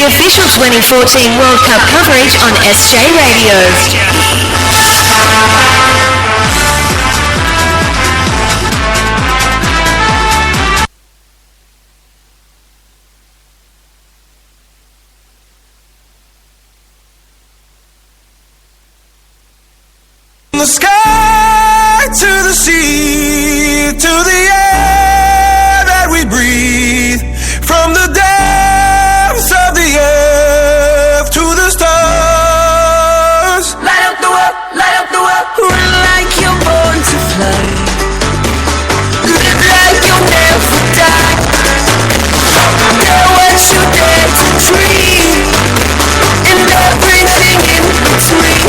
The official 2014 World Cup coverage on SJ Radio. From the sky to the sea, to the air that we breathe, from the depths of the earth to the stars. Light up the world, run like you're born to fly, live like you'll never die, dare what you dare to dream, and everything in between.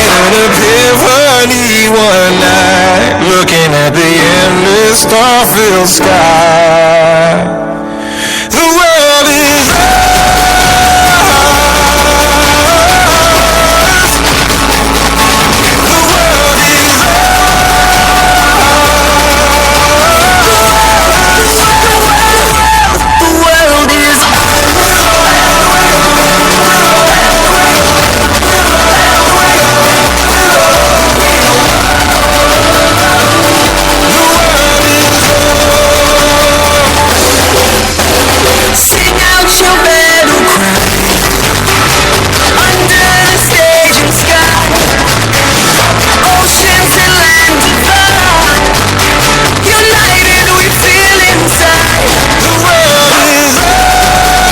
An epiphany one night, looking at the endless star-filled sky. The world is ours. The world is ours. The world is Sing out your battle cry under the stage and sky, oceans and land divine, united we feel inside. the world is ours.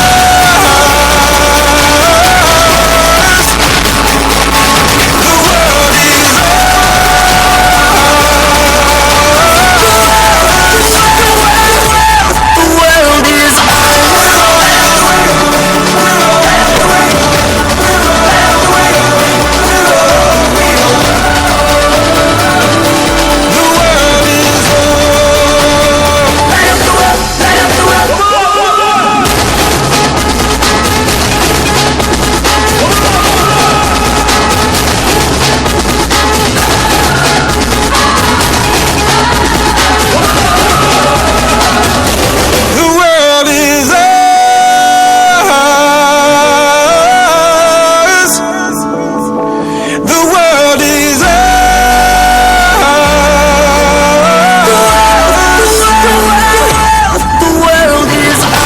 The world is The world is The world is ours.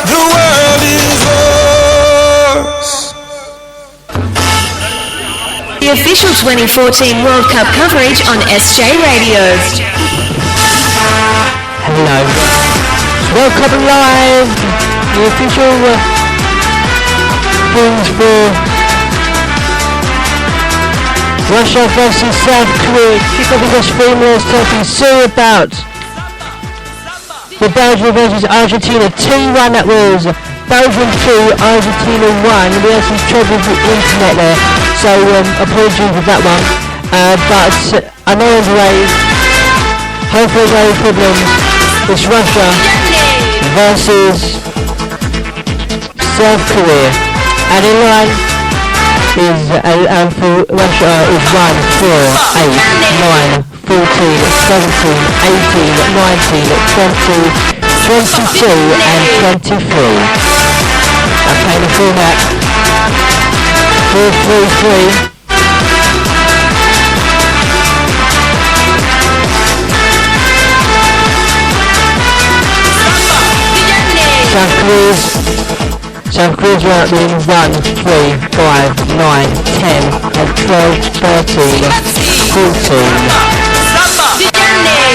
The world is The official 2014 World Cup coverage on SJ Radio. Hello. World Cup Live, the official things for Russia versus South Korea. Kick off against 3 minutes, talking soon about the Belgium versus Argentina 2-1 that was. Belgium 2, Argentina 1. We had some trouble with the internet there, so apologies with that one. But I know on the way, hopefully no problems. It's Russia versus South Korea. And in line is for Russia is 1, 4, 8, 9, 14, 17, 18, 19, 20, 22 and 23. Okay, the format 4-3-3. South Korea's route being 1, 3, 5, 9, 10 and 12, 13, 14,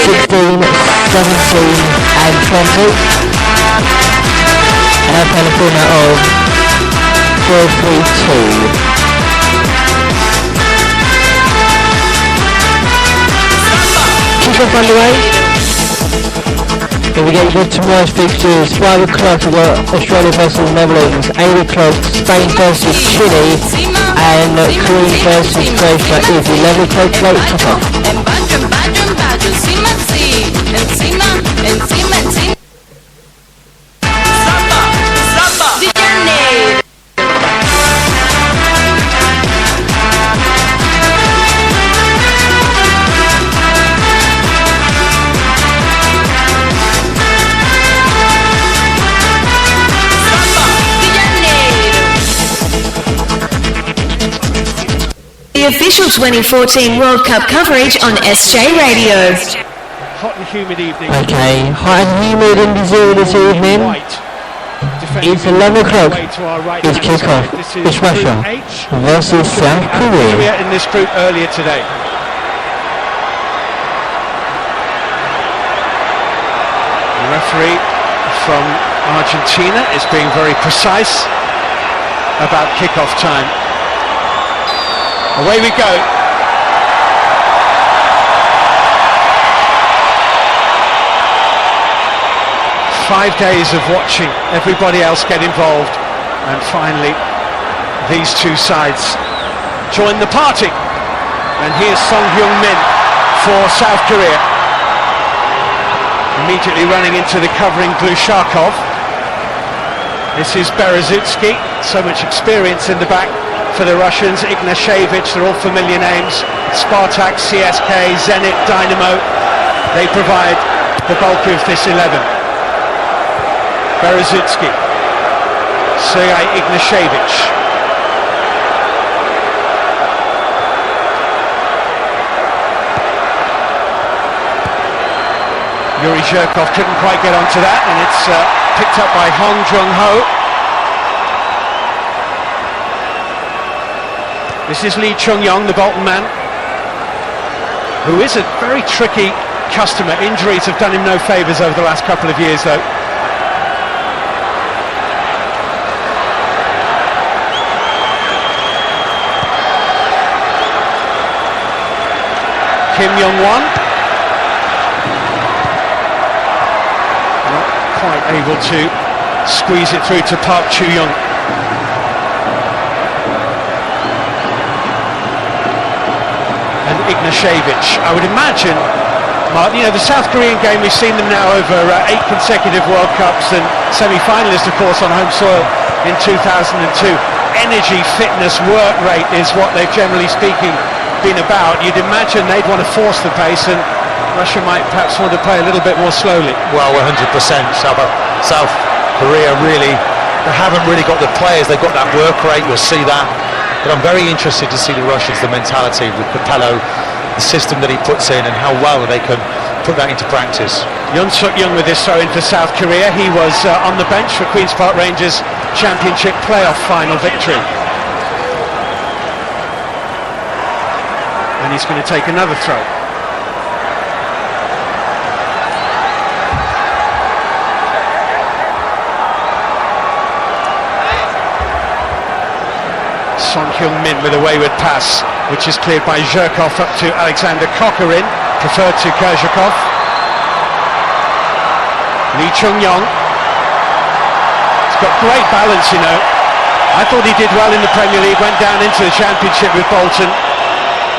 16, 17 and 20. And I'm playing a format of 4-3-2. Kick-off underway. Here we get good tomorrow's fixtures. 5 o'clock we've got Australia versus Netherlands. 8 o'clock Spain versus Chile. And Korean versus Croatia is 11 o'clock late kickoff. The official 2014 World Cup coverage on SJ Radio. Hot and humid evening. Okay, hot and humid in Brazil this evening. It's 11 o'clock. It's kickoff. It's Russia versus South Korea. In this group earlier today. The referee from Argentina is being very precise about kickoff time. Away we go. Five days of watching everybody else get involved, and finally these two sides join the party. And here's Song Hyung-min for South Korea, immediately running into the covering Glushakov. This is Berezutsky, so much experience in the back for the Russians. Ignashevich, they're all familiar names. Spartak, CSK, Zenit, Dynamo, they provide the bulk of this 11. Berezutsky, Sergei Ignashevich. Yuri Zhirkov couldn't quite get onto that, and it's picked up by Hong Jung-ho. This is Lee Chung-yong, the Bolton man, who is a very tricky customer. Injuries have done him no favours over the last couple of years, though. Kim Young-won, not quite able to squeeze it through to Park Chu-young. And Ignashevich, I would imagine, Mark, you know, the South Korean game, we've seen them now over 8 consecutive World Cups and semi-finalist, of course, on home soil in 2002. Energy, fitness, work rate is what they've, generally speaking, been about. You'd imagine they'd want to force the pace, and Russia might perhaps want to play a little bit more slowly. Well, 100%. South Korea really, they haven't really got the players. They've got that work rate, you'll see that. But I'm very interested to see the Russians, the mentality with Capello, the system that he puts in, and how well they can put that into practice. Yoon Suk-young with this throw in for South Korea. He was on the bench for Queen's Park Rangers Championship playoff final victory. And he's going to take another throw. Son Heung-min with a wayward pass, which is cleared by Zhirkov up to Alexander Kokorin, preferred to Kerzhakov. Lee Chung-yong. He's got great balance, you know. I thought he did well in the Premier League, went down into the Championship with Bolton,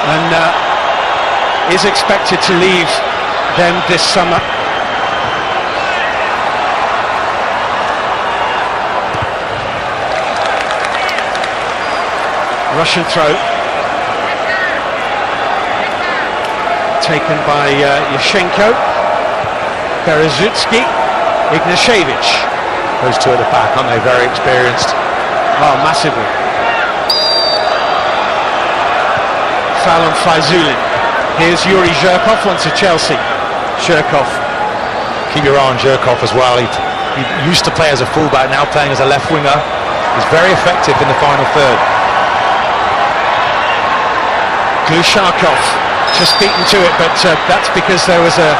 and is expected to leave them this summer. Russian throw taken by Yashenko. Berezutsky, Ignashevich. Those two at the back, aren't they? Very experienced. Oh, massively. Foul on Faizulin. Here's Yuri Zhirkov, once at Chelsea. Zhirkov. Keep your eye on Zhirkov as well. He used to play as a fullback, now playing as a left winger. He's very effective in the final third. Glushakov just beaten to it, but that's because there was a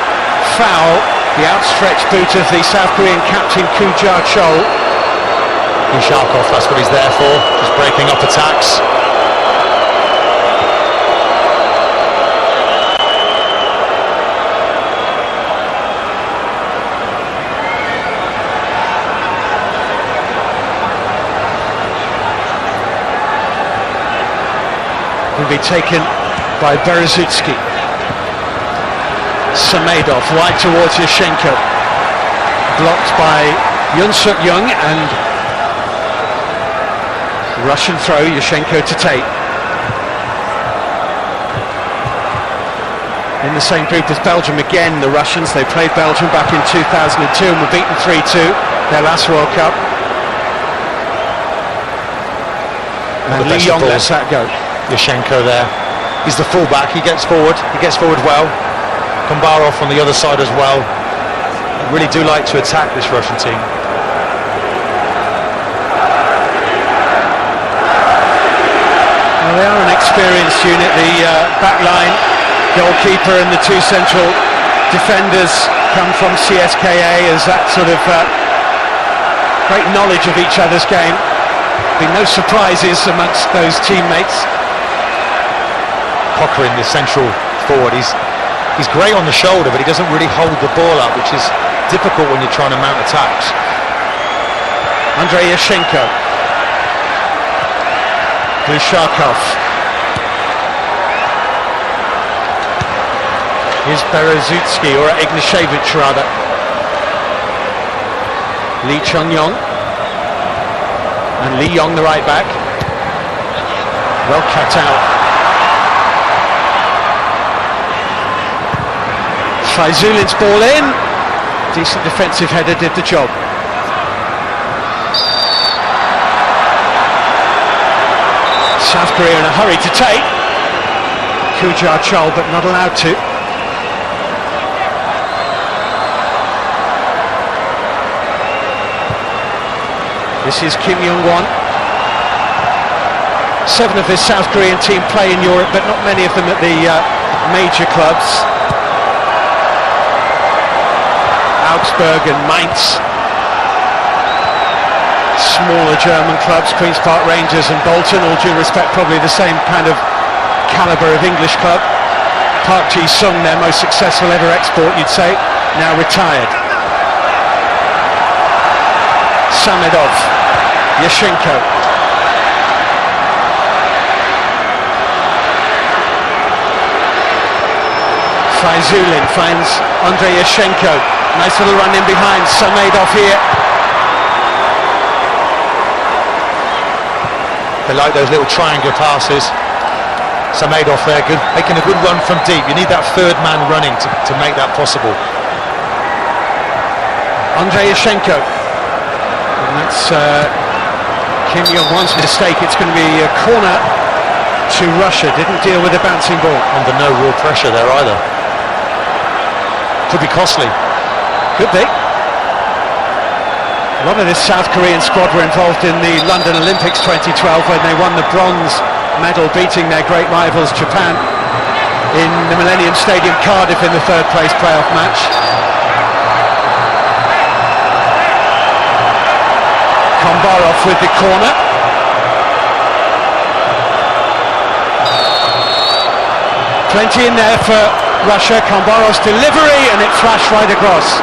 foul. The outstretched boot of the South Korean captain Koo Ja-chol. Glushakov, that's what he's there for, just breaking up attacks. be taken by Berezutsky. Samedov wide towards Yashenko, blocked by Yun-Suk Young, and Russian throw, Yashenko to take. In the same group as Belgium again, the Russians. They played Belgium back in 2002 and were beaten 3-2, their last World Cup. And Lee Yong lets that go. Yashenko there. He's the fullback, he gets forward well. Kombarov on the other side as well. They really do like to attack this Russian team. Well, they are an experienced unit, the back line, goalkeeper and the two central defenders come from CSKA as that sort of great knowledge of each other's game. Be no surprises amongst those teammates. Cochrane, the central forward, he's great on the shoulder, but he doesn't really hold the ball up, which is difficult when you're trying to mount attacks. Andrei Yashenko, Glushakov. Here's Berezutsky, or Ignashevich rather. Lee Chung-yong. And Lee Yong, the right back. Well cut out. Faizulin's ball in. Decent defensive header did the job. South Korea in a hurry to take. Kujar Chol, but not allowed to. This is Kim Young-won. 7 of this South Korean team play in Europe, but not many of them at the major clubs. Augsburg and Mainz. Smaller German clubs, Queen's Park Rangers and Bolton, all due respect probably the same kind of calibre of English club. Park Ji-sung, their most successful ever export, you'd say, now retired. Samedov, Yashenko. Faizulin finds Andrei Yashenko. Nice little run in behind. Samedov here. They like those little triangular passes. Samedov there, good, making a good run from deep. You need that third man running to make that possible. Andrei Yashenko. And that's Kim Young-won's mistake. It's going to be a corner to Russia. Didn't deal with the bouncing ball. Under no real pressure there either. Could be costly. Could be. A lot of this South Korean squad were involved in the London Olympics 2012 when they won the bronze medal, beating their great rivals Japan in the Millennium Stadium, Cardiff, in the third place playoff match. Kombarov with the corner. Plenty in there for Russia. Kombarov's delivery, and it flashed right across.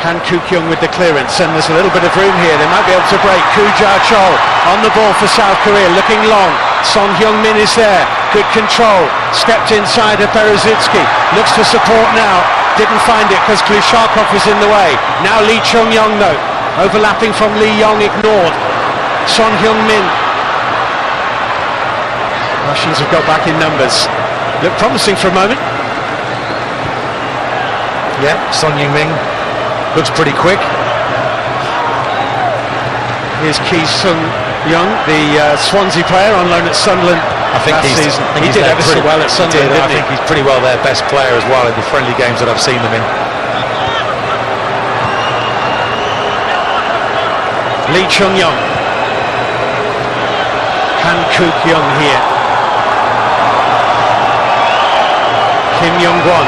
Han Kuk-young with the clearance, and there's a little bit of room here. They might be able to break. Kujar Chol on the ball for South Korea, looking long. Son Heung-min is there. Good control. Stepped inside of Berezutsky. Looks for support now. Didn't find it because Glushakov was in the way. Now Lee Chung-yong though. Overlapping from Lee Yong, ignored. Son Heung-min. Russians have got back in numbers. Looked promising for a moment. Yeah, Son Heung-min looks pretty quick. Here's Ki Sung-young, the Swansea player on loan at Sunderland last season. He did ever so well at Sunderland, didn't he? I think he's pretty well their best player as well in the friendly games that I've seen them in. Lee Chung-yong. Han Kuk-young here. Kim Young-won.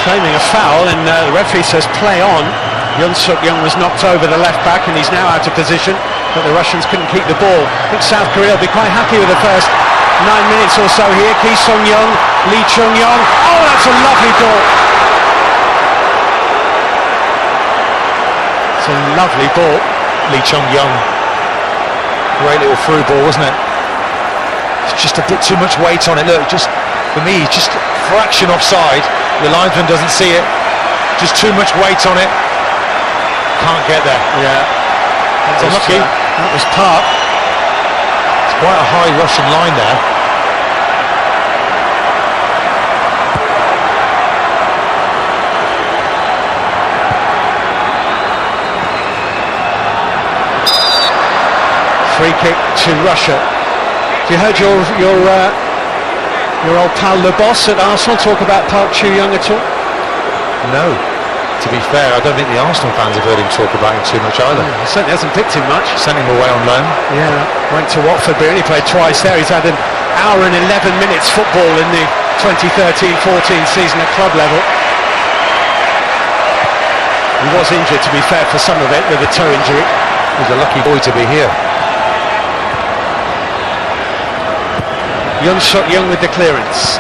Claiming a foul, and the referee says play on. Yun-Suk Young was knocked over the left back and he's now out of position, but the Russians couldn't keep the ball. I think South Korea will be quite happy with the first 9 minutes or so here. Ki Sung-young, Lee Chung-yong. Oh, that's a lovely ball. It's a lovely ball. Lee Chung-young. Great little through ball, wasn't it? It's just a bit too much weight on it. Look, just for me, just a fraction offside. The linesman doesn't see it. Just too much weight on it. Can't get there. Yeah. It's unlucky. That was Park. It's quite a high Russian line there. Free kick to Russia. Have you heard your old pal Le Boss at Arsenal talk about Park Chu-young at all? No. To be fair, I don't think the Arsenal fans have heard him talk about him too much either. He certainly hasn't picked him much. Sent him away on loan. Yeah, went to Watford, but only played twice there. He's had an hour and 11 minutes football in the 2013-14 season at club level. He was injured, to be fair, for some of it, with a toe injury. He's a lucky boy to be here. Young shot Young with the clearance.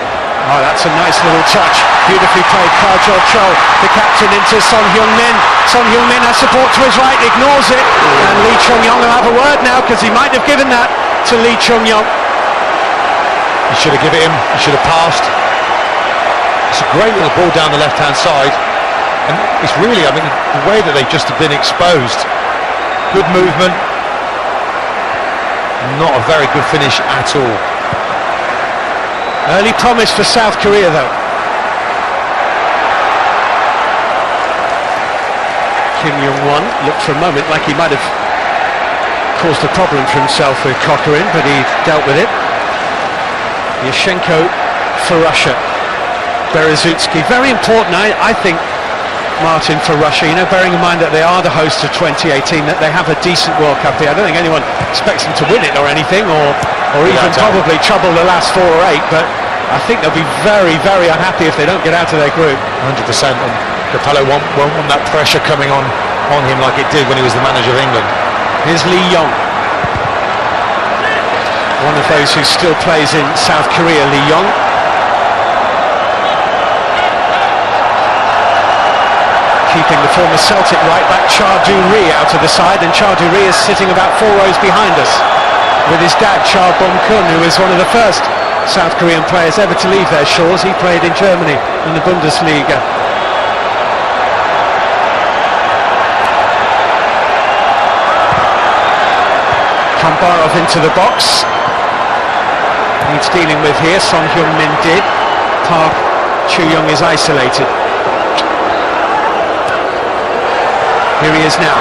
Oh, that's a nice little touch. Beautifully played. Kajol Chol, the captain, into Son Heung-min. Son Heung-min has support to his right, ignores it. And Lee Chung-young will have a word now, because he might have given that to Lee Chung-young. He should have given it him. He should have passed. It's a great little ball down the left-hand side. And it's really, I mean, the way that they've just been exposed. Good movement. Not a very good finish at all. Early promise for South Korea, though. Kim Young-won looked for a moment like he might have caused a problem for himself with Cochran, but he dealt with it. Yashenko for Russia. Berezutski, very important, I think, Martin, for Russia, you know, bearing in mind that they are the hosts of 2018, that they have a decent World Cup here. I don't think anyone expects them to win it or anything, or even probably trouble the last 4 or 8, but I think they'll be very, very unhappy if they don't get out of their group. 100%, and Capello won't want that pressure coming on him like it did when he was the manager of England. Here's Lee Young, one of those who still plays in South Korea. Lee Young. Keeping the former Celtic right-back Cha Du-ri out to the side, and Cha Du-ri is sitting about 4 rows behind us with his dad Cha Bong-kun, who was one of the first South Korean players ever to leave their shores. He played in Germany in the Bundesliga. Kambarov into the box. Needs dealing with here. Son Heung-min did. Park Chu-young is isolated. Here he is now.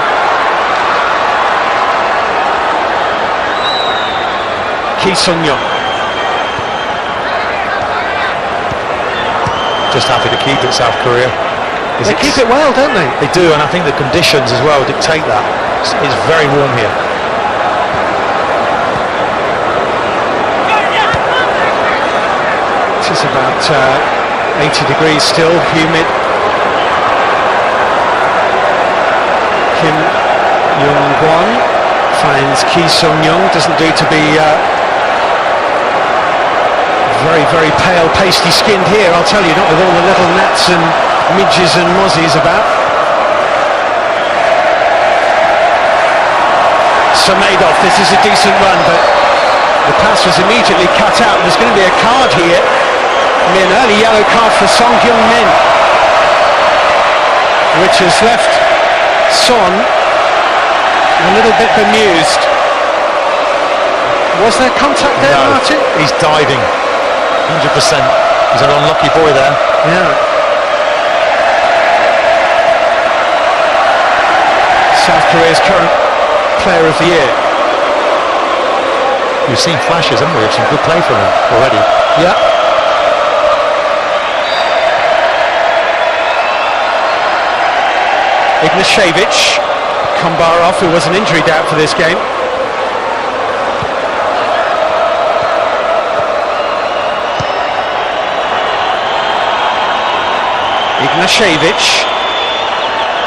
Ki Sung-young. Just happy to keep it, South Korea. They keep it well, don't they? They do, and I think the conditions as well dictate that. It's very warm here. It is about 80 degrees still, humid. Kim Young-won finds Ki Sung-young. Doesn't do to be very, very pale, pasty-skinned here, I'll tell you, not with all the little gnats and midges and mozzies about. Samedov, this is a decent run, but the pass was immediately cut out. There's going to be a card here. I mean, an early yellow card for Son Heung-min, which has left Son a little bit bemused. Was there contact there, No, Martin? he's diving, 100%. He's an unlucky boy there. Yeah. South Korea's current player of the year. We've seen flashes, haven't we, of some good play from him already. Yeah. Ignashevich, Kambarov, who was an injury doubt for this game. Ignashevich,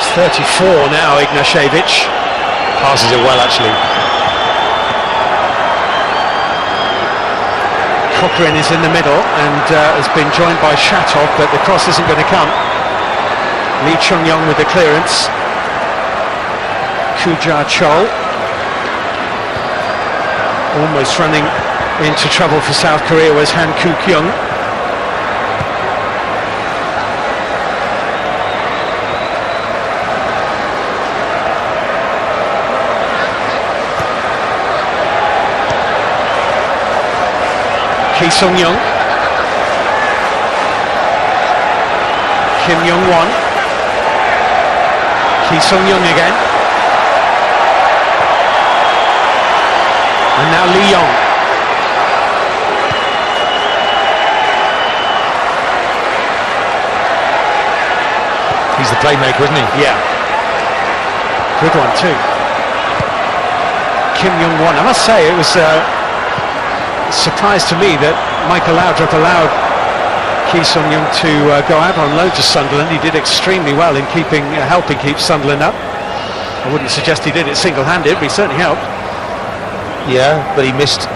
it's 34 now, Ignashevich. Passes it well, actually. Cochran is in the middle and has been joined by Shatov, but the cross isn't going to come. Lee Chung-young with the clearance. Chuja Chol. Almost running into trouble for South Korea was Han Kuk-young. Ki Sung-young. Kim Young-won. Ki Sung-young again. And now Lee Yong. He's the playmaker, isn't he? Yeah. Good one too. Kim Young-won. I must say it was a surprise to me that Michael Laudrup allowed Ki Sung-young to go out on loan to Sunderland. He did extremely well in helping keep Sunderland up. I wouldn't suggest he did it single-handed, but he certainly helped. Yeah, but he missed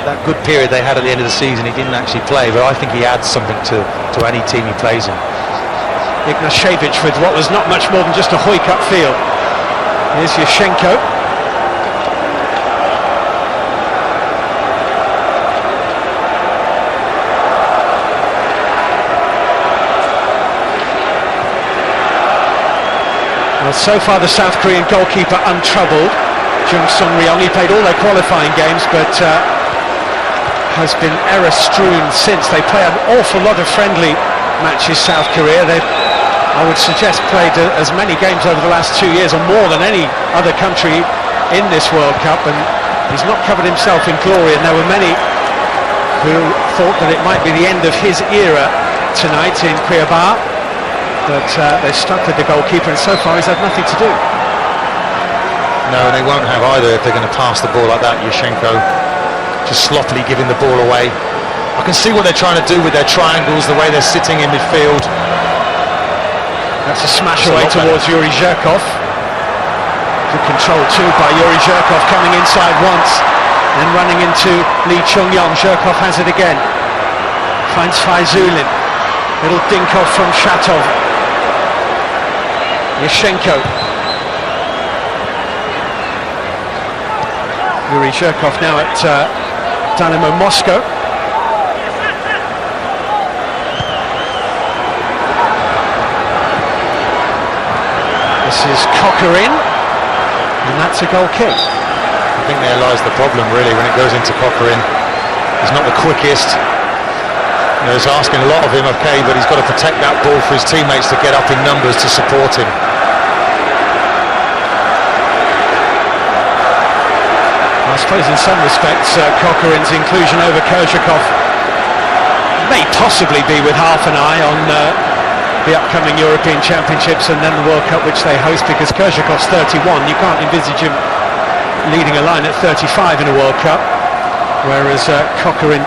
that good period they had at the end of the season. He didn't actually play, but I think he adds something to any team he plays in. Ignashevich with what was not much more than just a hoik upfield. Here's Yashchenko. Well, so far the South Korean goalkeeper untroubled. Jung Sung-ryong, he played all their qualifying games, but has been error-strewn since. They play an awful lot of friendly matches, South Korea. They've, I would suggest, played as many games over the last 2 years, or more than any other country in this World Cup, and he's not covered himself in glory, and there were many who thought that it might be the end of his era tonight in Cuiabá, but they stuck with the goalkeeper, and so far he's had nothing to do. No, they won't have either if they're going to pass the ball like that. Yashchenko just sloppily giving the ball away. I can see what they're trying to do with their triangles, the way they're sitting in midfield. That's a smash away towards Yuri Zhirkov. Good control too by Yuri Zhirkov, coming inside once and running into Lee Chung-yong. Zhirkov has it again. Finds Faizulin. Little dink-off from Shatov. Yashchenko. Yuri Zhirkov now at Dynamo Moscow. This is Coquelin, and that's a goal kick. I think there lies the problem, really, when it goes into Coquelin. He's not the quickest. You know, he's asking a lot of him, okay, but he's got to protect that ball for his teammates to get up in numbers to support him. I suppose in some respects Coquelin's inclusion over Kerzhakov may possibly be with half an eye on the upcoming European Championships and then the World Cup which they host, because Kerzhakov's 31. You can't envisage him leading a line at 35 in a World Cup, whereas Coquelin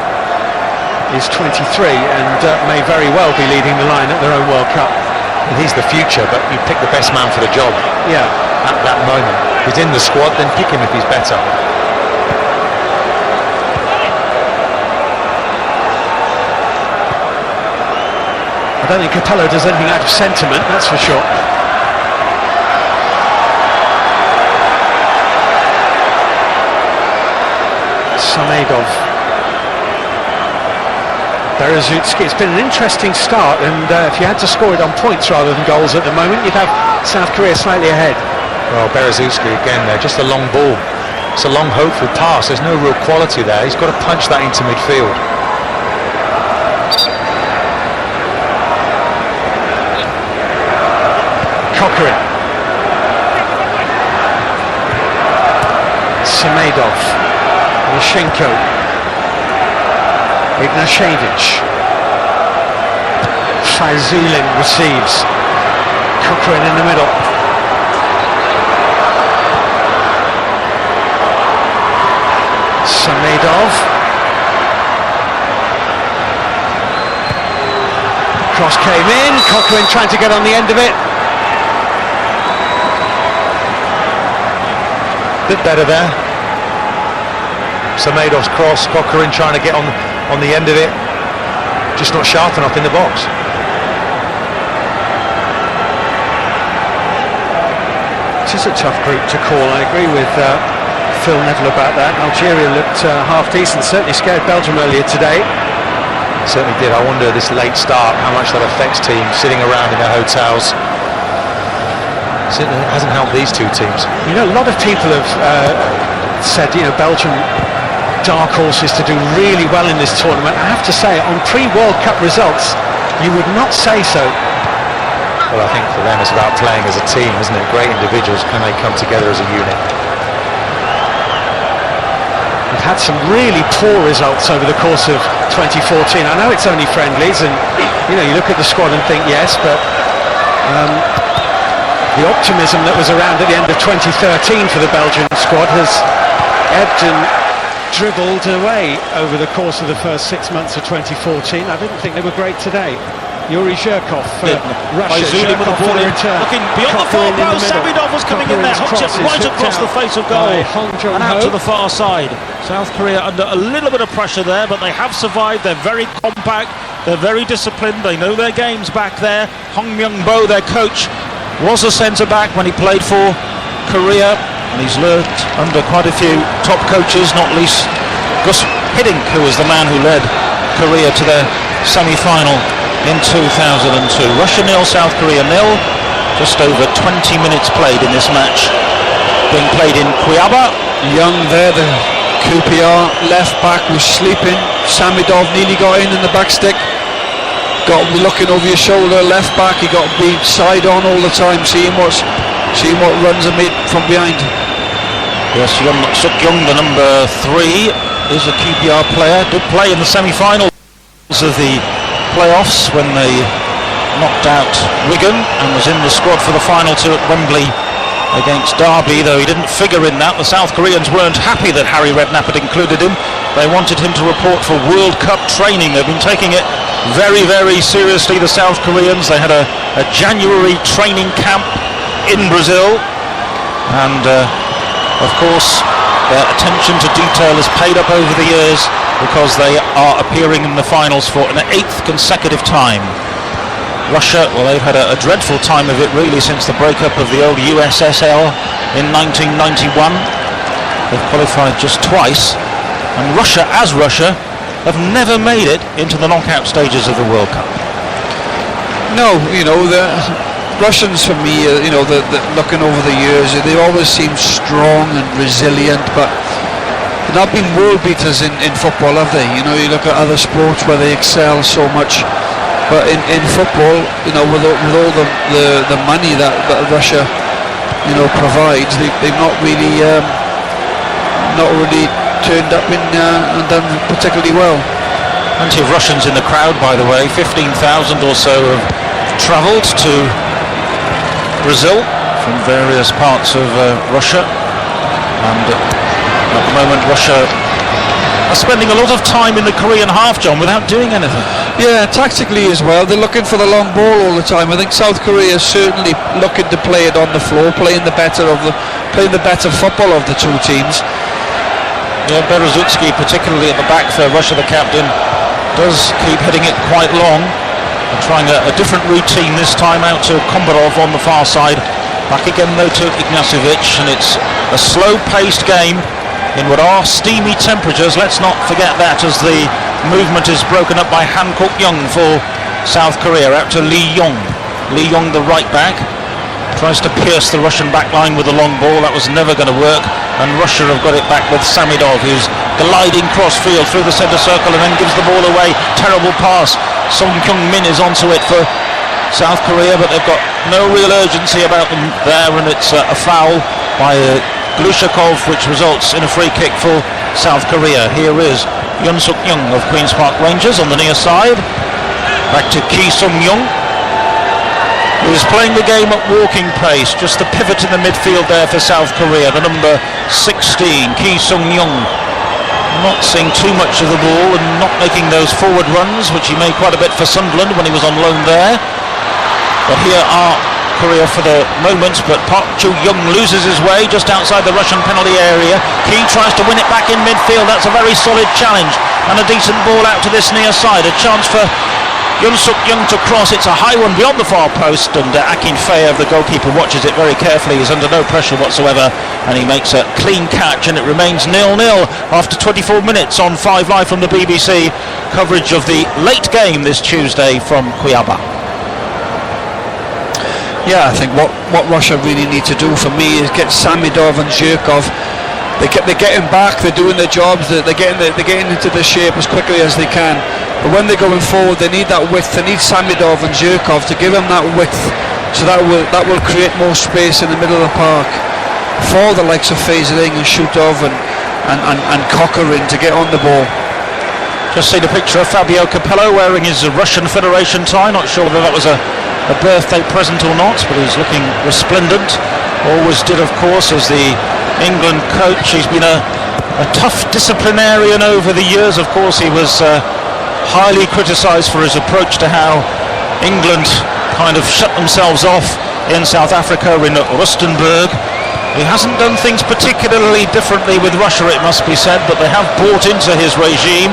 is 23 and may very well be leading the line at their own World Cup. And he's the future, but you pick the best man for the job. Yeah. At that moment. If he's in the squad, then pick him if he's better. I don't think Capello does anything out of sentiment, that's for sure. Samedov. Berezutski. It's been an interesting start, and if you had to score it on points rather than goals at the moment, you'd have South Korea slightly ahead. Well, Berezutski again there, just a long ball. It's a long, hopeful pass. There's no real quality there. He's got to punch that into midfield. Coquelin. Samedov. Yashchenko. Ignashevich. Faizulin receives. Coquelin in the middle. Samedov. Cross came in. Coquelin trying to get on the end of it. Bit better there. Samedov's cross, Coquelin trying to get on the end of it, just not sharp enough in the box. is a tough group to call. I agree with Phil Neville about that. Algeria looked half decent, certainly scared Belgium earlier today. Certainly did. I wonder this late start, how much that affects teams sitting around in their hotels. It hasn't helped these two teams. You know, a lot of people have said, you know, Belgium dark horses to do really well in this tournament. I have to say, on pre-World Cup results, you would not say so. Well, I think for them it's about playing as a team, isn't it? Great individuals, can they come together as a unit? We've had some really poor results over the course of 2014. I know it's only friendlies, and you know, you look at the squad and think yes, but the optimism that was around at the end of 2013 for the Belgian squad has ebbed and dribbled away over the course of the first 6 months of 2014. I didn't think they were great today. Yuri Zhirkov for Russia. Zhirkov with the ball in, looking beyond the far post. Samidov was coming in there, hooked it right across the face of goal and out to the far side. South Korea under a little bit of pressure there, but they have survived. They're very compact, they're very disciplined, they know their games back there. Hong Myung-bo, their coach, was a centre-back when he played for Korea, and he's learnt under quite a few top coaches, not least Gus Hiddink, who was the man who led Korea to their semi-final in 2002. Russia 0, South Korea 0. Just over 20 minutes played in this match, being played in Cuiabá. Young there, the QPR left back, was sleeping. Samidov nearly got in the back stick. Got to be looking over your shoulder, left back. You got to be side on all the time, seeing what runs are made from behind. Yes, Young Suk-young, the number 3, is a QPR player. Did play in the semi-finals of the playoffs when they knocked out Wigan, and was in the squad for the final 2 at Wembley against Derby, though he didn't figure in that. The South Koreans weren't happy that Harry Redknapp had included him. They wanted him to report for World Cup training. They've been taking it very, very seriously, the South Koreans. They had a January training camp in Brazil, and of course their attention to detail has paid up over the years, because they are appearing in the finals for an 8th consecutive time. Russia, well, they've had a dreadful time of it really since the breakup of the old USSR in 1991. They've qualified just twice, and Russia, as Russia, have never made it into the knockout stages of the World Cup. No, you know, the Russians for me, you know, the looking over the years, they always seem strong and resilient, but they've not been world beaters in football, have they? You know, you look at other sports where they excel so much, but in football, you know, with all the money that Russia, you know, provides, they've not really turned up and done particularly well. Plenty of Russians in the crowd, by the way. 15,000 or so have travelled to Brazil from various parts of Russia, and at the moment Russia are spending a lot of time in the Korean half, John, without doing anything. Yeah, tactically as well, they're looking for the long ball all the time. I think South Korea is certainly looking to play it on the floor, playing the better football of the two teams. Yeah, Berezutsky, particularly at the back for Russia, the captain, does keep hitting it quite long. They're trying a different routine this time, out to Kombarov on the far side. Back again though to Ignacevich, and it's a slow-paced game in what are steamy temperatures. Let's not forget that, as the movement is broken up by Han Kuk-young for South Korea, out to Lee Yong. Lee Yong, the right back, tries to pierce the Russian back line with a long ball. That was never going to work, and Russia have got it back with Samidov, who's gliding cross-field through the centre circle and then gives the ball away. Terrible pass. Song Kyung-min is onto it for South Korea, but they've got no real urgency about them there, and it's a foul by Glushakov, which results in a free kick for South Korea. Here is Yoon Suk-young of Queen's Park Rangers on the near side. Back to Ki Sung-young, who is playing the game at walking pace, just the pivot in the midfield there for South Korea, the number 16, Ki Sung-young. Not seeing too much of the ball and not making those forward runs, which he made quite a bit for Sunderland when he was on loan there. But here are Korea for the moment, but Park Chu-young loses his way just outside the Russian penalty area. Ki tries to win it back in midfield. That's a very solid challenge, and a decent ball out to this near side. A chance for Yoon Suk Young to cross. It's a high one beyond the far post, and Akinfeev, the goalkeeper, watches it very carefully. He's under no pressure whatsoever, and he makes a clean catch, and it remains 0-0 after 24 minutes on 5 Live from the BBC. Coverage of the late game this Tuesday from Cuiabá. Yeah, I think what Russia really need to do for me is get Samidov and Zhirkov. They're getting back, they're doing their jobs, they're getting into the shape as quickly as they can. But when they're going forward, they need that width. They need Samidov and Zhirkov to give them that width, so that will create more space in the middle of the park for the likes of Fazeling and Shutov and Cochran to get on the ball. Just seen a picture of Fabio Capello wearing his Russian Federation tie. Not sure whether that was a birthday present or not, but he's looking resplendent. Always did, of course, as the England coach. He's been a tough disciplinarian over the years. Of course, he was highly criticised for his approach to how England kind of shut themselves off in South Africa, in Rustenburg. He hasn't done things particularly differently with Russia, it must be said, but they have bought into his regime,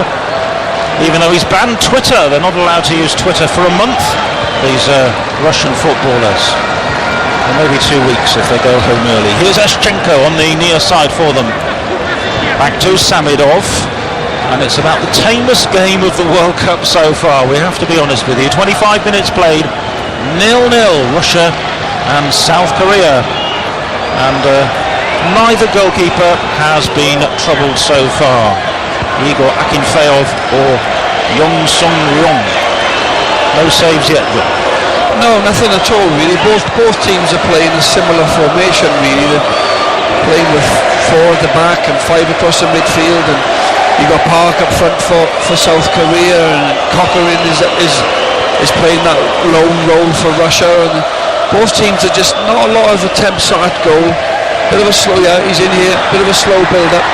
even though he's banned Twitter. They're not allowed to use Twitter for a month, these Russian footballers. Or maybe 2 weeks if they go home early. Here's Eschenko on the near side for them. Back to Samidov. And it's about the tamest game of the World Cup so far, we have to be honest with you. 25 minutes played, 0-0, Russia and South Korea. And neither goalkeeper has been troubled so far. Igor Akinfeev or Yoon Sung Ryong. No saves yet, Rick. No, nothing at all really. Both teams are playing a similar formation really. They're playing with 4 at the back and 5 across the midfield, and you got Park up front for South Korea, and Cochran is playing that lone role for Russia, and both teams are just not a lot of attempts at goal. Bit of a slow, he's in here, bit of a slow build up.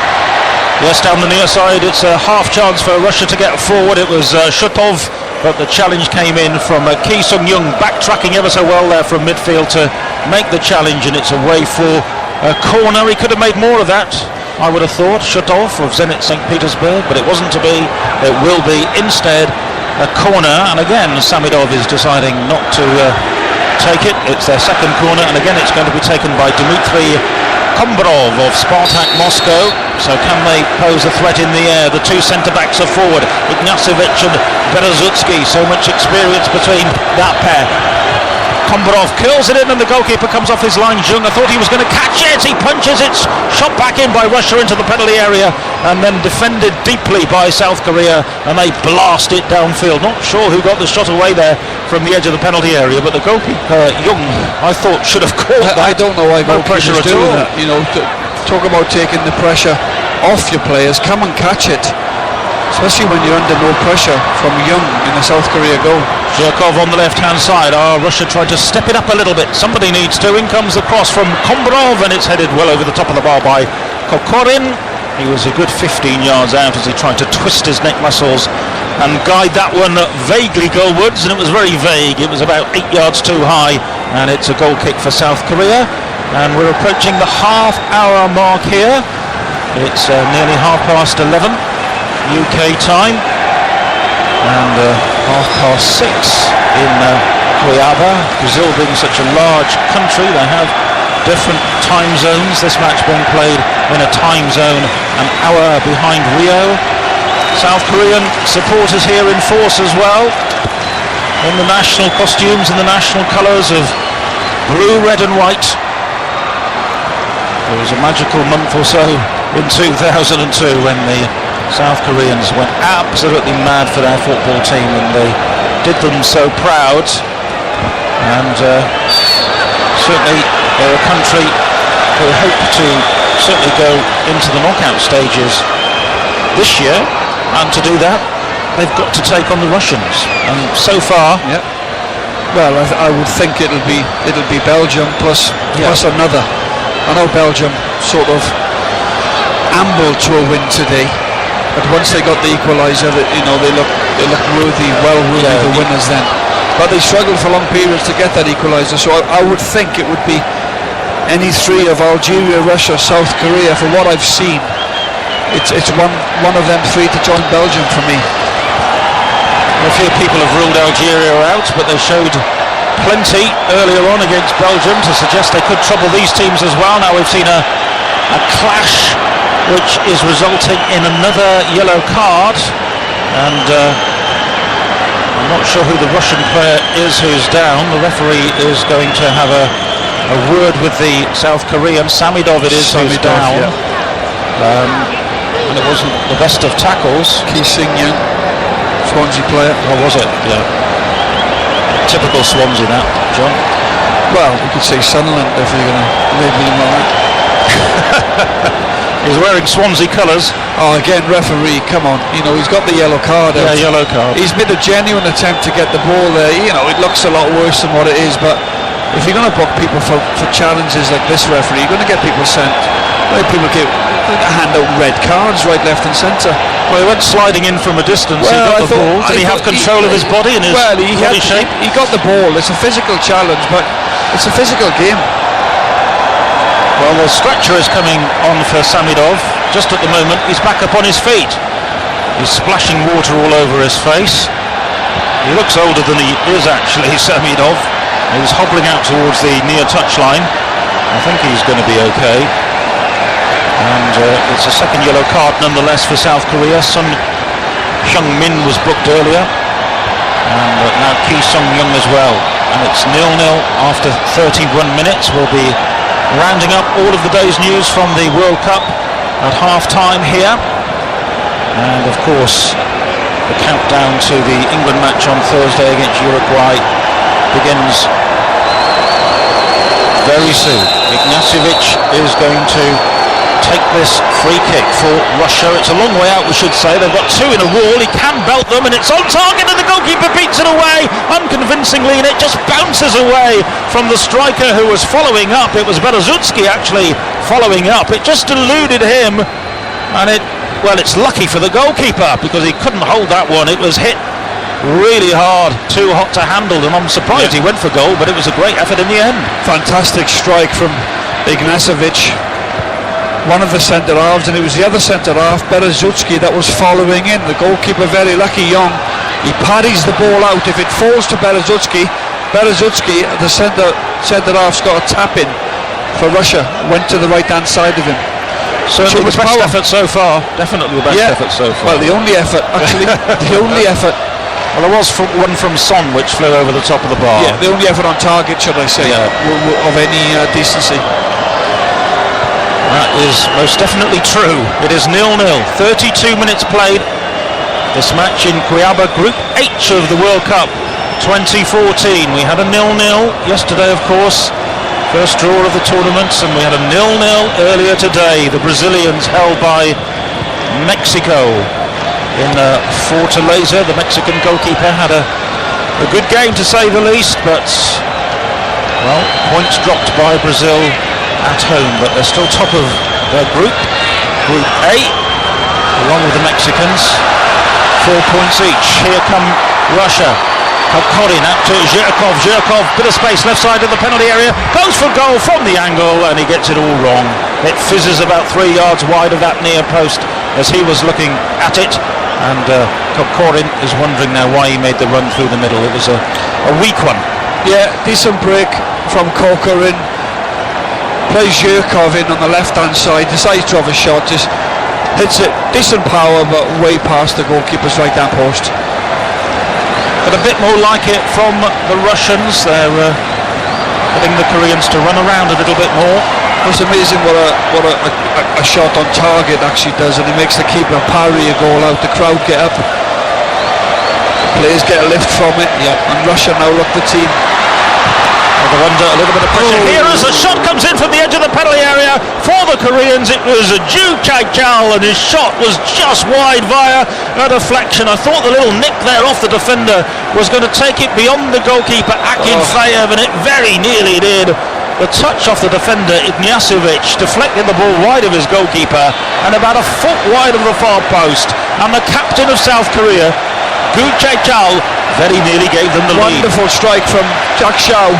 Yes, down the near side, it's a half chance for Russia to get forward. It was Shutov, but the challenge came in from Ki Sung-young, backtracking ever so well there from midfield to make the challenge, and it's away for a corner. He could have made more of that, I would have thought, Shutov of Zenit St. Petersburg, but it wasn't to be. It will be instead a corner, and again Samidov is deciding not to take it. It's their second corner, and again it's going to be taken by Dmitry Kombrov of Spartak Moscow. So can they pose a threat in the air? The 2 centre-backs are forward, Ignashevich and Berezutsky. So much experience between that pair. Kombrov curls it in, and the goalkeeper comes off his line. Jung, I thought he was going to catch it. He punches it, shot back in by Russia into the penalty area, and then defended deeply by South Korea, and they blast it downfield. Not sure who got the shot away there from the edge of the penalty area, but the goalkeeper, Jung, I thought should have caught that. I don't know why no pressure goalkeepers at do all. that. You know, talk about taking the pressure off your players. Come and catch it, especially when you're under no pressure from Young in the South Korea goal. Zhirkov on the left-hand side. Russia tried to step it up a little bit. Somebody needs to. In comes the cross from Kombrov, and it's headed well over the top of the bar by Kokorin. He was a good 15 yards out as he tried to twist his neck muscles and guide that one vaguely goalwards, and it was very vague. It was about 8 yards too high, and it's a goal kick for South Korea. And we're approaching the half-hour mark here. It's nearly 11:30 UK time, and 6:30 in Cuiabá. Brazil being such a large country, they have different time zones. This match being played in a time zone an hour behind Rio. South Korean supporters here in force as well, in the national costumes and the national colours of blue, red and white. There was a magical month or so in 2002 when the South Koreans went absolutely mad for their football team, and they did them so proud. And certainly they're a country who hope to certainly go into the knockout stages this year, and to do that they've got to take on the Russians. And so far, well, I would think it'll be Belgium plus another. I know Belgium sort of ambled to a win today, but once they got the equaliser, they look worthy, well worthy the winners then. But they struggled for long periods to get that equaliser, so I would think it would be any 3 of Algeria, Russia, South Korea. From what I've seen, it's one of them 3 to join Belgium for me. A few people have ruled Algeria out, but they showed plenty earlier on against Belgium to suggest they could trouble these teams as well. Now we've seen a clash which is resulting in another yellow card, and I'm not sure who the Russian player is who's down. The referee is going to have a word with the South Korean. Samidov it is who's down. And it wasn't the best of tackles. Ki Sing-young, Swansea player. Oh, was it? Yeah. Typical Swansea, that, John. Well, we could say Sunderland if you're going to label him on it. He's wearing Swansea colours. Oh, again, referee, come on. You know, he's got the yellow card out. Yeah, yellow card. He's made a genuine attempt to get the ball there. You know, it looks a lot worse than what it is, but if you're going to book people for challenges like this, referee, you're going to get people sent. People hand out red cards right, left and centre. Well, he went sliding in from a distance. He got the ball. Did he have control of his body and his body shape? He got the ball. It's a physical challenge, but it's a physical game. Well, the stretcher is coming on for Samidov. Just at the moment, he's back up on his feet. He's splashing water all over his face. He looks older than he is actually, Samidov. He was hobbling out towards the near touchline. I think he's going to be okay. And it's a second yellow card nonetheless for South Korea. Sun Hyung-min was booked earlier, and now Ki Sung-young as well. And it's 0-0 after 31 minutes. We'll be rounding up all of the day's news from the World Cup at half-time here. And of course, the countdown to the England match on Thursday against Uruguay begins very soon. Ignaciovic is going to take this free kick for Russia. It's a long way out, we should say. They've got two in a wall. He can belt them, and it's on target, and the goalkeeper beats it away unconvincingly, and it just bounces away from the striker who was following up. It was Berezutski actually following up. It just eluded him, and it's lucky for the goalkeeper because he couldn't hold that one. It was hit really hard, too hot to handle, and I'm surprised he went for goal, but it was a great effort in the end. Fantastic strike from Ignaciovic, one of the centre-halves, and it was the other centre-half, Berezutski, that was following in. The goalkeeper, very lucky, Young. He parries the ball out. If it falls to Berezutski, the centre-half's got a tap-in for Russia, went to the right-hand side of him. So it was the best effort so far. Definitely the best effort so far. Well, the only effort, actually. The only effort. Well, there was one from Son which flew over the top of the bar. Yeah, the only effort on target, should I say, of any decency. That is most definitely true. It is 0-0. 32 minutes played. This match in Cuiabá, Group H of the World Cup 2014. We had a 0-0 yesterday, of course. First draw of the tournament, and we had a 0-0 earlier today. The Brazilians held by Mexico in Fortaleza. The Mexican goalkeeper had a good game, to say the least, but well, points dropped by Brazil at home, but they're still top of their group, Group A, along with the Mexicans, 4 points each. Here come Russia. Kokorin out to Zhirkov, bit of space left side of the penalty area, goes for goal from the angle, and he gets it all wrong. It fizzes about 3 yards wide of that near post as he was looking at it, and Kokorin is wondering now why he made the run through the middle. It was a weak one. Yeah, decent break from Kokorin. Plays Zhirkov in on the left-hand side, decides to have a shot, just hits it, decent power, but way past the goalkeeper's right-hand post. But a bit more like it from the Russians. They're getting the Koreans to run around a little bit more. It's amazing what a shot on target actually does, and it makes the keeper parry a goal out. The crowd get up, the players get a lift from it, and Russia now look the team. They're under a little bit of pressure here as the shot comes in from the edge of the penalty area for the Koreans. It was Ju Chae-chal, and his shot was just wide via a deflection. I thought the little nick there off the defender was going to take it beyond the goalkeeper Akinfeyev, and it very nearly did. The touch off the defender Ignaciovic deflected the ball wide of his goalkeeper and about a foot wide of the far post, and the captain of South Korea, Ju Chae-chal, very nearly gave them the lead. Wonderful strike from Chae-chal,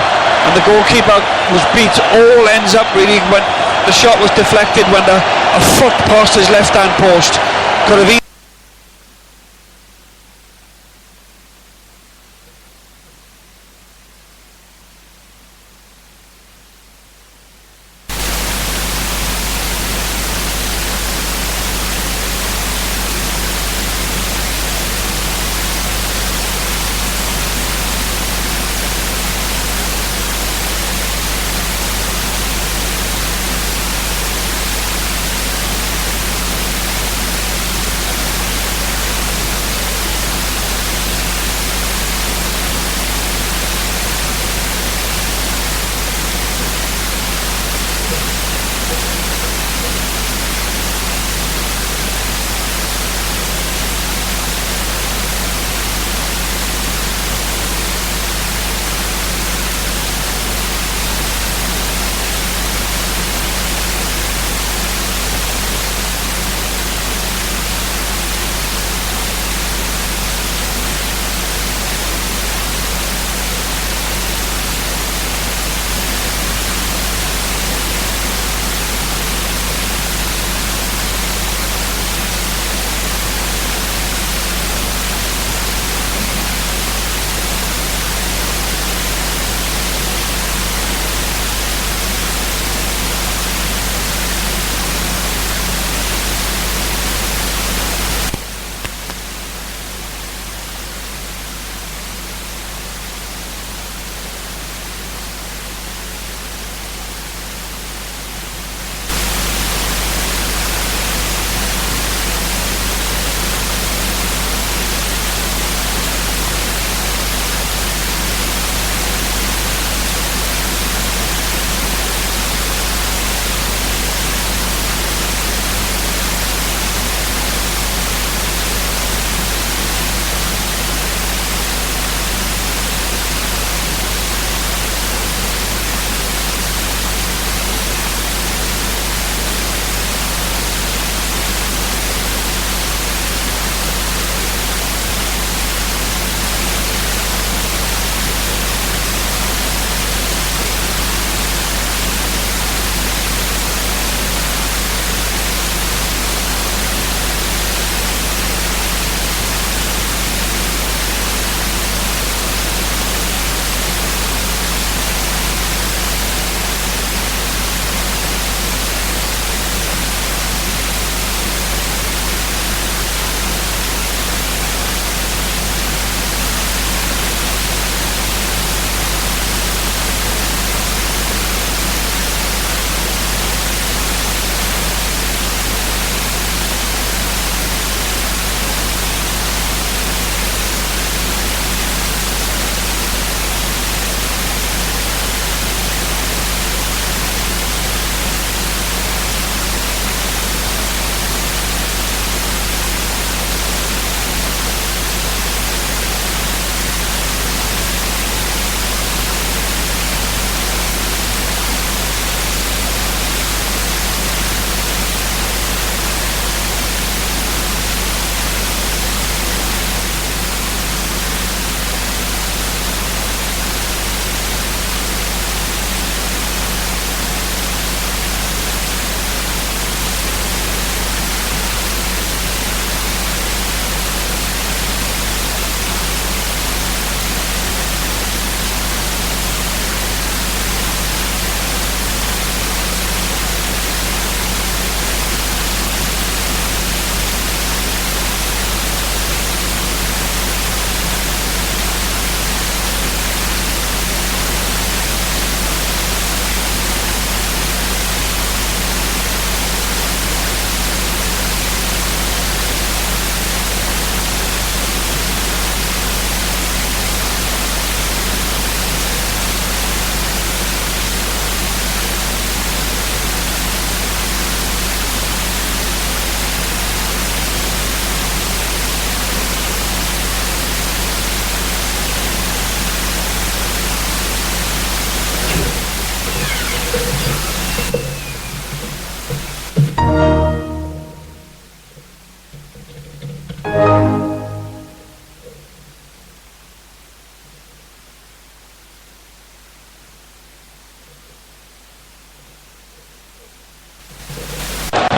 and the goalkeeper was beat. All ends up really when the shot was deflected, went a foot past his left hand post. Could have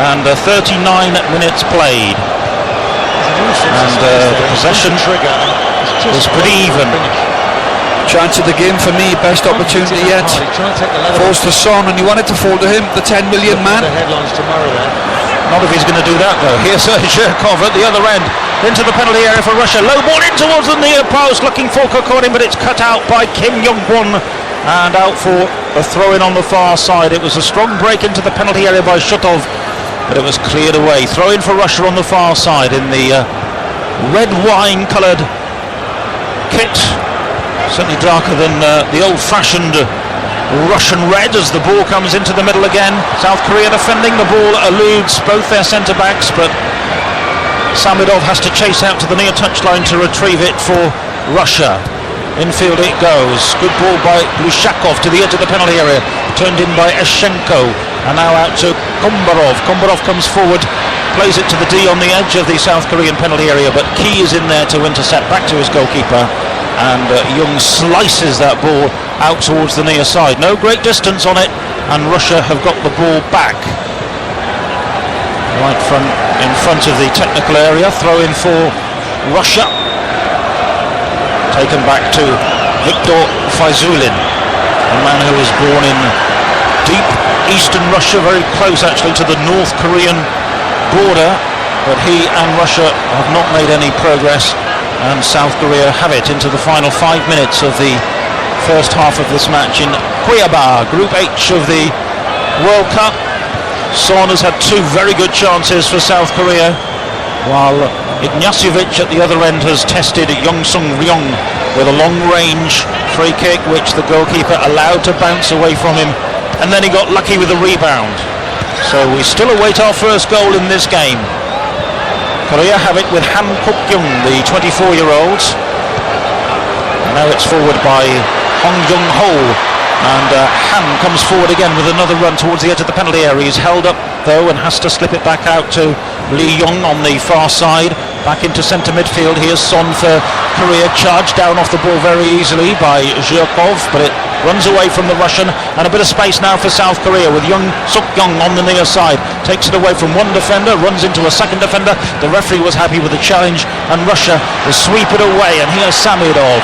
and 39 minutes played. And the possession was pretty even. Chance of the game for me, best opportunity yet. Falls to Son, and you want it to fall to him, the 10 million man. Not if he's going to do that though. Here's Zhirkov at the other end, into the penalty area for Russia. Low ball in towards the near post, looking for Kokorin, but it's cut out by Kim Young-won, and out for a throw-in on the far side. It was a strong break into the penalty area by Shutov, but it was cleared away. Throw-in for Russia on the far side in the red wine-coloured kit, certainly darker than the old-fashioned Russian red, as the ball comes into the middle again. South Korea defending, the ball eludes both their centre-backs, but Samidov has to chase out to the near touchline to retrieve it for Russia. Infield it goes. Good ball by Lushakov to the edge of the penalty area, turned in by Eschenko, and now out to Kombarov. Kombarov comes forward, plays it to the D on the edge of the South Korean penalty area, but Key is in there to intercept, back to his goalkeeper, and Young slices that ball out towards the near side. No great distance on it, and Russia have got the ball back right from in front of the technical area. Throw in for Russia, taken back to Viktor Fayzulin, a man who was born in deep eastern Russia, very close actually to the North Korean border, but he and Russia have not made any progress, and South Korea have it into the final 5 minutes of the first half of this match in Cuiabá, Group H of the World Cup. Son has had two very good chances for South Korea, while Ignacevic at the other end has tested Young-sung Ryong with a long-range free kick, which the goalkeeper allowed to bounce away from him, and then he got lucky with a rebound. So we still await our first goal in this game. Korea have it with Han Kuk-young, the 24-year-olds. And now it's forward by Hong Jung-ho, and Han comes forward again with another run towards the edge of the penalty area. He's held up though and has to slip it back out to Lee Young on the far side, back into centre midfield. Here's Son for Korea, charged down off the ball very easily by Zhirkov, but it runs away from the Russian, and a bit of space now for South Korea with Young Suk-young on the near side. Takes it away from one defender, runs into a second defender. The referee was happy with the challenge, and Russia will sweep it away. And here's Samidov.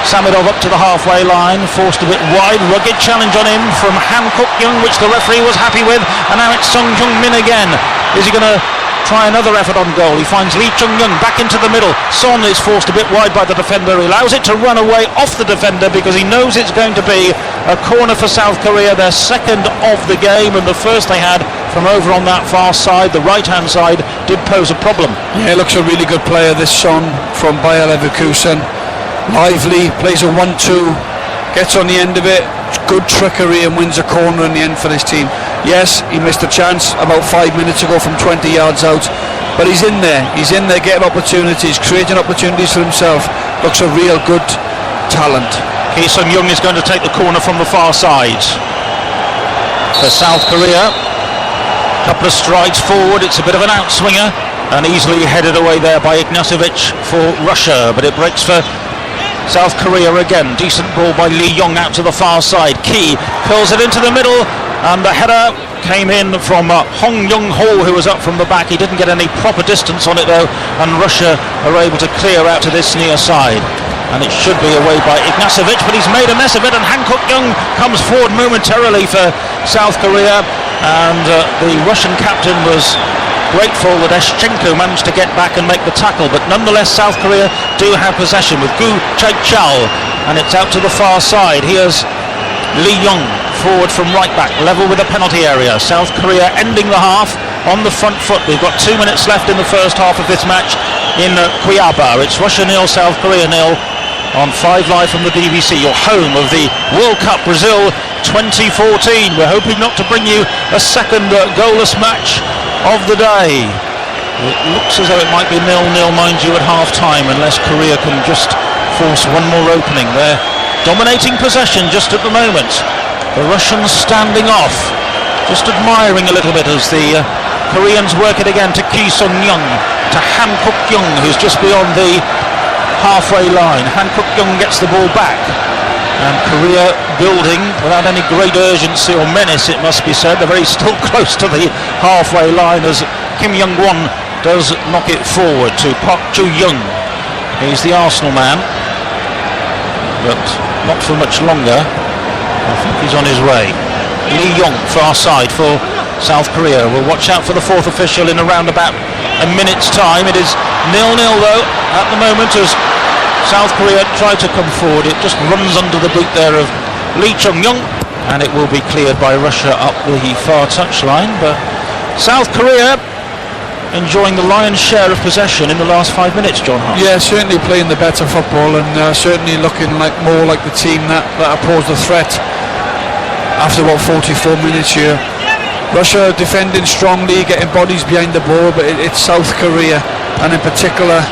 Samidov up to the halfway line, forced a bit wide, rugged challenge on him from Han Kuk-young, which the referee was happy with, and now it's Song Jung-min again. Is he going to try another effort on goal? He finds Lee Chung-young back into the middle. Son is forced a bit wide by the defender. He allows it to run away off the defender because he knows it's going to be a corner for South Korea, their second of the game, and the first they had from over on that far side, the right-hand side, did pose a problem. Yeah, looks a really good player, this Son from Bayer Leverkusen. Lively, plays a 1-2, gets on the end of it, good trickery, and wins a corner in the end for this team. Yes, he missed a chance about 5 minutes ago from 20 yards out, but he's in there getting opportunities, creating opportunities for himself. Looks a real good talent. Ki Sung-young is going to take the corner from the far side for South Korea. Couple of strides forward, it's a bit of an outswinger, and easily headed away there by Ignacevic for Russia, but it breaks for South Korea again. Decent ball by Lee Young out to the far side. Ki curls it into the middle, and the header came in from Hong Jung-ho, who was up from the back. He didn't get any proper distance on it though, and Russia are able to clear out to this near side, and it should be away by Ignacevic, but he's made a mess of it, and Han Kuk-young comes forward momentarily for South Korea, and the Russian captain was grateful that Eschenko managed to get back and make the tackle, but nonetheless South Korea do have possession with Gu Chae-chal, and it's out to the far side. Here's Lee Young forward from right back, level with the penalty area. South Korea ending the half on the front foot. We've got 2 minutes left in the first half of this match in Cuiabá. It's Russia 0, South Korea 0 on 5 Live from the BBC, your home of the World Cup Brazil 2014. We're hoping not to bring you a second goalless match of the day. It looks as though it might be 0-0, mind you, at half-time, unless Korea can just force one more opening. They're dominating possession just at the moment. The Russians standing off, just admiring a little bit as the Koreans work it again to Ki Sung-young, to Han Kuk-young, who's just beyond the halfway line. Han Kuk-young gets the ball back. And Korea building without any great urgency or menace, it must be said. They're very still close to the halfway line as Kim Young-won does knock it forward to Park Ju-young. He's the Arsenal man, but not for much longer. I think he's on his way. Lee Yong, far side for South Korea. We'll watch out for the fourth official in around about a minute's time. It is 0-0 though at the moment as South Korea try to come forward. It just runs under the boot there of Lee Chung-young, and it will be cleared by Russia up the far touchline. But South Korea enjoying the lion's share of possession in the last 5 minutes, John Hart. Yeah, certainly playing the better football, and certainly looking like more like the team that opposed the threat after about 44 minutes here. Russia defending strongly, getting bodies behind the ball, but it's South Korea, and in particular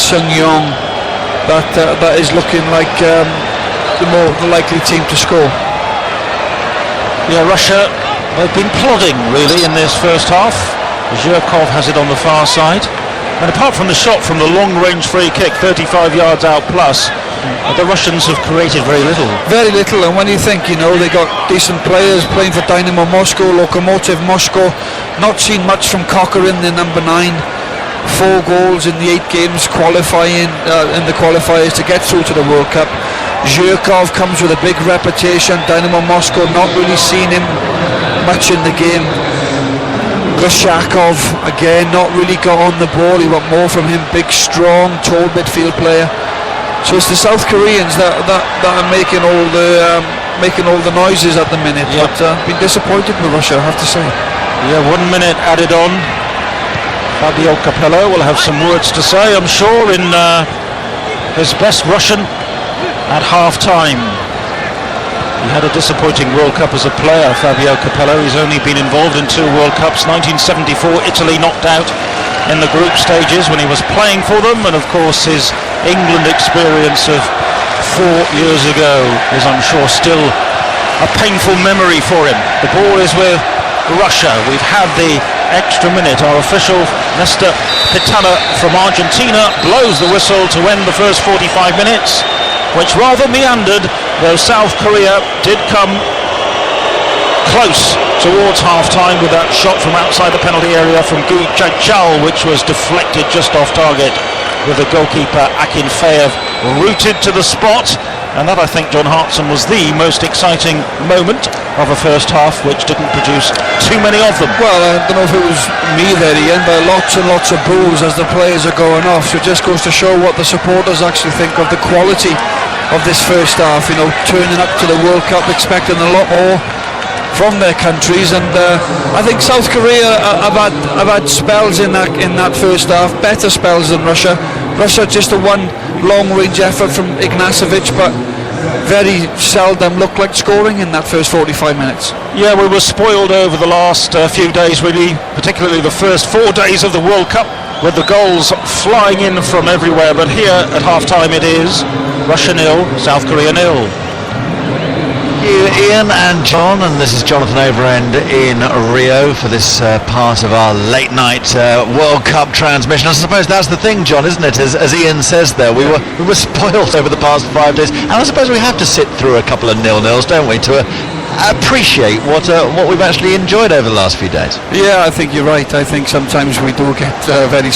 Sung-yong, that is looking like the more likely team to score. Yeah, Russia, they've been plodding really in this first half. Zhirkov has it on the far side, and apart from the shot from the long-range free kick 35 yards out plus, the Russians have created very little. Very little, and when you think, they got decent players playing for Dynamo Moscow, Lokomotiv Moscow, not seen much from Kokorin, the number 9. 4 goals in the 8 games qualifying in the qualifiers to get through to the World Cup. Zhirkov comes with a big reputation. Dynamo Moscow not really seen him much in the game. Grishakov again not really got on the ball. You want more from him. Big, strong, tall midfield player. So it's the South Koreans that are making all the noises at the minute. Yep. But been disappointed with Russia, I have to say. Yeah, 1 minute added on. Fabio Capello will have some words to say, I'm sure, in his best Russian at half-time. He had a disappointing World Cup as a player, Fabio Capello. He's only been involved in 2 World Cups. 1974, Italy knocked out in the group stages when he was playing for them, and of course his England experience of 4 years ago is, I'm sure, still a painful memory for him. The ball is with Russia. We've had the extra minute. Our official, Nestor Pitana from Argentina, blows the whistle to end the first 45 minutes, which rather meandered, though South Korea did come close towards half-time with that shot from outside the penalty area from Gu Chachal, which was deflected just off target, with the goalkeeper Akinfeev rooted to the spot. And that, I think, John Hartson, was the most exciting moment of a first half, which didn't produce too many of them. Well, I don't know if it was me there, Ian, but lots and lots of boos as the players are going off. So it just goes to show what the supporters actually think of the quality of this first half. Turning up to the World Cup, expecting a lot more from their countries, and I think South Korea have had spells in that first half, better spells than Russia. Russia just a one long-range effort from Ignacevic, but very seldom looked like scoring in that first 45 minutes. Yeah, we were spoiled over the last few days, really, particularly the first 4 days of the World Cup, with the goals flying in from everywhere. But here at half-time it is Russia 0, South Korea 0. Thank you, Ian and John, and this is Jonathan Overend in Rio for this part of our late night World Cup transmission. I suppose that's the thing, John, isn't it? As Ian says there, we were spoiled over the past 5 days, and I suppose we have to sit through a couple of 0-0s, don't we, to appreciate what we've actually enjoyed over the last few days. Yeah, I think you're right. I think sometimes we do get very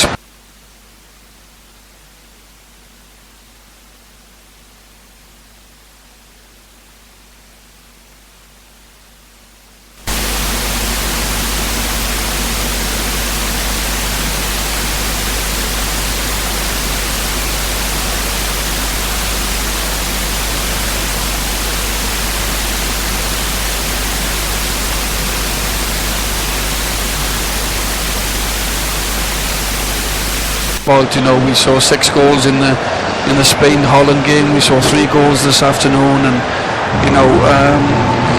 we saw 6 goals in the Spain-Holland game. We saw 3 goals this afternoon, and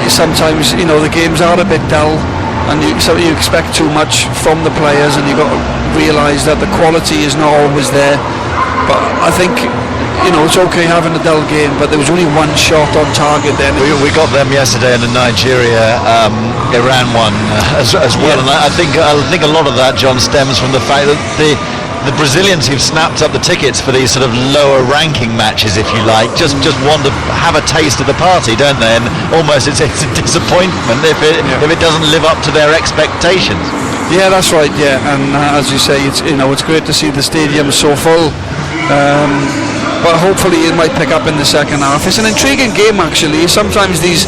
sometimes the games are a bit dull, and you expect too much from the players, and you've got to realise that the quality is not always there. But I think it's okay having a dull game, but there was only 1 shot on target then. We got them yesterday in the Nigeria Iran one as well, yeah. And I think a lot of that, John, stems from the fact that the Brazilians who've snapped up the tickets for these sort of lower ranking matches, if you like, just want to have a taste of the party, don't they? And almost it's a disappointment if it doesn't live up to their expectations. Yeah, that's right. Yeah, and as you say, it's great to see the stadium so full. But hopefully it might pick up in the second half. It's an intriguing game, actually. Sometimes these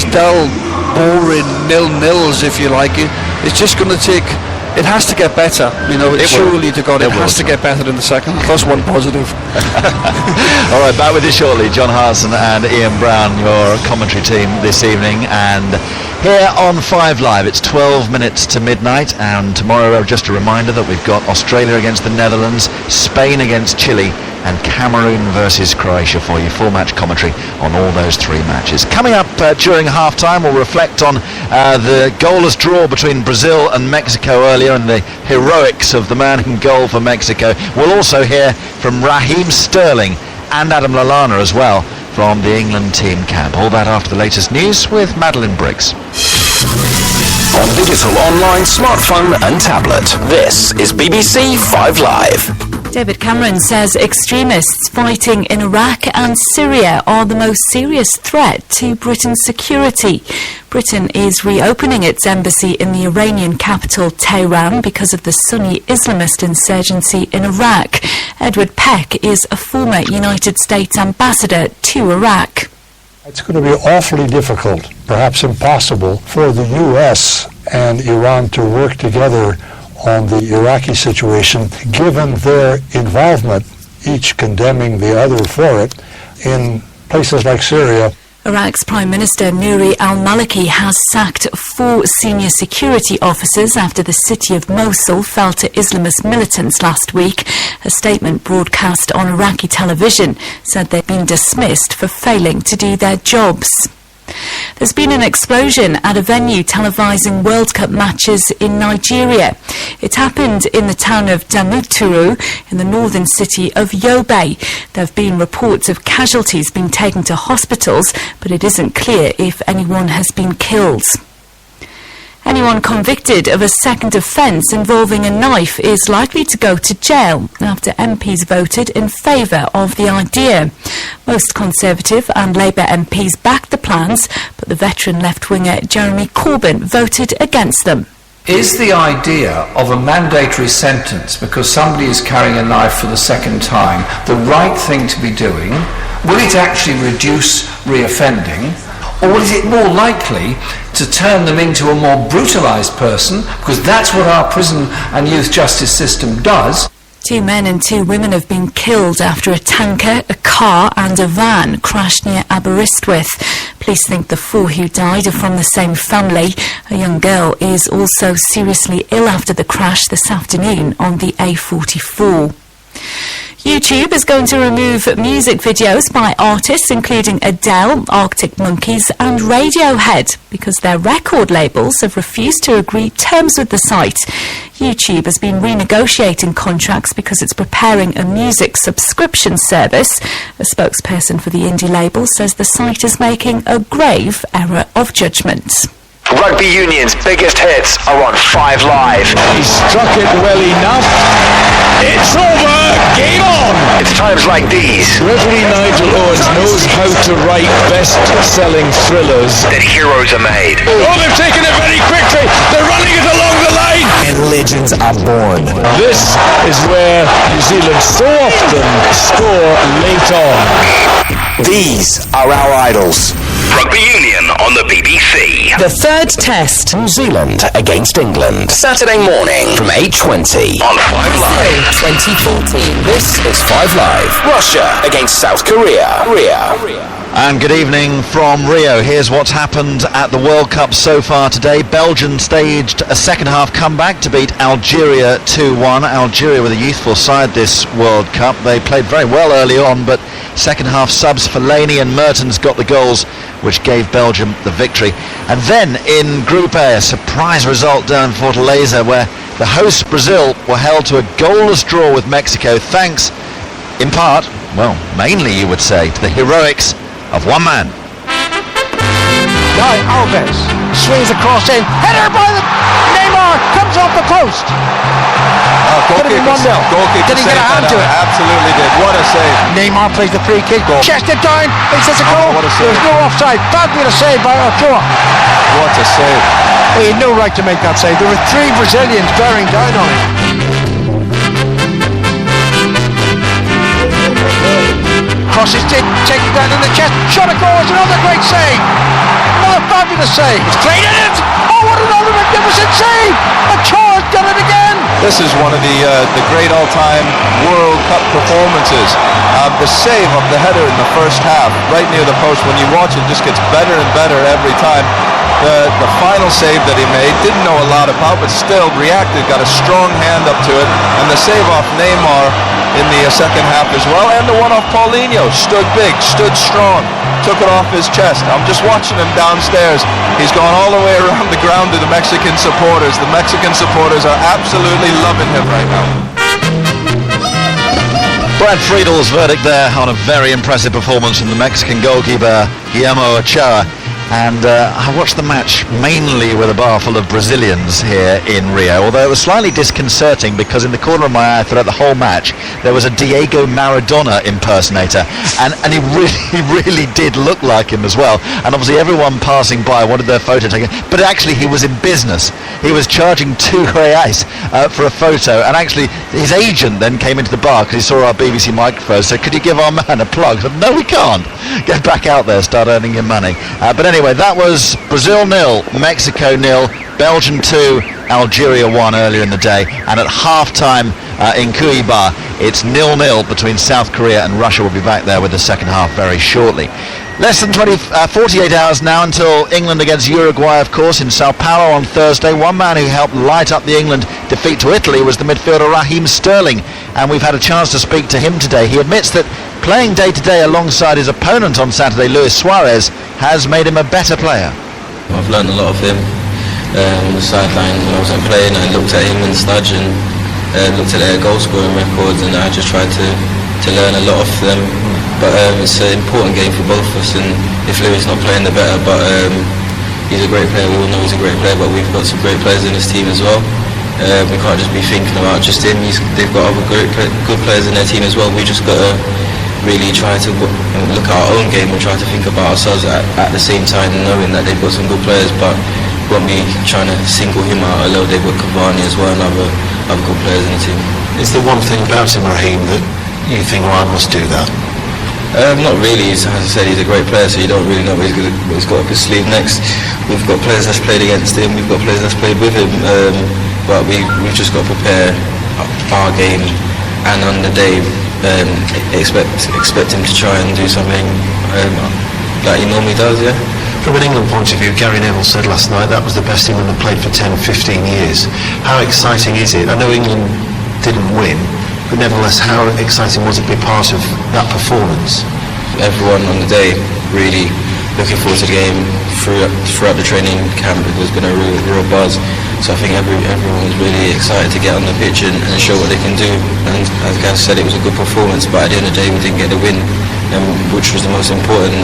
dull, boring nil-nils, if you like, it's just going to take. It has to get better, surely to God, it has to get better in the second. That's one positive. All right, back with you shortly. John Harson and Ian Brown, your commentary team this evening. And here on 5 Live, it's 12 minutes to midnight. And tomorrow, just a reminder that we've got Australia against the Netherlands, Spain against Chile, and Cameroon versus Croatia for you. Full match commentary on all those 3 matches. Coming up during half-time, we'll reflect on the goalless draw between Brazil and Mexico earlier and the heroics of the man in goal for Mexico. We'll also hear from Raheem Sterling and Adam Lallana as well from the England team camp. All that after the latest news with Madeline Briggs. On digital, online, smartphone and tablet, this is BBC 5 Live. David Cameron says extremists fighting in Iraq and Syria are the most serious threat to Britain's security. Britain is reopening its embassy in the Iranian capital Tehran because of the Sunni Islamist insurgency in Iraq. Edward Peck is a former United States ambassador to Iraq. It's going to be awfully difficult, perhaps impossible, for the US and Iran to work together on the Iraqi situation, given their involvement, each condemning the other for it, in places like Syria. Iraq's Prime Minister Nouri al-Maliki has sacked 4 senior security officers after the city of Mosul fell to Islamist militants last week. A statement broadcast on Iraqi television said they'd been dismissed for failing to do their jobs. There's been an explosion at a venue televising World Cup matches in Nigeria. It happened in the town of Damuturu in the northern city of Yobe. There have been reports of casualties being taken to hospitals, but it isn't clear if anyone has been killed. Anyone convicted of a second offence involving a knife is likely to go to jail after MPs voted in favour of the idea. Most Conservative and Labour MPs backed the plans, but the veteran left-winger Jeremy Corbyn voted against them. Is the idea of a mandatory sentence because somebody is carrying a knife for the second time the right thing to be doing? Will it actually reduce reoffending? Or is it more likely to turn them into a more brutalised person? Because that's what our prison and youth justice system does. 2 men and 2 women have been killed after a tanker, a car and a van crashed near Aberystwyth. Police think the 4 who died are from the same family. A young girl is also seriously ill after the crash this afternoon on the A44. YouTube is going to remove music videos by artists including Adele, Arctic Monkeys and Radiohead because their record labels have refused to agree terms with the site. YouTube has been renegotiating contracts because it's preparing a music subscription service. A spokesperson for the indie label says the site is making a grave error of judgment. Rugby Union's biggest hits are on 5 Live. He struck it well enough. It's over. Game on. It's times like these. Referee Nigel Owens knows how to write best-selling thrillers that heroes are made. Oh, they've taken it very quickly. They're running it along the line. And legends are born. This is where New Zealand so often score late on. These are our idols. Rugby Union on the BBC. The third test, New Zealand against England. Saturday morning from 8:20 on 5 Live 2014. This is 5 Live. Russia against South Korea. And good evening from Rio. Here's what's happened at the World Cup so far today. Belgium staged a second half comeback to beat Algeria 2-1. Algeria with a youthful side this World Cup. They played very well early on, but second half subs Fellaini and Mertens got the goals which gave Belgium the victory. And then in Group A, a surprise result down in Fortaleza where the hosts Brazil were held to a goalless draw with Mexico thanks, in part, well, mainly you would say, to the heroics of one man. Guy Alves swings the cross in. Header by the Neymar, comes off the post. Could have been 1-0. Did he get a hand to it? Absolutely did. What a save. Neymar plays the free kick. Chested down. He says a goal. What a save. There's no offside. Fabulous save by Ochoa. What a save. He had no right to make that save. There were 3 Brazilians bearing down on him. Crosses taken down in the chest. Shot across. Another great save. Another fabulous save. It's played in it. Oh, what another magnificent save. Ochoa's done it again. This is one of the great all-time World Cup performances. The save of the header in the first half, right near the post, when you watch it, just gets better and better every time. The final save that he made, didn't know a lot about, but still reacted, got a strong hand up to it, and the save off Neymar in the second half as well, and the one off Paulinho, stood big, stood strong, took it off his chest. I'm just watching him downstairs. He's gone all the way around the ground to the Mexican supporters. The Mexican supporters are absolutely loving him right now. Brad Friedel's verdict there on a very impressive performance from the Mexican goalkeeper Guillermo Ochoa. And I watched the match mainly with a bar full of Brazilians here in Rio, although it was slightly disconcerting because in the corner of my eye throughout the whole match there was a Diego Maradona impersonator, and he really did look like him as well. And obviously everyone passing by wanted their photo taken, but actually he was in business. He was charging 2 reais for a photo, and actually his agent then came into the bar because he saw our BBC microphone, said, "Could you give our man a plug?" I said, "No, we can't. Get back out there, start earning your money." But anyway, that was Brazil 0, Mexico 0, Belgium 2, Algeria 1 earlier in the day, and at half-time in Cuiabá, it's 0-0 between South Korea and Russia. We'll be back there with the second half very shortly. Less than 48 hours now until England against Uruguay, of course, in Sao Paulo on Thursday. One man who helped light up the England defeat to Italy was the midfielder Raheem Sterling, and we've had a chance to speak to him today. He admits that playing day-to-day alongside his opponent on Saturday, Luis Suarez, has made him a better player. I've learned a lot of him on the sideline when I wasn't playing. I looked at him and Sludge and looked at their goal-scoring records, and I just tried to learn a lot of them. But it's an important game for both of us, and if Louis is not playing, the better. But he's a great player. We all know he's a great player, but we've got some great players in this team as well. We can't just be thinking about just him. They've got other good players in their team as well. We just got to really try to look at our own game and try to think about ourselves at the same time, knowing that they've got some good players, but won't be trying to single him out. Although they've got Cavani as well and other good players in the team. Is there one thing about him, Raheem, that you think Ryan must do that? Not really. As I said, he's a great player, so you don't really know what he's got up his sleeve next. We've got players that's played against him, we've got players that's played with him, but we've just got to prepare our game, and on the day expect him to try and do something like he normally does, yeah. From an England point of view, Gary Neville said last night that was the best England have played for 10-15 years. How exciting is it? I know England didn't win, but nevertheless, how exciting was it to be part of that performance? Everyone on the day really looking forward to the game. Throughout the training camp, there's been a real buzz. So I think everyone's really excited to get on the pitch and show what they can do. And as Gaz said, it was a good performance, but at the end of the day, we didn't get the win, which was the most important,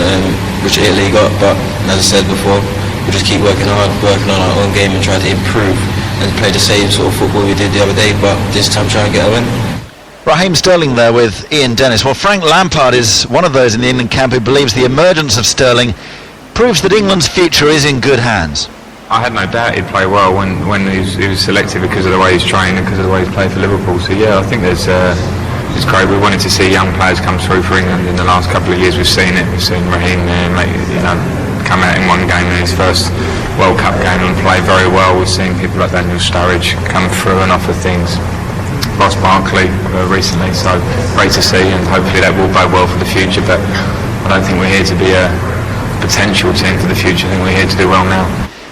which Italy got. But as I said before, we just keep working on our own game and try to improve and play the same sort of football we did the other day, but this time try and get a win. Raheem Sterling there with Ian Dennis. Well, Frank Lampard is one of those in the England camp who believes the emergence of Sterling proves that England's future is in good hands. I had no doubt he'd play well when he was selected because of the way he's trained and because of the way he's played for Liverpool. So yeah, I think it's great. We wanted to see young players come through for England in the last couple of years. We've seen it. We've seen Raheem come out in one game in his first World Cup game and play very well. We've seen people like Daniel Sturridge come through and offer things. Ross Barkley recently, so great to see, and hopefully that will bode well for the future. But I don't think we're here to be a potential team for the future. I think we're here to do well now.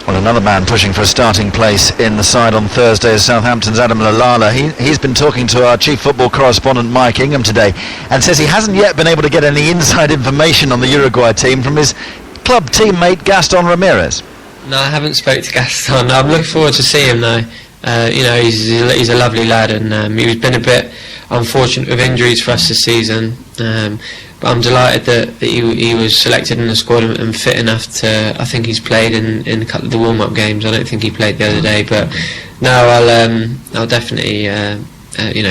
Well, another man pushing for a starting place in the side on Thursday is Southampton's Adam Lallana. He's been talking to our chief football correspondent Mike Ingham today and says he hasn't yet been able to get any inside information on the Uruguay team from his club teammate Gaston Ramirez. No, I haven't spoke to Gaston. I'm looking forward to seeing him though. He's a lovely lad, and he's been a bit unfortunate with injuries for us this season. But I'm delighted that he was selected in the squad and fit enough to. I think he's played in a couple of the warm-up games. I don't think he played the other day, but no, I'll definitely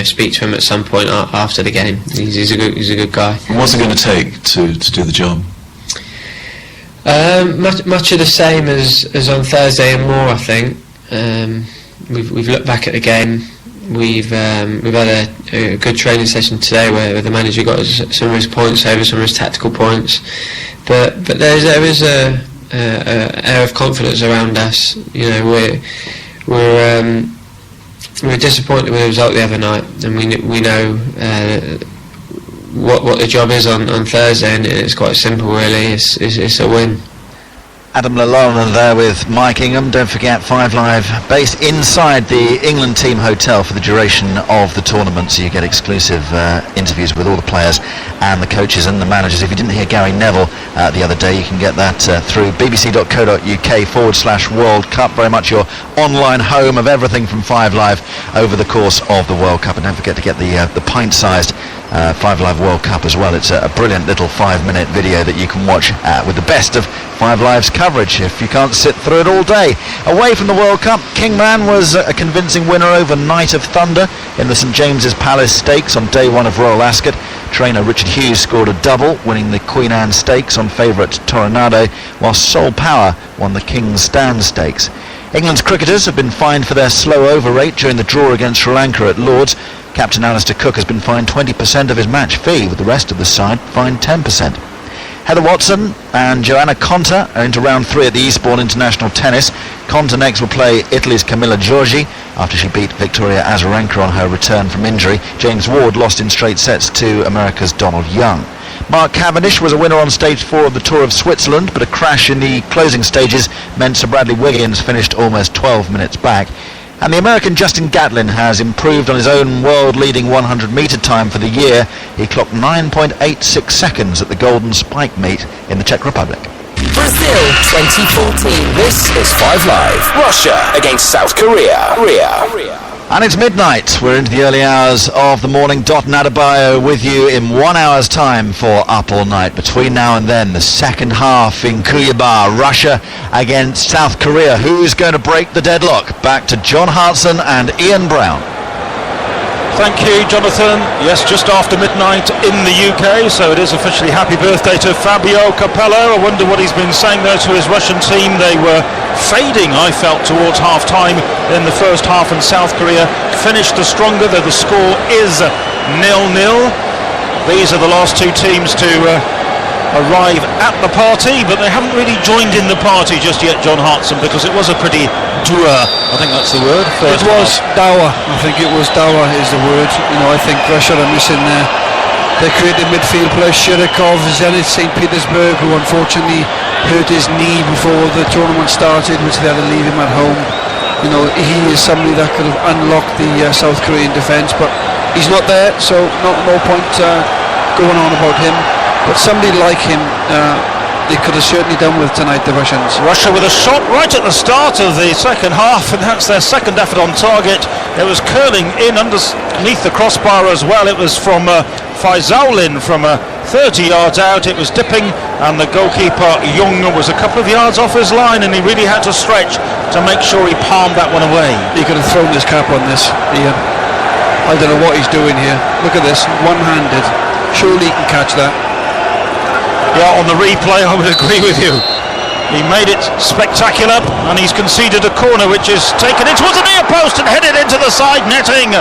speak to him at some point after the game. He's a good guy. What's it going to take to do the job? Much of the same as on Thursday and more, I think. We've looked back at the game. We've had a good training session today where the manager got some of his points over, some of his tactical points. But there is a air of confidence around us. We're disappointed with the result the other night, and we know what the job is on Thursday, and it's quite simple really. It's a win. Adam Lalonde there with Mike Ingham. Don't forget 5 Live based inside the England team hotel for the duration of the tournament, so you get exclusive interviews with all the players and the coaches and the managers. If you didn't hear Gary Neville the other day, you can get that through bbc.co.uk/World Cup. Very much your online home of everything from 5 Live over the course of the World Cup. And don't forget to get the pint-sized 5 Live World Cup as well. It's a brilliant little 5-minute video that you can watch with the best of 5 Live's coverage if you can't sit through it all day. Away from the World Cup, Kingman was a convincing winner over Knight of Thunder in the St James's Palace Stakes on day 1 of Royal Ascot. Trainer Richard Hughes scored a double, winning the Queen Anne Stakes on favourite Toronado, while Soul Power won the King's Stand Stakes. England's cricketers have been fined for their slow over rate during the draw against Sri Lanka at Lords. Captain Alistair Cook has been fined 20% of his match fee, with the rest of the side fined 10%. Heather Watson and Joanna Konta are into round 3 at the Eastbourne International Tennis. Konta next will play Italy's Camilla Giorgi after she beat Victoria Azarenka on her return from injury. James Ward lost in straight sets to America's Donald Young. Mark Cavendish was a winner on stage 4 of the Tour of Switzerland, but a crash in the closing stages meant Sir Bradley Wiggins finished almost 12 minutes back. And the American Justin Gatlin has improved on his own world-leading 100-metre time for the year. He clocked 9.86 seconds at the Golden Spike meet in the Czech Republic. Brazil 2014. This is 5 Live. Russia against South Korea. And it's midnight. We're into the early hours of the morning. Dot and Adebayo with you in 1 hour's time for Up All Night. Between now and then, the second half in Cuiabá. Russia against South Korea. Who's going to break the deadlock? Back to John Hartson and Ian Brown. Thank you, Jonathan. Yes, just after midnight in the UK, so it is officially happy birthday to Fabio Capello. I wonder what he's been saying there to his Russian team. They were fading, I felt, towards half-time in the first half, and South Korea finished the stronger, though the score is 0-0. These are the last two teams to arrive at the party, but they haven't really joined in the party just yet, John Hartson, because it was a pretty dour, I think that's the word. It was dour. I think it was dour is the word. I think Russia are missing their creative midfield player Shirikov, Zenit St. Petersburg, who unfortunately hurt his knee before the tournament started, which they had to leave him at home. He is somebody that could have unlocked the South Korean defence, but he's not there, so no point going on about him. But somebody like him, they could have certainly done with tonight, the Russians. Russia with a shot right at the start of the second half, and that's their second effort on target. It was curling in underneath the crossbar as well. It was from Faizaulin from 30 yards out. It was dipping, and the goalkeeper Jung was a couple of yards off his line, and he really had to stretch to make sure he palmed that one away. He could have thrown his cap on this, Ian. I don't know what he's doing here. Look at this, one-handed. Surely he can catch that. Yeah, on the replay I would agree with you. He made it spectacular, and he's conceded a corner which is taken in towards the near post and headed into the side netting.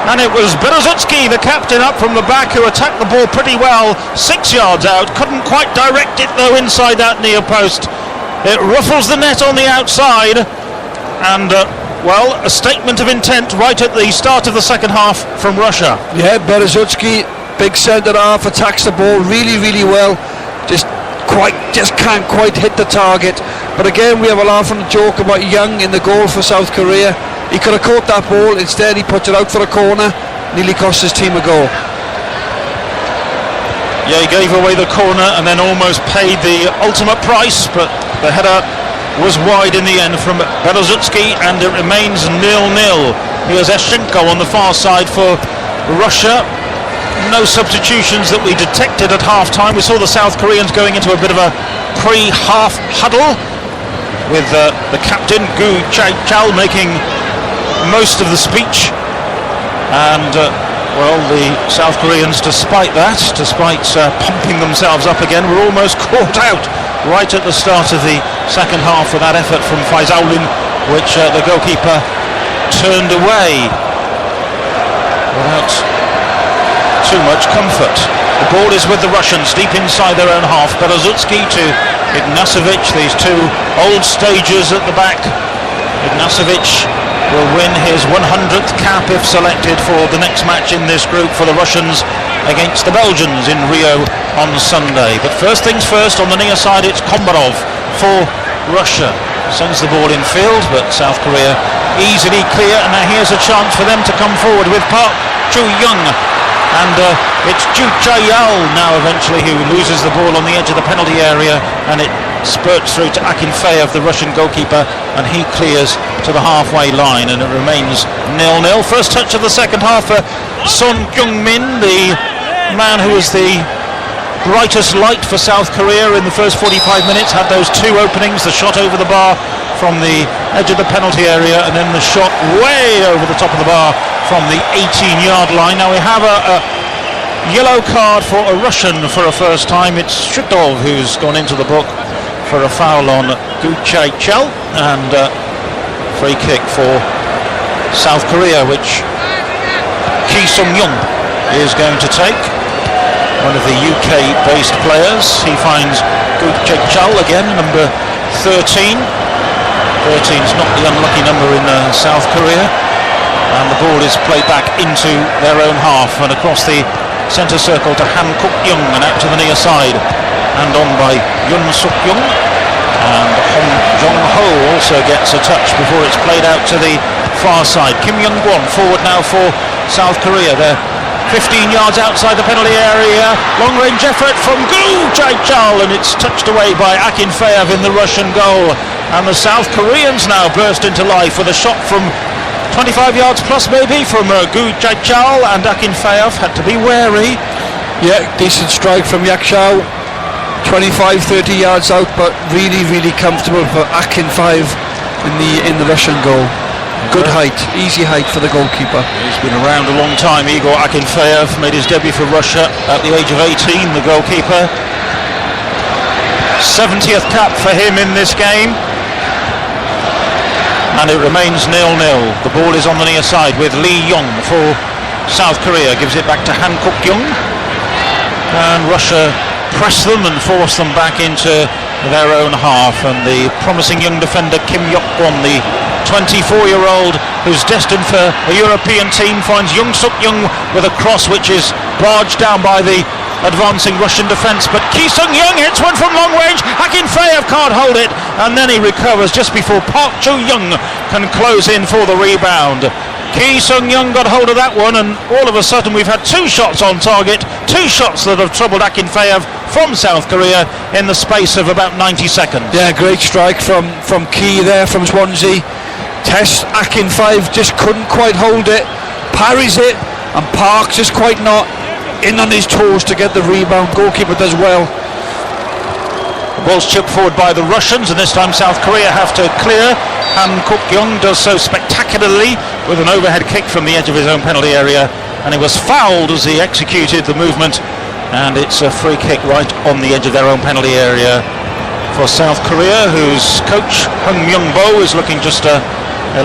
And it was Berezutski, the captain, up from the back, who attacked the ball pretty well, 6 yards out. Couldn't quite direct it though inside that near post. It ruffles the net on the outside, and a statement of intent right at the start of the second half from Russia. Yeah, Berezutski, big centre half, attacks the ball really, really well. Just can't quite hit the target. But again, we have a laugh and a joke about Young in the goal for South Korea. He could have caught that ball. Instead, he puts it out for a corner. Nearly cost his team a goal. Yeah, he gave away the corner and then almost paid the ultimate price, but the header was wide in the end from Berezutski, and it remains 0-0. Here's Eshchenko on the far side for Russia. No substitutions that we detected at half-time. We saw the South Koreans going into a bit of a pre-half huddle with the captain, Gu Chae-chal, making most of the speech. And, well, the South Koreans, despite pumping themselves up again, were almost caught out right at the start of the second half with that effort from Faizaulin, which the goalkeeper turned away without too much comfort. The ball is with the Russians deep inside their own half. Berezutski to Ignacevic, these two old stagers at the back. Ignacevic will win his 100th cap if selected for the next match in this group for the Russians against the Belgians in Rio on Sunday. But first things first, on the near side it's Kombarov for Russia. Sends the ball in field, but South Korea easily clear, and now here's a chance for them to come forward with Park Chu-young. And it's Ju Chae-yal now eventually who loses the ball on the edge of the penalty area, and it spurts through to Akinfeev, the Russian goalkeeper, and he clears to the halfway line, and it remains 0-0. First touch of the second half for Son Heung-min, the man who was the brightest light for South Korea in the first 45 minutes, had those two openings, the shot over the bar from the edge of the penalty area, and then the shot way over the top of the bar from the 18-yard line. Now we have a yellow card for a Russian for a first time. It's Shutov who's gone into the book for a foul on Gu Chae-chal, and free kick for South Korea, which Ki Sung-young is going to take, one of the UK-based players. He finds Gu Chae-chal again, number 13. 13's not the unlucky number in South Korea, and the ball is played back into their own half and across the centre circle to Han Kuk-young and out to the near side, and on by Yoon Suk-young, and Hong Jong-ho also gets a touch before it's played out to the far side. Kim Young-gwon forward now for South Korea. They're 15 yards outside the penalty area, long range effort from Gu Chae-chal, and it's touched away by Akinfeev in the Russian goal, and the South Koreans now burst into life with a shot from 25 yards plus maybe from Gu Chae-chal, and Akinfeev had to be wary. Yeah, decent strike from Yak-chao, 25-30 yards out, but really comfortable for Akinfeev in the Russian goal. Good height, easy height for the goalkeeper. He's been around a long time. Igor Akinfeev made his debut for Russia at the age of 18, the goalkeeper. 70th cap for him in this game. And it remains 0-0. The ball is on the near side with Lee Yong for South Korea. Gives it back to Han Kuk-young. And Russia press them and force them back into their own half. And the promising young defender Kim Yok-kwon, the 24-year-old who's destined for a European team, finds Yoon Suk-young with a cross which is barged down by the advancing Russian defence, but Ki Sung-young hits one from long range. Akinfeev can't hold it, and then he recovers just before Park Chu-young can close in for the rebound. Ki Sung-young got hold of that one, and all of a sudden we've had two shots on target, two shots that have troubled Akinfeev from South Korea in the space of about 90 seconds. Yeah, great strike from Ki there from Swansea. Test Akinfeev just couldn't quite hold it, parries it, and Park just quite not in on his toes to get the rebound. Goalkeeper does well. The ball's chipped forward by the Russians, and this time South Korea have to clear. Han Kuk-young does so spectacularly with an overhead kick from the edge of his own penalty area, and he was fouled as he executed the movement, and it's a free kick right on the edge of their own penalty area for South Korea, whose coach Hung Myung-bo is looking just a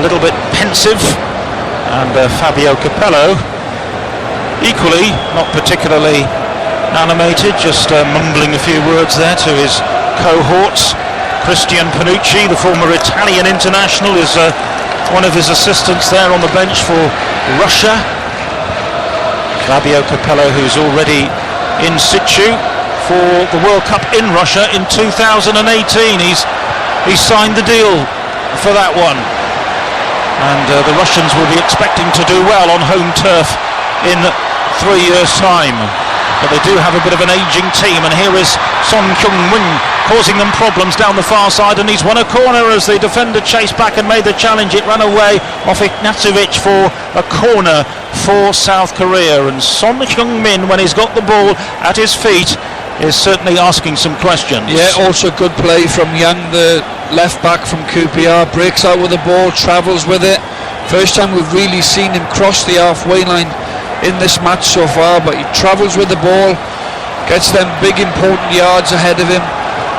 little bit pensive, and Fabio Capello equally not particularly animated, just mumbling a few words there to his cohorts. Christian Panucci, the former Italian international, is one of his assistants there on the bench for Russia. Fabio Capello, who's already in situ for the World Cup in Russia in 2018. He's signed the deal for that one. And the Russians will be expecting to do well on home turf in 3 years' time. But they do have a bit of an ageing team, and here is Son Heung-min causing them problems down the far side, and he's won a corner as the defender chased back and made the challenge. It ran away off Ignacevic for a corner for South Korea, and Son Heung-min, when he's got the ball at his feet, is certainly asking some questions. Yeah, also good play from Young, the left back from QPR, breaks out with the ball, travels with it. First time we've really seen him cross the halfway line in this match so far, but he travels with the ball, gets them big important yards ahead of him,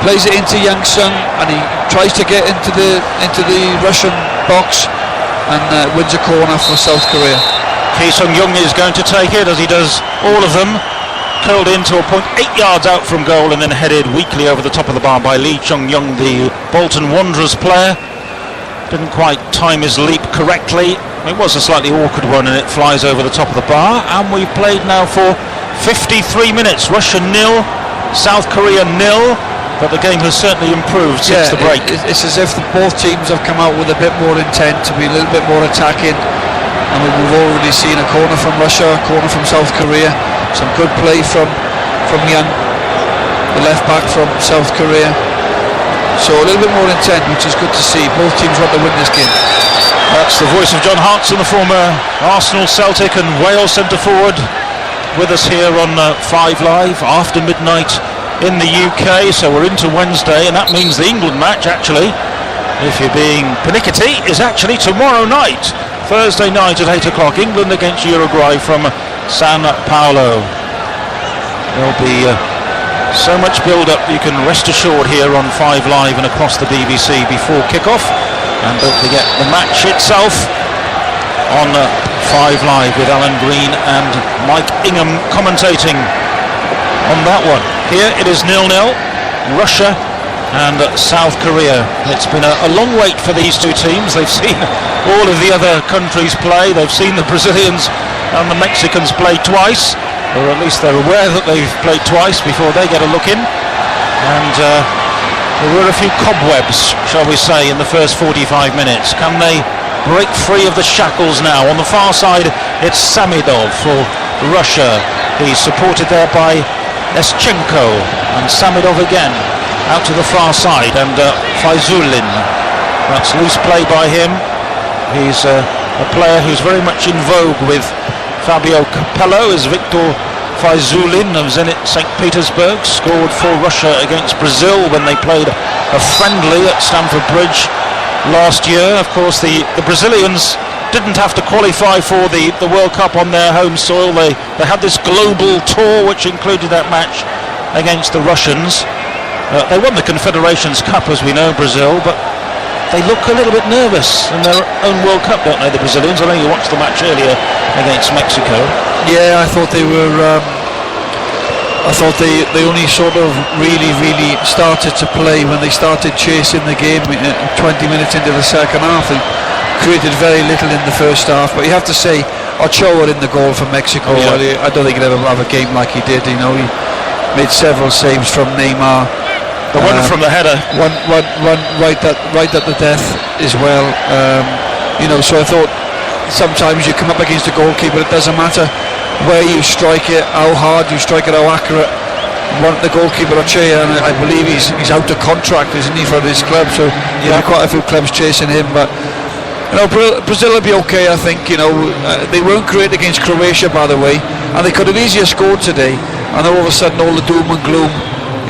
plays it into Young Sung, and he tries to get into the Russian box and wins a corner for South Korea. Ki Sung-young is going to take it, as he does all of them. Curled into a point 8 yards out from goal and then headed weakly over the top of the bar by Lee Chung-young, the Bolton Wanderers player. Didn't quite time his leap correctly. It was a slightly awkward one, and it flies over the top of the bar. And we've played now for 53 minutes. Russia 0, South Korea 0. But the game has certainly improved since the break. It's as if both teams have come out with a bit more intent to be a little bit more attacking. And we've already seen a corner from Russia, a corner from South Korea. Some good play from Young, the left back from South Korea. So a little bit more intent, which is good to see. Both teams want to win this game. That's the voice of John Hartson, the former Arsenal, Celtic and Wales centre forward, with us here on 5 Live after midnight in the UK. So we're into Wednesday, and that means the England match, actually, if you're being pernickety, is actually tomorrow night, Thursday night at 8 o'clock. England against Uruguay from San Paulo. There'll be so much build-up, you can rest assured, here on 5 Live and across the BBC before kick-off. And don't forget the match itself on 5 Live with Alan Green and Mike Ingham commentating on that one. Here it is 0-0, Russia and South Korea. It's been a long wait for these two teams. They've seen all of the other countries play. They've seen the Brazilians and the Mexicans play twice, or at least they're aware that they've played twice before they get a look in. And there were a few cobwebs, shall we say, in the first 45 minutes. Can they break free of the shackles now? On the far side, it's Samidov for Russia. He's supported there by Eschenko, and Samidov again out to the far side, and Faizulin. That's loose play by him. He's a player who's very much in vogue with Fabio Capello, is Victor Faizulin of Zenit St. Petersburg. Scored for Russia against Brazil when they played a friendly at Stamford Bridge last year. Of course, the Brazilians didn't have to qualify for the World Cup on their home soil. They had this global tour which included that match against the Russians. They won the Confederations Cup, as we know, Brazil, but they look a little bit nervous in their own World Cup, don't they, the Brazilians? I know you watched the match earlier against Mexico. Yeah, I thought they were. I thought they only sort of really started to play when they started chasing the game 20 minutes into the second half. They created very little in the first half, but you have to say Ochoa in the goal for Mexico. Yeah. I don't think he'll ever have a game like he did. You know, he made several saves from Neymar. The one from the header. One right at the death as well. You know, so I thought sometimes you come up against a goalkeeper, it doesn't matter where you strike it, how hard you strike it, how accurate. The goalkeeper Ochoa, and I believe he's out of contract, isn't he, for this club? So there'll be quite a few clubs chasing him, but you know, Brazil will be okay, I think. You know, they weren't great against Croatia, by the way, and they could have easier scored today. And all of a sudden, all the doom and gloom,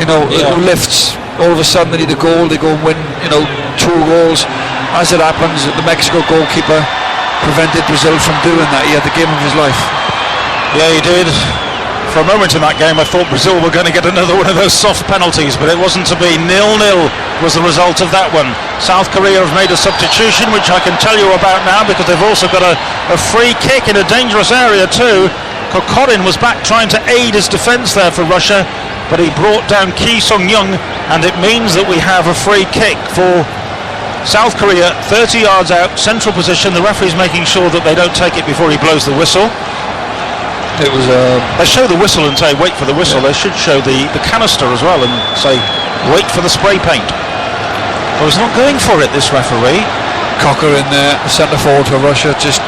you know, lifts. All of a sudden, they need a goal. They go and win, you know, 2 goals. As it happens, the Mexico goalkeeper prevented Brazil from doing that. He had the game of his life. Yeah, he did. For a moment in that game, I thought Brazil were going to get another one of those soft penalties, but it wasn't to be. 0-0 was the result of that one. South Korea have made a substitution, which I can tell you about now, because they've also got a free kick in a dangerous area too. Kokorin was back trying to aid his defence there for Russia, but he brought down Ki Sung-young, and it means that we have a free kick for South Korea, 30 yards out, central position. The referee's making sure that they don't take it before he blows the whistle. It was they show the whistle and say wait for the whistle. They should show the canister as well and say wait for the spray paint. Well, he's not going for it, this referee. Cocker in there, centre forward for Russia, just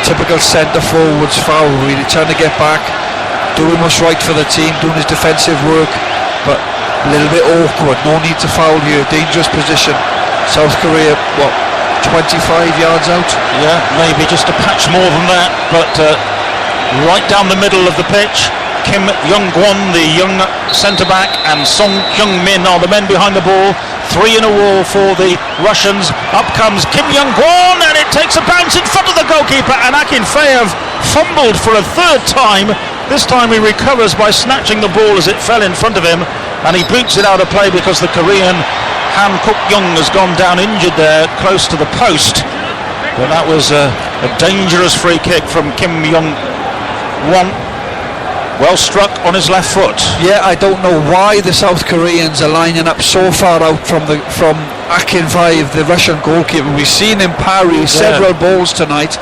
typical centre forwards foul, really trying to get back, doing what's right for the team, doing his defensive work, but A little bit awkward, no need to foul here, dangerous position. South Korea, 25 yards out? Yeah, maybe just a patch more than that, but right down the middle of the pitch, Kim Young-kwon, the young centre-back, and Song Hyung-min are the men behind the ball. 3 in a wall for the Russians. Up comes Kim Young-kwon, and it takes a bounce in front of the goalkeeper, and Akinfeev fumbled for a third time. This time he recovers by snatching the ball as it fell in front of him, and he boots it out of play because the Korean Han Kuk-young has gone down injured there close to the post. But that was a dangerous free kick from Kim Young-won. Well struck on his left foot. Yeah, I don't know why the South Koreans are lining up so far out from Akinfeev, the Russian goalkeeper. We've seen him parry several balls tonight.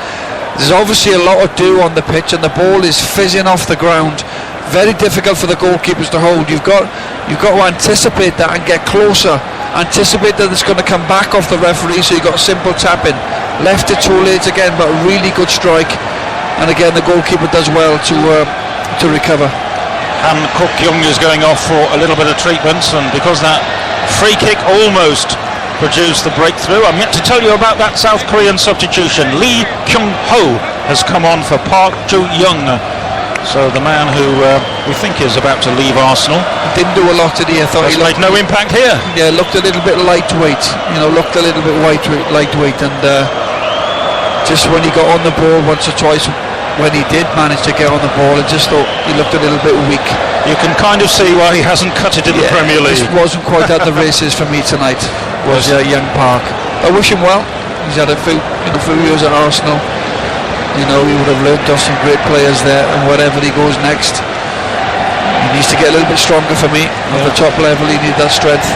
There's obviously a lot to do on the pitch, and the ball is fizzing off the ground. Very difficult for the goalkeepers to hold. You've got to anticipate that and get closer. Anticipate that it's going to come back off the referee, so you've got a simple tap in. Left it too late again, but a really good strike. And again, the goalkeeper does well to recover. Han Kuk-young is going off for a little bit of treatment, and because that free kick almost produced the breakthrough, I'm yet to tell you about that South Korean substitution. Lee Kyung-ho has come on for Park Joo-young, so the man who we think is about to leave Arsenal. Didn't do a lot today. I thought he made no impact here. Yeah, looked a little bit lightweight. Looked a little bit lightweight, and just when he got on the ball once or twice, when he did manage to get on the ball, I just thought he looked a little bit weak. You can kind of see why he hasn't cut it in the Premier League. Just wasn't quite at the races for me tonight. Was young Park. I wish him well. He's had a few years at Arsenal. He would have learned off some great players there, and wherever he goes next, he needs to get a little bit stronger for me. At the top level, he needs that strength.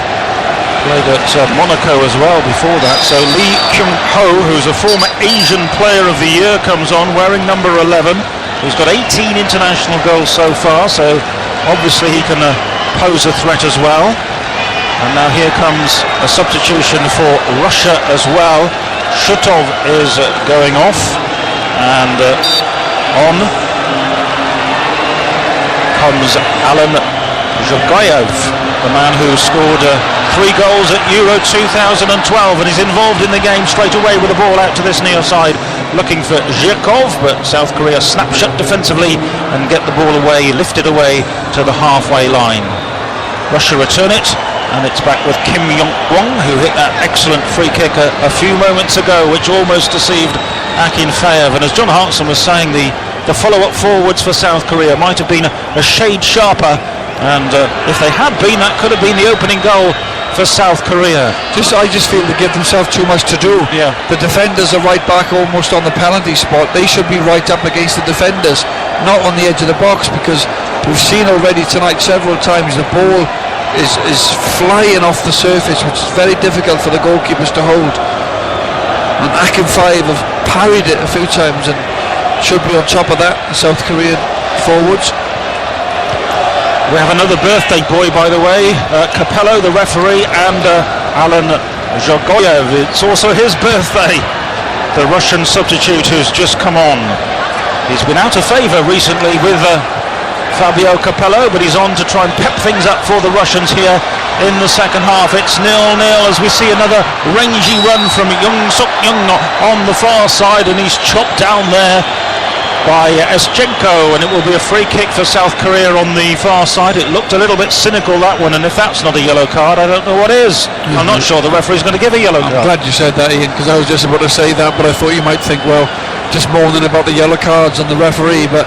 Played at Monaco as well before that. So Lee Kyung-ho, who's a former Asian Player of the Year, comes on wearing number 11. He's got 18 international goals so far, so obviously he can pose a threat as well. And now here comes a substitution for Russia as well. Shutov is going off, and on comes Alan Zhugayev, the man who scored 3 goals at Euro 2012, and he's involved in the game straight away with the ball out to this near side, looking for Zhirkov, but South Korea snap shut defensively and get the ball away, lifted away to the halfway line. Russia return it, and it's back with Kim Young-kwon, who hit that excellent free kick a few moments ago, which almost deceived Akinfeev. And as John Hartson was saying, the follow-up forwards for South Korea might have been a shade sharper, and if they had been, that could have been the opening goal for South Korea. I just feel they give themselves too much to do. Yeah. The defenders are right back almost on the penalty spot. They should be right up against the defenders, not on the edge of the box, because we've seen already tonight several times the ball is flying off the surface, which is very difficult for the goalkeepers to hold. And Akinfeev have parried it a few times and should be on top of that, the South Korean forwards. We have another birthday boy, by the way, Capello, the referee, and Alan Zhugayev. It's also his birthday, the Russian substitute who's just come on. He's been out of favour recently with Fabio Capello, but he's on to try and pep things up for the Russians here in the second half. It's 0-0 as we see another rangy run from Young-suk-young on the far side, and he's chopped down there by Eschenko, and it will be a free kick for South Korea on the far side. It looked a little bit cynical, that one, and if that's not a yellow card, I don't know what is. I'm not sure the referee's going to give a yellow card. I'm glad you said that, Ian, because I was just about to say that, but I thought you might think, well, just moaning about the yellow cards and the referee. But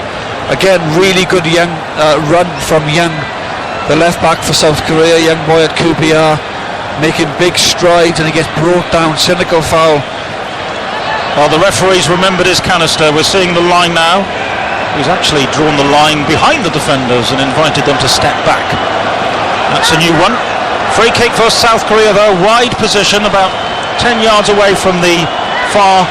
again, really good young run from Young, the left back for South Korea, young boy at QPR, making big strides, and he gets brought down. Cynical foul. Well, the referee's remembered his canister. We're seeing the line now. He's actually drawn the line behind the defenders and invited them to step back. That's a new one. Free kick for South Korea, though. Wide position, about 10 yards away from the far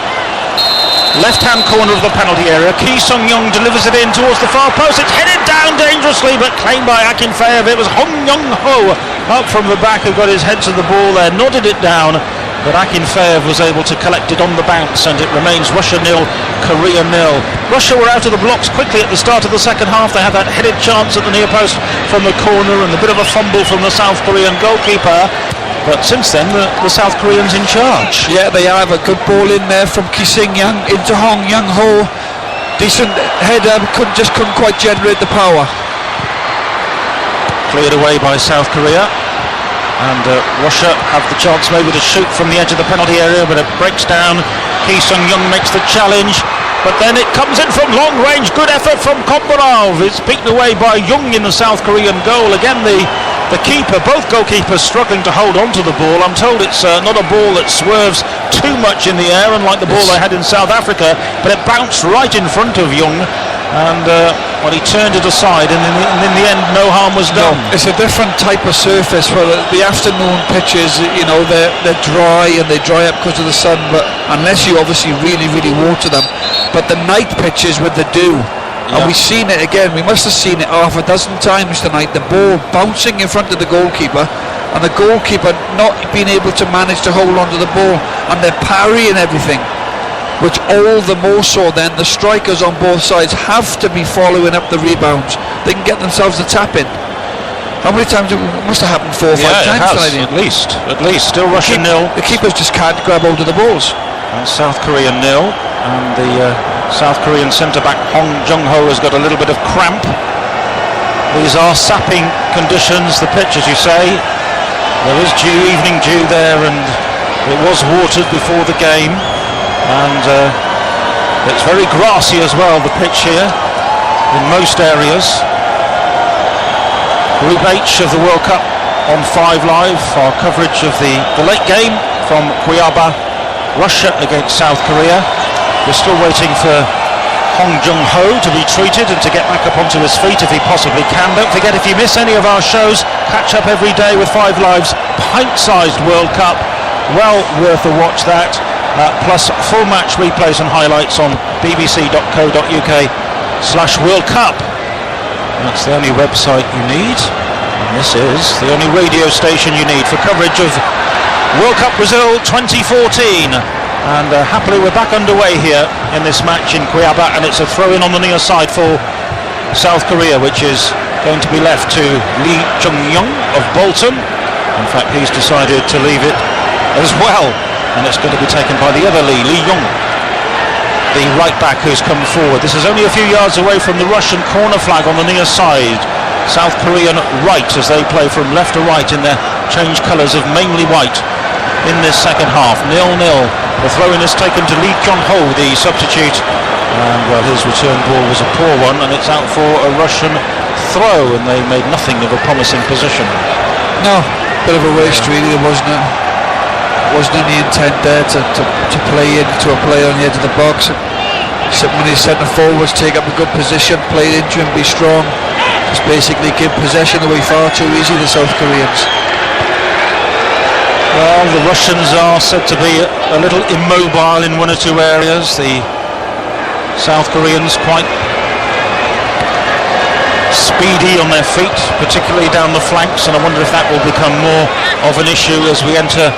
left-hand corner of the penalty area. Ki Sung-young delivers it in towards the far post. It's headed down dangerously, but claimed by Akinfeev. It was Hong Young-ho up from the back who got his head to the ball there, nodded it down, but Akinfeev was able to collect it on the bounce, and it remains Russia 0, Korea 0. Russia were out of the blocks quickly at the start of the second half. They had that headed chance at the near post from the corner and a bit of a fumble from the South Korean goalkeeper. But since then, the South Koreans in charge. Yeah, they have a good ball in there from Ki-Sing-yang into Hong Young-ho. Decent header, couldn't quite generate the power. Cleared away by South Korea, and Russia have the chance maybe to shoot from the edge of the penalty area, but it breaks down. Ki Sung-young makes the challenge, but then it comes in from long range. Good effort from Komborov. It's beaten away by Jung in the South Korean goal. Again, the keeper, both goalkeepers struggling to hold on to the ball. I'm told it's not a ball that swerves too much in the air, unlike the ball they had in South Africa, but it bounced right in front of Jung. And he turned it aside, and in the end, no harm was done. No, it's a different type of surface. Well, the afternoon pitches, they're dry and they dry up because of the sun, but unless you obviously really, really water them. But the night pitches with the dew, and we've seen it again. We must have seen it half a dozen times tonight. The ball bouncing in front of the goalkeeper, and the goalkeeper not being able to manage to hold onto the ball, and they're parrying everything. Which all the more so then the strikers on both sides have to be following up the rebounds. They can get themselves a tap in. How many times? It must have happened 4 or 5 times tonight. At least. Still Russia 0. The keepers just can't grab hold of the balls. And South Korea 0. And the South Korean centre-back Hong Jung-ho has got a little bit of cramp. These are sapping conditions, the pitch, as you say. There is evening dew there, and it was watered before the game. And it's very grassy as well, the pitch here, in most areas. Group H of the World Cup on 5 Live, our coverage of the late game from Cuiabá, Russia against South Korea. We're still waiting for Hong Jung-ho to be treated and to get back up onto his feet if he possibly can. Don't forget, if you miss any of our shows, catch up every day with 5 Live's pint-sized World Cup. Well worth a watch that. Plus full match replays and highlights on bbc.co.uk/World Cup. That's the only website you need, and this is the only radio station you need for coverage of World Cup Brazil 2014. And happily we're back underway here in this match in Cuiabá, and it's a throw-in on the near side for South Korea, which is going to be left to Lee Jung-young of Bolton. In fact, he's decided to leave it as well. And it's going to be taken by the other Lee Young, the right back who's come forward. This is only a few yards away from the Russian corner flag on the near side. South Korean right as they play from left to right in their changed colours of mainly white in this second half. 0-0. The throw-in is taken to Lee Kyung-ho, the substitute. And well, his return ball was a poor one, and it's out for a Russian throw, and they made nothing of a promising position. No, bit of a waste really, wasn't it? Wasn't any intent there to play into a player on the edge of the box. When his centre forwards take up a good position, play into him, be strong. Just basically give possession away far too easy, the South Koreans. Well, the Russians are said to be a little immobile in one or two areas. The South Koreans quite speedy on their feet, particularly down the flanks, and I wonder if that will become more of an issue as we enter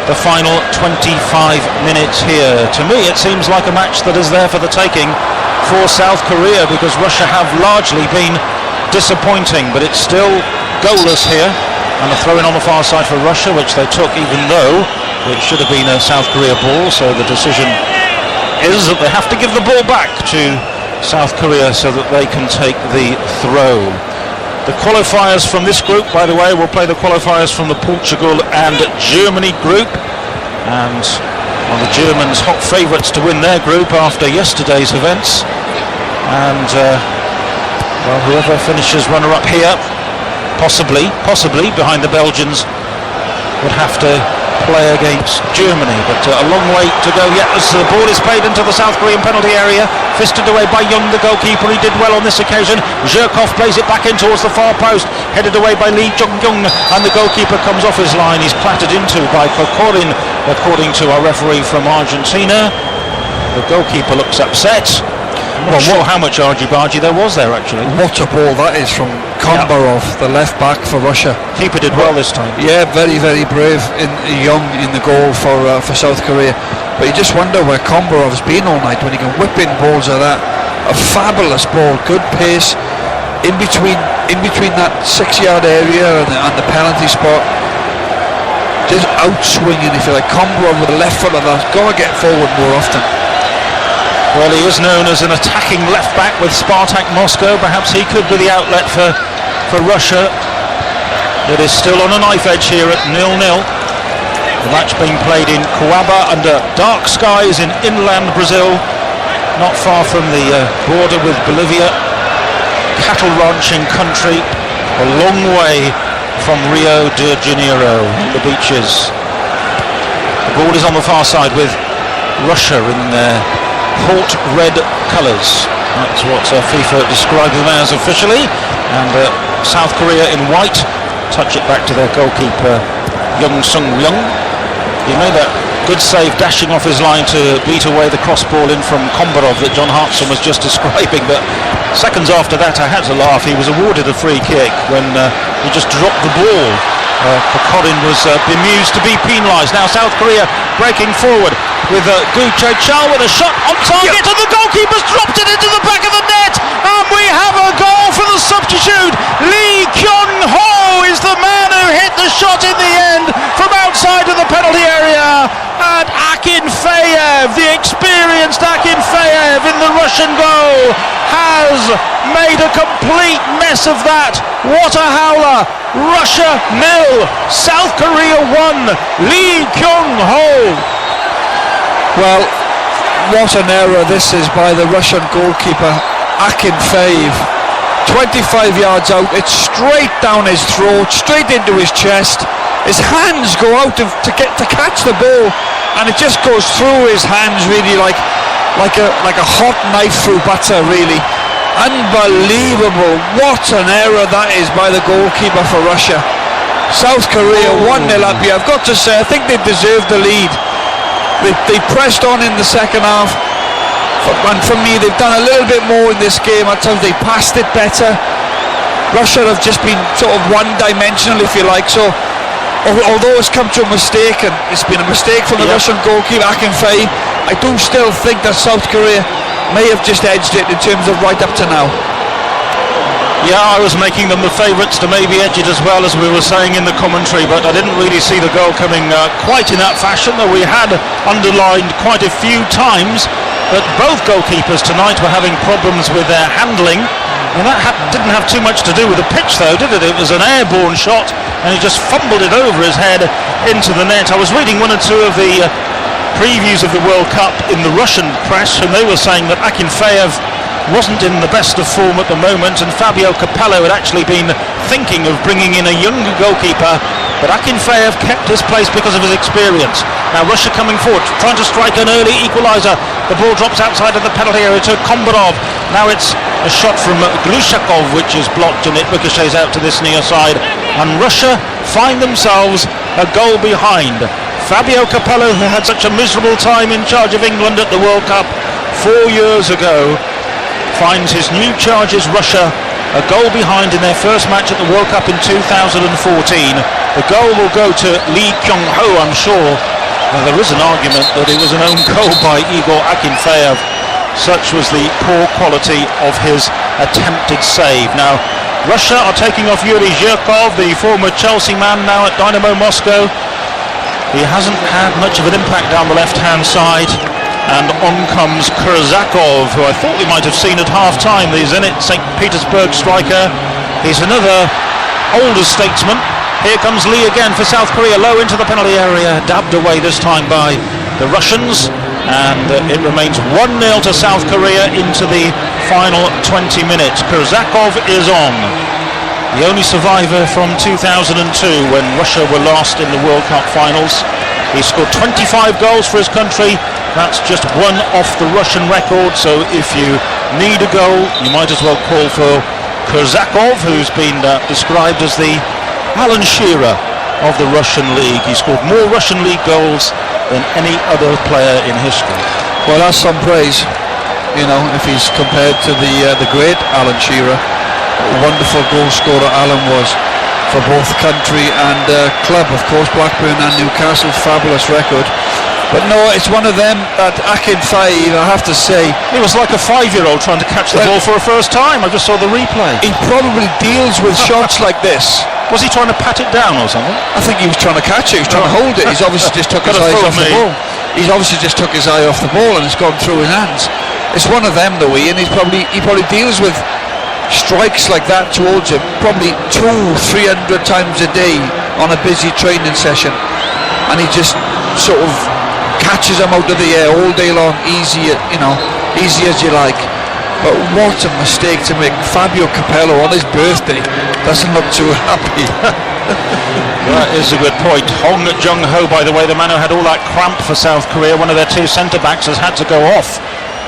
the final 25 minutes here. To me, it seems like a match that is there for the taking for South Korea, because Russia have largely been disappointing, but it's still goalless here. And a throw-in on the far side for Russia, which they took, even though it should have been a South Korea ball. So the decision is that they have to give the ball back to South Korea so that they can take the throw. The qualifiers from this group, by the way, will play the qualifiers from the Portugal and Germany group. And well, the Germans hot favourites to win their group after yesterday's events. And well, whoever finishes runner-up here, possibly behind the Belgians, would have to play against Germany, but a long way to go yet as the ball is played into the South Korean penalty area, fisted away by Jung, the goalkeeper. He did well on this occasion. Zhirkov plays it back in towards the far post, headed away by Lee Jung-young, and the goalkeeper comes off his line. He's clattered into by Kokorin, according to our referee from Argentina. The goalkeeper looks upset. I'm not sure how much argy-bargy there was there, actually. What a ball that is from Kombarov, the left back for Russia. Keeper did well this time. Yeah, very, very brave, young in the goal for South Korea. But you just wonder where Kombarov's been all night when he can whip in balls like that. A fabulous ball, good pace, in between that 6-yard area and the penalty spot. Just outswinging, if you like. Kombarov with the left foot of that, got to get forward more often. Well, he is known as an attacking left back with Spartak Moscow. Perhaps he could be the outlet for Russia. It is still on a knife edge here at 0-0. The match being played in Cuiabá under dark skies in inland Brazil, not far from the border with Bolivia. Cattle ranching country, a long way from Rio de Janeiro, the beaches. The ball is on the far side with Russia in their port red colours. That's what FIFA described them as officially. And South Korea in white. Touch it back to their goalkeeper, Young Sung-young. He made a good save dashing off his line to beat away the cross ball in from Kombarov that John Hartson was just describing. But seconds after that, I had to laugh. He was awarded a free kick when he just dropped the ball. Kokorin was bemused to be penalised. Now South Korea breaking forward with Gu Chae-chal with a shot on target, and the goalkeeper's dropped it into the back of the net, and we have a goal for the substitute. Lee Kyung-ho is the man who hit the shot in the end from outside of the penalty area, and Akinfeyev, the experienced Akinfeyev in the Russian goal, has made a complete mess of that. What a howler! Russia 0, South Korea 1. Lee Kyung-ho. Well, what an error this is by the Russian goalkeeper Akinfeyev. 25 yards out, it's straight down his throat, straight into his chest. His hands go out to catch the ball, and it just goes through his hands really like a hot knife through butter, really. Unbelievable. What an error that is by the goalkeeper for Russia. South Korea 1-0 up here. I've got to say, I think they deserved the lead. They pressed on in the second half, and for me they've done a little bit more in this game. At times they passed it better. Russia have just been sort of one-dimensional, if you like. So although it's come to a mistake, and it's been a mistake from the Russian goalkeeper Akinfeyev, I do still think that South Korea may have just edged it in terms of right up to now. Yeah, I was making them the favourites to maybe edge it as well, as we were saying in the commentary, but I didn't really see the goal coming quite in that fashion, though we had underlined quite a few times that both goalkeepers tonight were having problems with their handling, and that didn't have too much to do with the pitch, though, did it? It was an airborne shot, and he just fumbled it over his head into the net. I was reading one or two of the previews of the World Cup in the Russian press, and they were saying that Akinfeyev wasn't in the best of form at the moment, and Fabio Capello had actually been thinking of bringing in a younger goalkeeper, but Akinfeyev kept his place because of his experience. Now Russia coming forward, trying to strike an early equaliser. The ball drops outside of the penalty area to Kombarov. Now it's a shot from Glushakov, which is blocked, and it ricochets out to this near side, and Russia find themselves a goal behind. Fabio Capello, who had such a miserable time in charge of England at the World Cup 4 years ago, finds his new charges Russia a goal behind in their first match at the World Cup in 2014. The goal will go to Lee Kyung-ho, I'm sure. Now, there is an argument that it was an own goal by Igor Akinfeyev. Such was the poor quality of his attempted save. Now, Russia are taking off Yuri Zhirkov, the former Chelsea man, now at Dynamo Moscow. He hasn't had much of an impact down the left-hand side, and on comes Kurzakov, who I thought we might have seen at half-time, the Zenit St. Petersburg striker. He's another older statesman. Here comes Lee again for South Korea, low into the penalty area, dabbed away this time by the Russians, and it remains 1-0 to South Korea into the final 20 minutes. Kurzakov is on. The only survivor from 2002, when Russia were last in the World Cup finals. He scored 25 goals for his country. That's just one off the Russian record, so if you need a goal, you might as well call for Kurzakov, who's been described as the Alan Shearer of the Russian League. He scored more Russian League goals than any other player in history. Well, that's some praise, you know, if he's compared to the great Alan Shearer. wonderful goal scorer Alan was for both country and club. Of course, Blackburn and Newcastle, fabulous record. But no, it's one of them that Akin Faye, I have to say, he was like a 5-year-old trying to catch the ball for a first time. I just saw the replay. He probably deals with shots like this. Was he trying to pat it down or something? I think he was trying to catch it. He was trying to hold it. He's obviously just took his eyes off the ball. He's obviously just took his eye off the ball and it's gone through his hands. It's one of them though, Ian. He probably deals with strikes like that towards him probably 200-300 times a day on a busy training session, and he just sort of catches them out of the air all day long, easy as you like. But what a mistake to make. Fabio Capello on his birthday doesn't look too happy. That is a good point. Hong Jung-ho, by the way, the man who had all that cramp for South Korea, one of their 2 centre-backs, has had to go off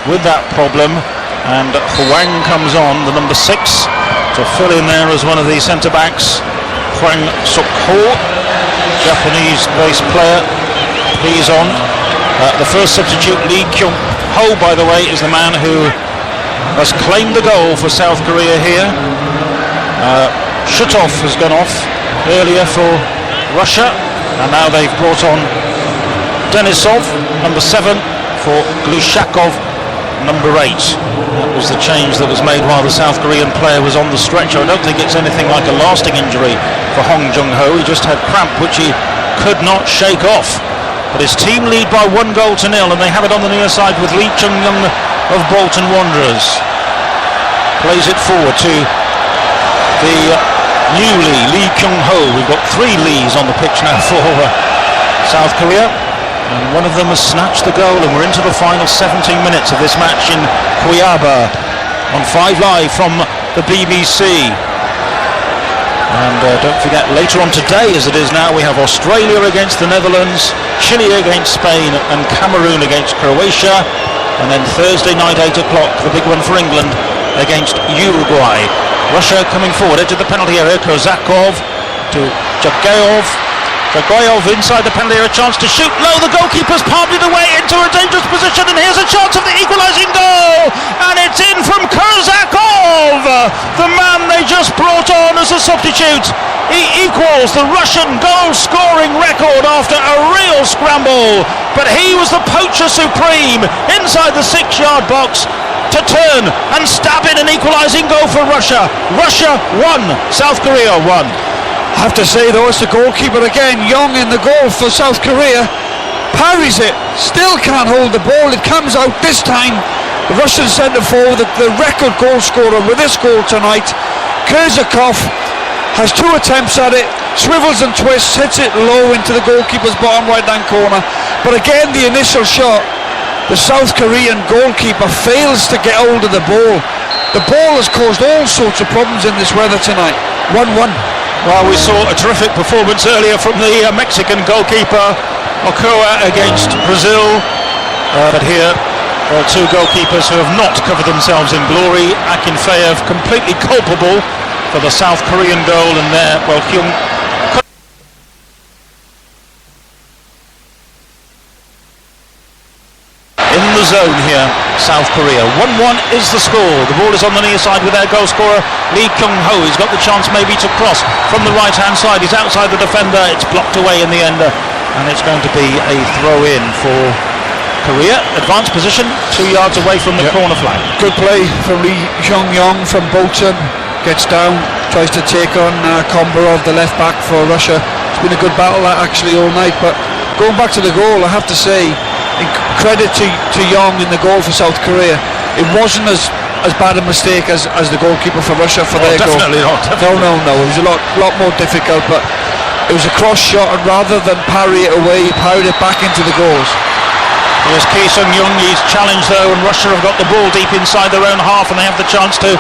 with that problem, and Hwang comes on, the number 6, to fill in there as one of the centre-backs. Hwang Suk-ho, Japanese base player, he's on. The first substitute, Lee Kyung-ho, by the way, is the man who has claimed the goal for South Korea here. Shutov has gone off earlier for Russia, and now they've brought on Denisov, number 7, for Glushakov, number 8. That was the change that was made while the South Korean player was on the stretcher. I don't think it's anything like a lasting injury for Hong Jung-ho. He just had cramp which he could not shake off. But his team lead by 1-0, and they have it on the near side with Lee Chung-young of Bolton Wanderers. Plays it forward to the new Lee Kyung-ho. We've got 3 Lees on the pitch now for South Korea, and one of them has snatched the goal, and we're into the final 17 minutes of this match in Cuiabá on 5 Live from the BBC. And don't forget, later on today, as it is now, we have Australia against the Netherlands, Chile against Spain, and Cameroon against Croatia. And then Thursday night, 8 o'clock, the big one for England against Uruguay. Russia coming forward, edge of the penalty area, Kozakov to Jagayev. Jagayev inside the penalty area, a chance to shoot low. The goalkeeper's palmed it away into a dangerous position, and here's a chance of the equalising goal, and it's in from Kozakov, the man they just brought on as a substitute. He equals the Russian goal-scoring record after a real scramble, but he was the poacher supreme inside the 6-yard box to turn and stab in an equalising goal for Russia. Russia 1, South Korea 1. I have to say though, it's the goalkeeper again, Young in the goal for South Korea. Parries it, still can't hold the ball. It comes out this time. The Russian centre forward, the record goal scorer with this goal tonight, Kozakov, has 2 attempts at it, swivels and twists, hits it low into the goalkeeper's bottom right hand corner. But again, the initial shot, the South Korean goalkeeper fails to get hold of the ball. The ball has caused all sorts of problems in this weather tonight. 1-1. Well, we saw a terrific performance earlier from the Mexican goalkeeper Ochoa against Brazil, but here are 2 goalkeepers who have not covered themselves in glory. Akinfeev completely culpable for the South Korean goal, and there, well, Hyung in the zone here, South Korea. 1-1 is the score. The ball is on the near side with their goal scorer Lee Kyung-ho. He's got the chance maybe to cross from the right hand side. He's outside the defender. It's blocked away in the end, and it's going to be a throw in for Korea. Advanced position 2 yards away from the corner flag. Good play from Lee Kyung-young from Bolton. Gets down, tries to take on Kombarov, the left back for Russia. It's been a good battle actually all night. But going back to the goal, I have to say, credit to Young in the goal for South Korea. It wasn't as bad a mistake as the goalkeeper for Russia for their goal. Definitely not. No. It was a lot more difficult, but it was a cross shot, and rather than parry it away, he parried it back into the goals. Here's Ki Sung-young. He's challenged though, and Russia have got the ball deep inside their own half, and they have the chance to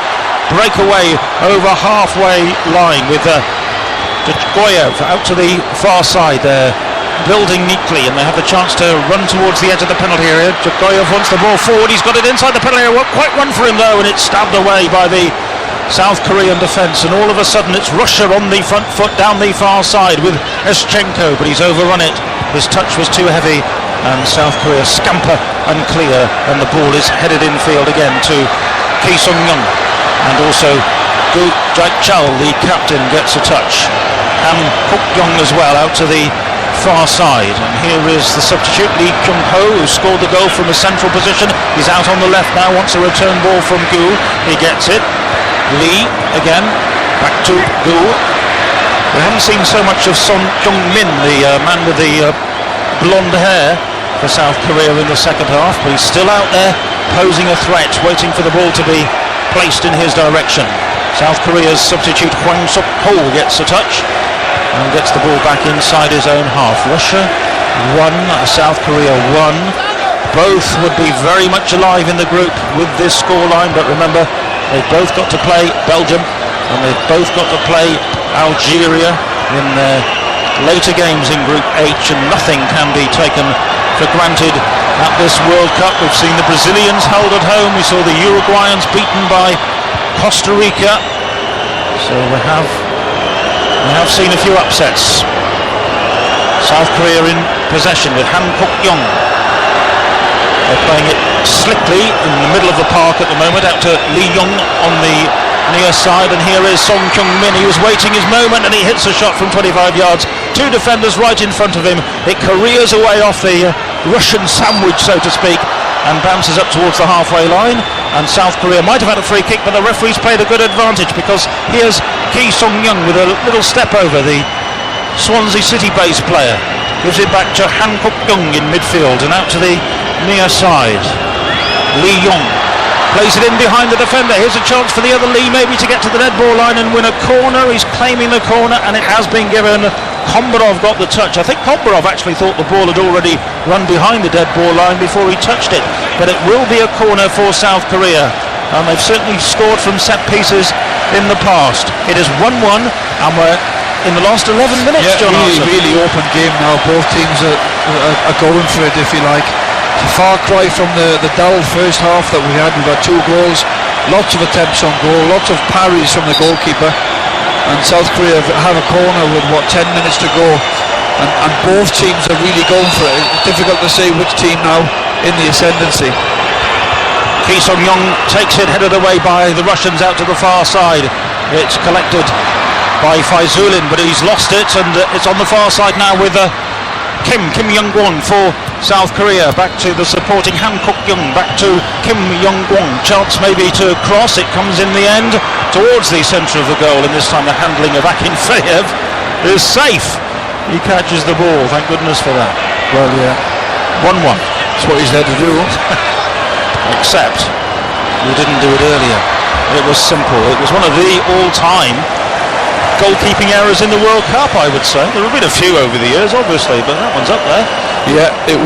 break away over halfway line with Djgoyev out to the far side. Building neatly, and they have the chance to run towards the edge of the penalty area. Djgoyev wants the ball forward. He's got it inside the penalty area. Won't quite run for him though, and it's stabbed away by the South Korean defence, and all of a sudden it's Russia on the front foot down the far side with Eschenko, but he's overrun it. His touch was too heavy, and South Korea scamper and clear, and the ball is headed infield again to Ki Sung-young, and also Gu Jaichal, the captain, gets a touch. Han Kuk-yong as well out to the far side. And here is the substitute Lee Kyung-ho, who scored the goal from a central position. He's out on the left now, wants a return ball from Gu. He gets it. Lee again, back to Gu. We haven't seen so much of Son Jung-min, the man with the blonde hair for South Korea in the second half, but he's still out there posing a threat, waiting for the ball to be placed in his direction. South Korea's substitute Hwang Suk-ho gets a touch and gets the ball back inside his own half. Russia 1, South Korea 1. Both would be very much alive in the group with this scoreline, but remember, they've both got to play Belgium and they've both got to play Algeria in their later games in Group H, and nothing can be taken for granted at this World Cup. We've seen the Brazilians held at home, we saw the Uruguayans beaten by Costa Rica, so we have seen a few upsets. South Korea in possession with Han Kuk-yong. They're playing it slickly in the middle of the park at the moment, out to Lee Young on the near side, and here is Song Kyung-min. He was waiting his moment and he hits a shot from 25 yards. Two defenders right in front of him. It careers away off the Russian sandwich, so to speak, and bounces up towards the halfway line. And South Korea might have had a free kick, but the referee's played a good advantage, because here's Ki Sung-young with a little step over the Swansea City-based player. Gives it back to Han Kuk-yong in midfield and out to the near side. Lee Young plays it in behind the defender. Here's a chance for the other Lee maybe to get to the dead ball line and win a corner. He's claiming the corner and it has been given. Kombarov got the touch. I think Kombarov actually thought the ball had already run behind the dead ball line before he touched it. But it will be a corner for South Korea. And they've certainly scored from set pieces in the past. It is 1-1 and we're in the last 11 minutes, John Arson. Really open game now. Both teams are going for it, if you like. It's a far cry from the dull first half that we had. We've had 2 goals, lots of attempts on goal, lots of parries from the goalkeeper, and South Korea have a corner with 10 minutes to go, and both teams are really going for it. It's difficult to say which team now in the ascendancy. Ki Sung-young takes it, headed away by the Russians out to the far side. It's collected by Faizulin, but he's lost it, and it's on the far side now with Kim Young-kwon for South Korea. Back to the supporting Han Kuk-yong, back to Kim Young-kwon. Chance maybe to cross. It comes in the end towards the centre of the goal, and this time the handling of Akinfeev is safe. He catches the ball, thank goodness for that. Well, yeah, 1-1. That's what he's there to do. Except we didn't do it earlier. It was simple. It was one of the all-time goalkeeping errors in the World Cup, I would say. There have been a few over the years, obviously, but that one's up there. Yeah, it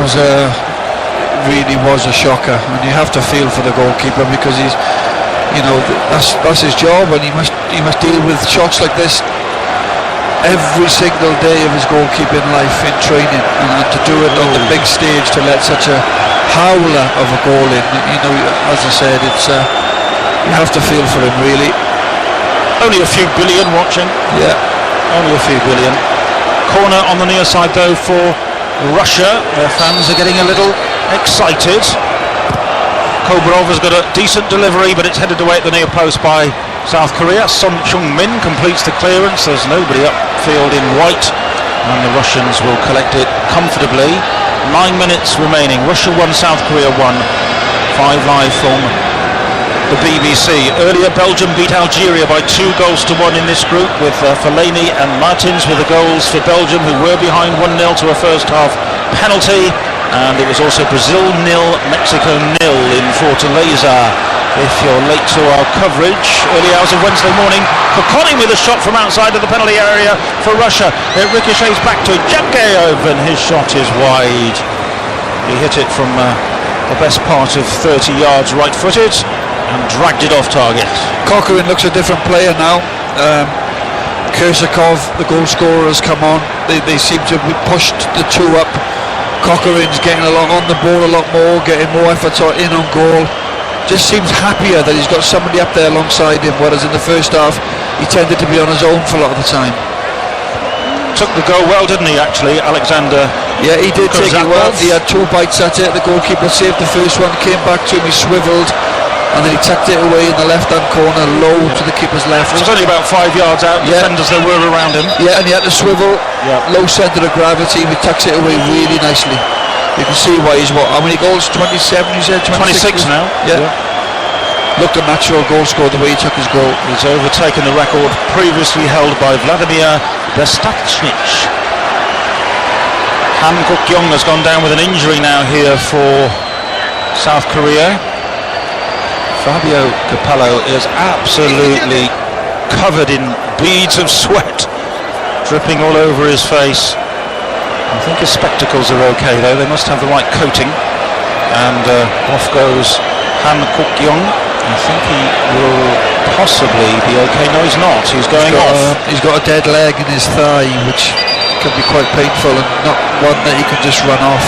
really was a shocker, and you have to feel for the goalkeeper, because he's, that's his job, and he must deal with shots like this every single day of his goalkeeping life in training, and to do it on the big stage, to let such a howler of a goal in, as I said, it's you have to feel for him, really. Only a few billion watching. Yeah. Only a few billion. Corner on the near side though for Russia. Their fans are getting a little excited. Kobrov has got a decent delivery, but it's headed away at the near post by South Korea. Son Chung-min completes the clearance. There's nobody upfield in white, and the Russians will collect it comfortably. 9 minutes remaining. Russia 1, South Korea 1. 5 live from the BBC. Earlier, Belgium beat Algeria by 2-1 in this group, with Fellaini and Martins with the goals for Belgium, who were behind 1-0 to a first half penalty. And it was also Brazil 0, Mexico 0 in Fortaleza. If you're late to our coverage, early hours of Wednesday morning, Kokoni with a shot from outside of the penalty area for Russia. It ricochets back to Jabgayev, and his shot is wide. He hit it from the best part of 30 yards right-footed and dragged it off target. Kokorin looks a different player now. Kersakov, the goal scorer, has come on. They seem to have pushed the 2 up. Kokorin's getting along on the ball a lot more, getting more efforts in on goal. Just seems happier that he's got somebody up there alongside him, whereas in the first half he tended to be on his own for a lot of the time. Took the goal well, didn't he, actually, Alexander? Yeah, he did take it well. He had 2 bites at it. The goalkeeper saved the first one, came back to him, he swivelled, and then he tucked it away in the left-hand corner, low to the keeper's left. It was only about 5 yards out, defenders there were around him. Yeah, and he had to swivel, low centre of gravity, he tucks it away really nicely. You can see why he's how many goals? 27, you said? 26 now. Yeah. Looked a natural goal scorer the way he took his goal. He's overtaken the record previously held by Vladimir Bestachnik. Han Kuk-young has gone down with an injury now here for South Korea. Fabio Capello is absolutely covered in beads of sweat dripping all over his face. I think his spectacles are okay though, they must have the right coating. And off goes Han Kuk-young. I think he will possibly be okay. No, he's not, he's going off. He's got a dead leg in his thigh, which can be quite painful and not one that he can just run off.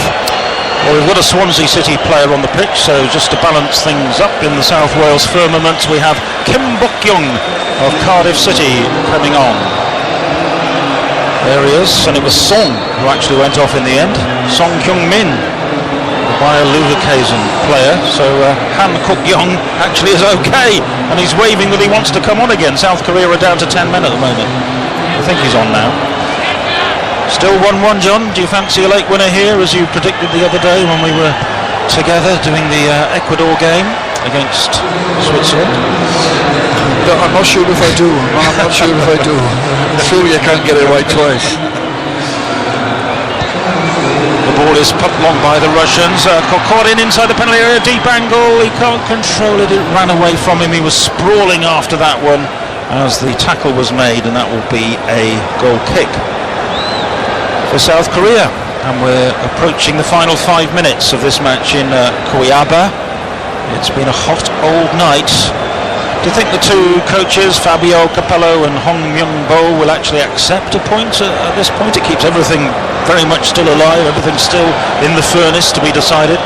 Well, we've got a Swansea City player on the pitch, so just to balance things up in the South Wales firmament, we have Kim Bok-young of Cardiff City coming on. There he is, and it was Song who actually went off in the end. Song Kyung-min, the Bayer Leverkusen player. So Han Kuk-young actually is okay, and he's waving that he wants to come on again. South Korea are down to 10 men at the moment. I think he's on now. Still 1-1, John. Do you fancy a late winner here, as you predicted the other day when we were together doing the Ecuador game against Switzerland? No, I'm not sure if I do. I'm not sure if I do. Surely I can't get it right twice. The ball is put long by the Russians. Kokorin inside the penalty area, deep angle. He can't control it. It ran away from him. He was sprawling after that one as the tackle was made, and that will be a goal kick for South Korea. And we're approaching the final 5 minutes of this match in Cuiabá. It's been a hot old night. Do you think the two coaches, Fabio Capello and Hong Myung-bo, will actually accept a point at this point? It keeps everything very much still alive, everything's still in the furnace to be decided.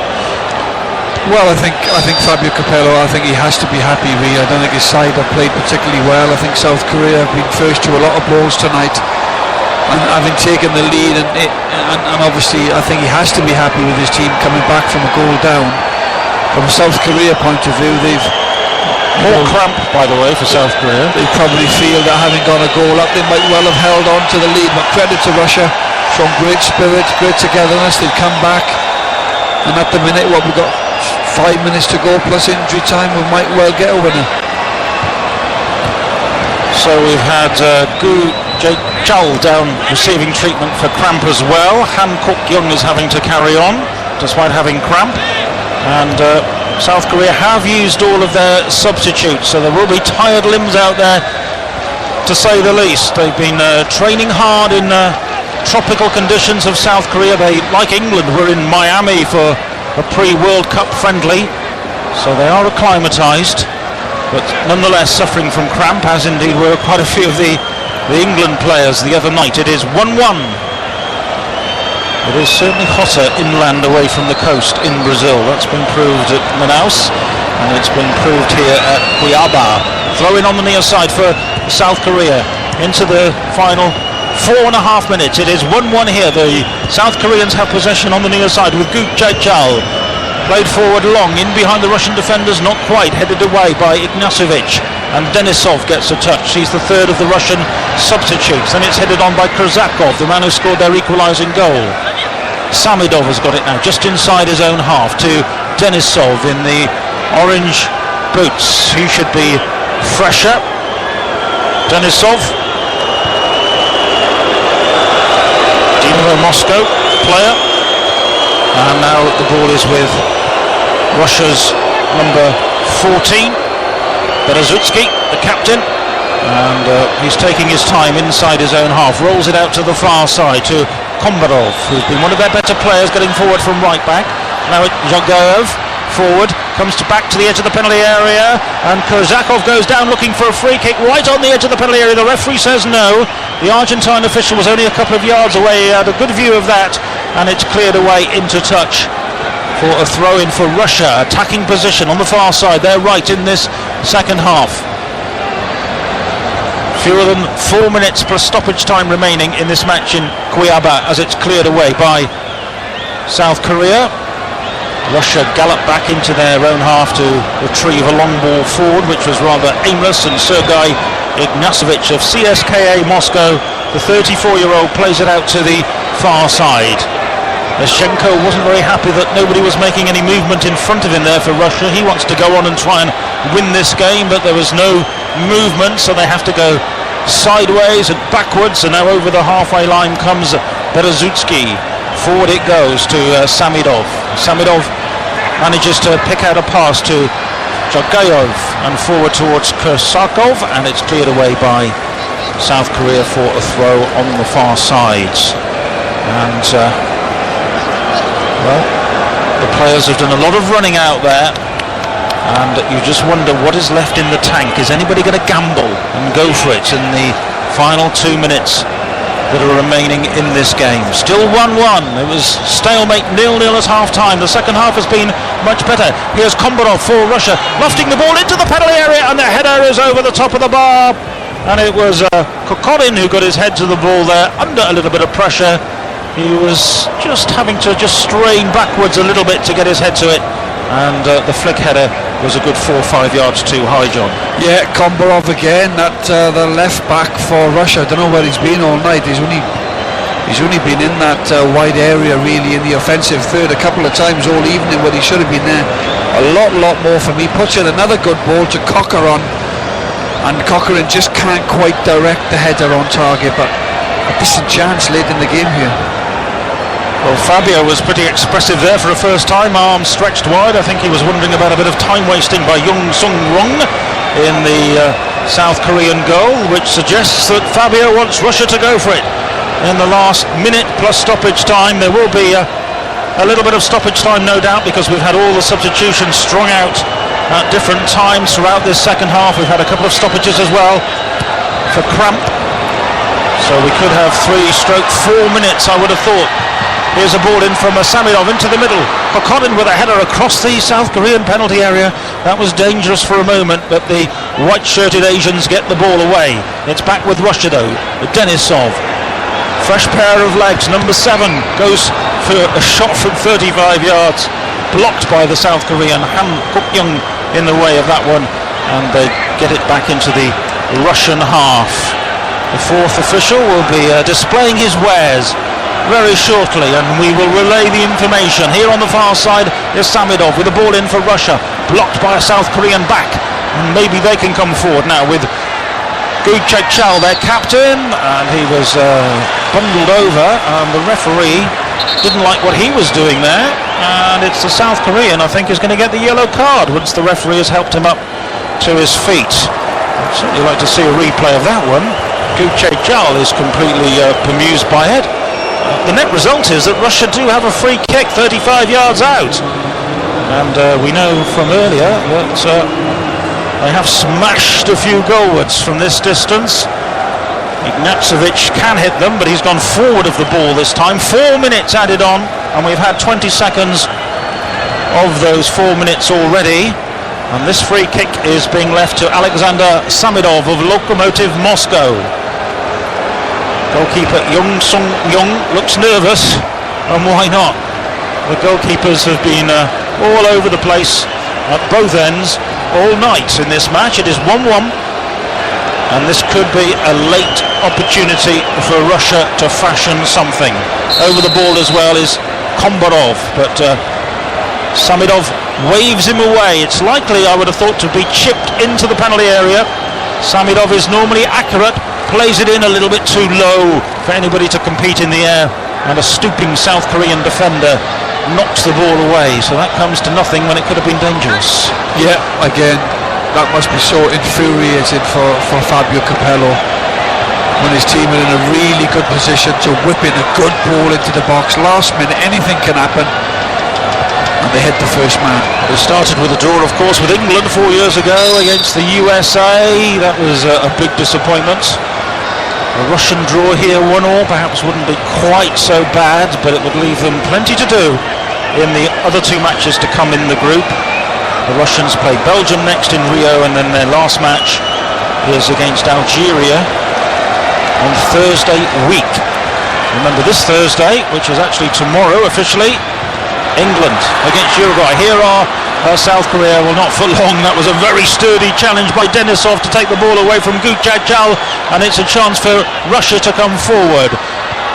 Well, I think Fabio Capello, I think he has to be happy. I don't think his side have played particularly well. I think South Korea have been first to a lot of balls tonight, and having taken the lead, and obviously I think he has to be happy with his team coming back from a goal down. From a South Korea point of view, they've more cramp, by the way, for South Korea. They probably feel that having gone a goal up, they might well have held on to the lead, but credit to Russia, shown great spirit, great togetherness. They've come back, and at the minute, we've got 5 minutes to go plus injury time, we might well get a winner. So we've had Gu Jae-chul down receiving treatment for cramp as well. Han Kuk-young is having to carry on despite having cramp, and South Korea have used all of their substitutes, so there will be tired limbs out there, to say the least. They've been training hard in tropical conditions of South Korea. They, like England, were in Miami for a pre-World Cup friendly, so they are acclimatised, but nonetheless suffering from cramp, as indeed were quite a few of the England players the other night. It is 1-1. It is certainly hotter inland away from the coast in Brazil. That's been proved at Manaus, and it's been proved here at Cuiabá. Throw in on the near side for South Korea into the final 4.5 minutes. It is 1-1 here. The South Koreans have possession on the near side with Gu Jae-chul. Played forward long, in behind the Russian defenders, not quite, headed away by Ignashevich, and Denisov gets a touch. He's the third of the Russian substitutes. Then it's headed on by Kruzakov, the man who scored their equalising goal. Samidov has got it now, just inside his own half, to Denisov in the orange boots. He should be fresher. Denisov. Dynamo Moscow player. And now the ball is with Russia's number 14, Berezutsky, the captain, and he's taking his time inside his own half, rolls it out to the far side to Kombarov, who's been one of their better players getting forward from right back. Now Zhagayev forward, comes back to the edge of the penalty area, and Kurzakov goes down looking for a free kick right on the edge of the penalty area. The referee says no. The Argentine official was only a couple of yards away. He had a good view of that, and it's cleared away into touch for a throw-in for Russia. Attacking position on the far side, they're right in this second half. Fewer than 4 minutes plus stoppage time remaining in this match in Cuiabá, as it's cleared away by South Korea. Russia galloped back into their own half to retrieve a long ball forward, which was rather aimless, and Sergei Ignashevich of CSKA Moscow, the 34-year-old, plays it out to the far side. Leshchenko wasn't very happy that nobody was making any movement in front of him there for Russia. He wants to go on and try and win this game, but there was no movement, so they have to go sideways and backwards, and now over the halfway line comes Berezutsky. Forward it goes to Samidov. Samidov manages to pick out a pass to Jagayov and forward towards Kursakov, and it's cleared away by South Korea for a throw on the far sides. And well, the players have done a lot of running out there, and you just wonder what is left in the tank. Is anybody going to gamble and go for it in the final 2 minutes that are remaining in this game? Still 1-1. It was stalemate 0-0 at half-time. The second half has been much better. Here's Kombarov for Russia, lofting the ball into the penalty area, and the header is over the top of the bar. And it was Kokorin who got his head to the ball there under a little bit of pressure. He was just having to strain backwards a little bit to get his head to it, and the flick header was a good 4 or 5 yards too high, John. Yeah, Kombarov again, that the left back for Russia. I don't know where he's been all night. He's only been in that wide area, really, in the offensive third a couple of times all evening, when he should have been there a lot more for me. Puts in another good ball to Cochran, and Cochran just can't quite direct the header on target, but a decent chance late in the game here. Well, Fabio was pretty expressive there for a first time, arms stretched wide. I think he was wondering about a bit of time wasting by Jung Sung-rung in the South Korean goal, which suggests that Fabio wants Russia to go for it in the last minute plus stoppage time. There will be a little bit of stoppage time, no doubt, because we've had all the substitutions strung out at different times throughout this second half. We've had a couple of stoppages as well for cramp, so we could have 3/4 minutes, I would have thought. Here's a ball in from Samidov into the middle. Kokorin with a header across the South Korean penalty area. That was dangerous for a moment, but the white-shirted Asians get the ball away. It's back with Russia though. Denisov. Fresh pair of legs. Number 7 goes for a shot from 35 yards. Blocked by the South Korean. Han Kuk-young in the way of that one. And they get it back into the Russian half. The fourth official will be displaying his wares very shortly, and we will relay the information. Here on the far side is Samidov with the ball in for Russia, blocked by a South Korean back, and maybe they can come forward now with Gu Chek-chal, their captain, and he was bundled over, and the referee didn't like what he was doing there, and it's the South Korean, I think, is going to get the yellow card once the referee has helped him up to his feet. I'd certainly like to see a replay of that one. Gu Chek-chal is completely bemused by it. The net result is that Russia do have a free kick 35 yards out, and we know from earlier that they have smashed a few goalwards from this distance. Ignashevich can hit them, but he's gone forward of the ball this time. 4 minutes added on, and we've had 20 seconds of those 4 minutes already, and this free kick is being left to Alexander Samidov of Lokomotiv Moscow. Goalkeeper Jung Sung-young looks nervous, and why not? The goalkeepers have been all over the place at both ends all night in this match. It is 1-1, and this could be a late opportunity for Russia to fashion something. Over the ball as well is Kombarov, but Samidov waves him away. It's likely, I would have thought, to be chipped into the penalty area. Samidov is normally accurate, plays it in a little bit too low for anybody to compete in the air, and a stooping South Korean defender knocks the ball away, so that comes to nothing when it could have been dangerous. Yeah, again, that must be so infuriating for Fabio Capello, when his team are in a really good position to whip in a good ball into the box. Last minute, anything can happen, and they hit the first man. It started with a draw, of course, with England 4 years ago against the USA. That was a big disappointment. A Russian draw here, 1-1, perhaps wouldn't be quite so bad, but it would leave them plenty to do in the other 2 matches to come in the group. The Russians play Belgium next in Rio, and then their last match is against Algeria on Thursday week. Remember, this Thursday, which is actually tomorrow officially, England against Uruguay. Here are South Korea. Well, not for long. That was a very sturdy challenge by Denisov to take the ball away from Gu Chajal, and it's a chance for Russia to come forward.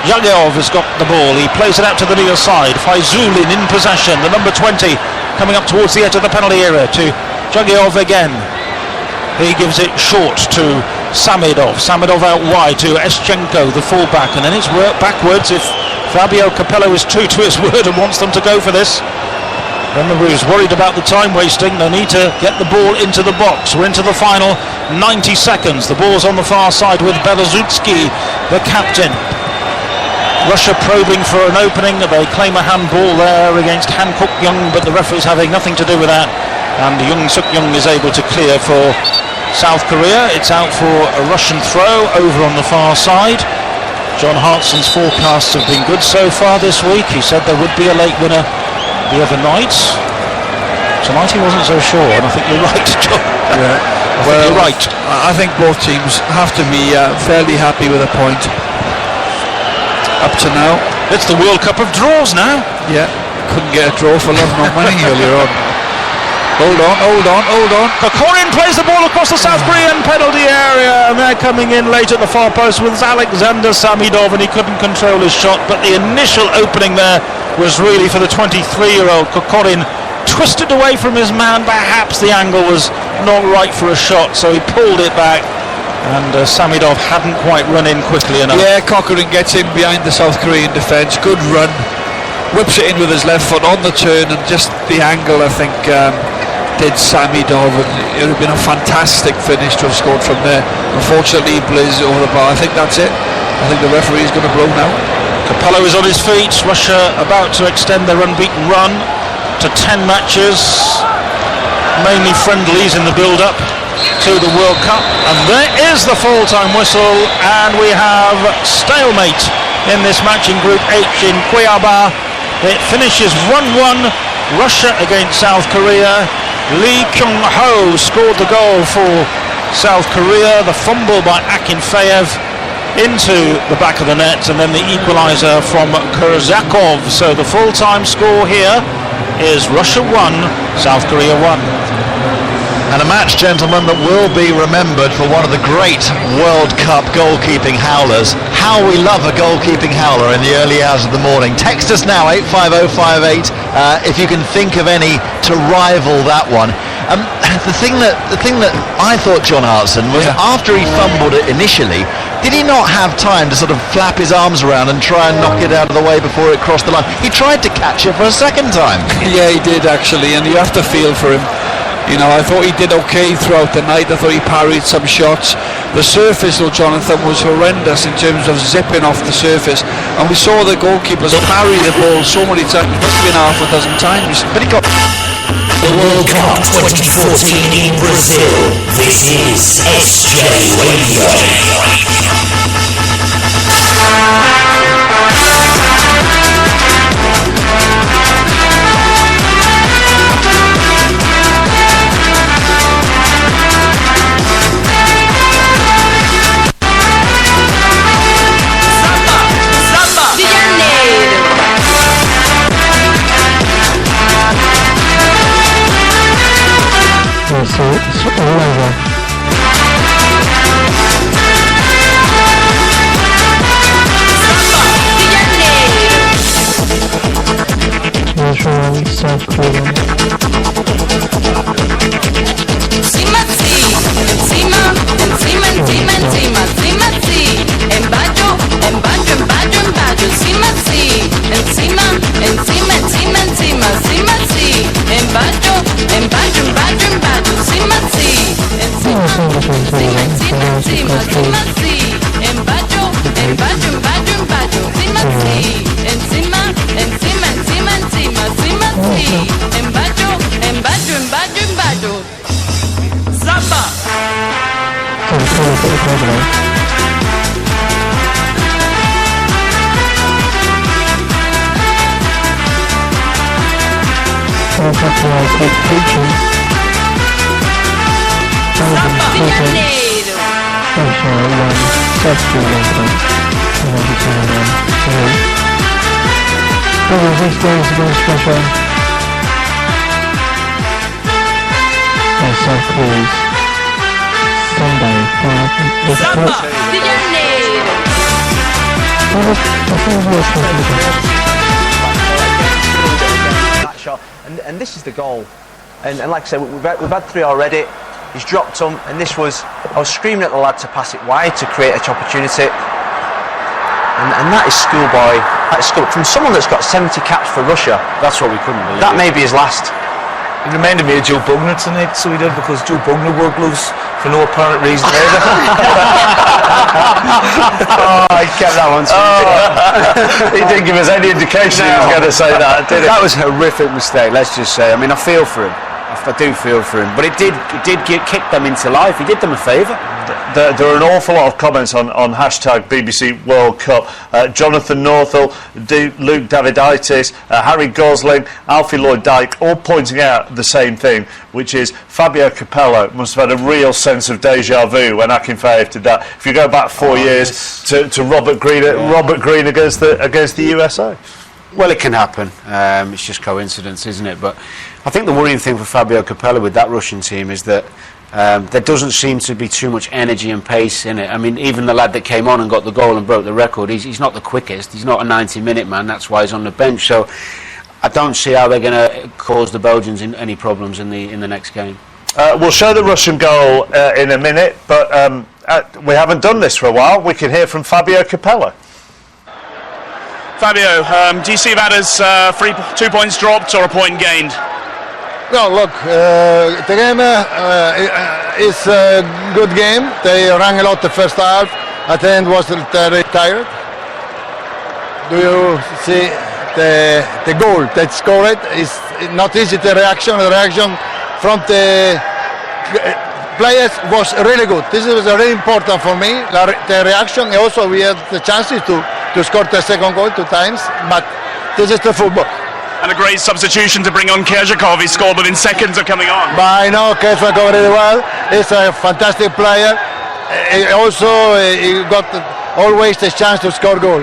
Yageov has got the ball. He plays it out to the near side. Faizulin in possession. The number 20 coming up towards the edge of the penalty area to Yageov again. He gives it short to Samidov. Samidov out wide to Eschenko, the fullback, and then it's worked backwards if Fabio Capello is true to his word and wants them to go for this. Remember, he was worried about the time wasting. No need to get the ball into the box. We're into the final 90 seconds. The ball's on the far side with Belozutsky, the captain. Russia probing for an opening. They claim a handball there against Han Kuk-young, but the referee's having nothing to do with that. And Young Suk-young is able to clear for South Korea. It's out for a Russian throw over on the far side. John Hartson's forecasts have been good so far this week. He said there would be a late winner the other night. Tonight he wasn't so sure, and I think you're right, John. Yeah. Well, you're right. I think both teams have to be fairly happy with a point up to now. It's the World Cup of draws now. Yeah, couldn't get a draw for love nor money earlier on. Hold on. Kokorin plays the ball across the South Korean penalty area, and they're coming in late at the far post with Alexander Samidov, and he couldn't control his shot, but the initial opening there was really for the 23-year-old. Kokorin twisted away from his man. Perhaps the angle was not right for a shot, so he pulled it back, and Samidov hadn't quite run in quickly enough. Yeah, Kokorin gets in behind the South Korean defence. Good run. Whips it in with his left foot on the turn, and just the angle, I think, did Samidov, and it would have been a fantastic finish to have scored from there. Unfortunately, he blazed over the bar. I think that's it. I think the referee is going to blow now. Capello is on his feet. Russia about to extend their unbeaten run to 10 matches, mainly friendlies in the build-up to the World Cup. And there is the full-time whistle, and we have stalemate in this match in Group H in Cuiabá. It finishes 1-1, Russia against South Korea. Lee Kyung-ho scored the goal for South Korea. The fumble by Akinfeev into the back of the net, and then the equaliser from Kurzakov. So the full-time score here is Russia 1, South Korea 1. And a match, gentlemen, that will be remembered for one of the great World Cup goalkeeping howlers. How we love a goalkeeping howler in the early hours of the morning. Text us now, 85058, if you can think of any to rival that one. The thing that I thought, John Hartson, was after he fumbled it initially, did he not have time to sort of flap his arms around and try and knock it out of the way before it crossed the line? He tried to catch it for a second time. Yeah, he did actually, and you have to feel for him. You know, I thought he did okay throughout the night. I thought he parried some shots. The surface, though, Jonathan, was horrendous in terms of zipping off the surface. And we saw the goalkeepers parry the ball so many times, must have been half a dozen times. But he got... The World Cup 2014 in Brazil. This is SJ Radio. So it's all over. Israel, South Korea. Encima, Probably 6 days against Russia. And South Korea. Sunday, 5. Shot, and this is the goal. And like I said, we've had 3 already. He's dropped them, and this was. I was screaming at the lad to pass it wide to create an opportunity. And that is schoolboy. That is school from someone that's got 70 caps for Russia. That's what we couldn't believe. That may be his last. It reminded me of Joe Bugner tonight, so he did, because Joe Bugner wore gloves for no apparent reason either. I kept that one. He didn't give us any indication he was going to say that, did he? That was a horrific mistake, let's just say. I mean, I feel for him. I do feel for him, but it did kick them into life. He did them a favour. There are an awful lot of comments on hashtag BBC World Cup. Jonathan Northall, Luke Daviditis, Harry Gosling, Alfie Lloyd-Dyke, all pointing out the same thing, which is Fabio Capello must have had a real sense of deja vu when Akinfeev did that. If you go back 4 years to Robert Green against the USA. Well, it can happen. It's just coincidence, isn't it? But I think the worrying thing for Fabio Capello with that Russian team is that there doesn't seem to be too much energy and pace in it. I mean, even the lad that came on and got the goal and broke the record, he's not the quickest. He's not a 90-minute man. That's why he's on the bench. So I don't see how they're going to cause the Belgians any problems in the next game. We'll show the Russian goal in a minute, but we haven't done this for a while. We can hear from Fabio Capello. Fabio, do you see that as 2 points dropped or a point gained? No, look, the game is a good game. They ran a lot the first half. At the end was very tired. Do you see the goal that scored? Is not easy. The reaction from the players was really good. This was really important for me. The reaction. Also, we had the chances to score the second goal 2 times, but this is the football. And a great substitution to bring on Kerzhakov. He scored within seconds of coming on. But I know Kerzhakov really well. He's a fantastic player. He got always the chance to score goal.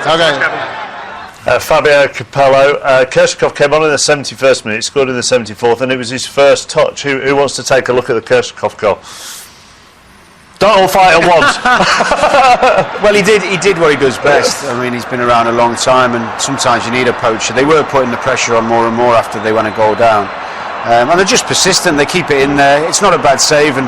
Okay. Fabio Capello. Kerzhakov came on in the 71st minute, scored in the 74th, and it was his first touch. Who wants to take a look at the Kerzhakov goal? Don't all fight at once. Well, he did what he does best. I mean, he's been around a long time, and sometimes you need a poacher. They were putting the pressure on more and more after they went a goal down, and they're just persistent. They keep it in there. It's not a bad save, and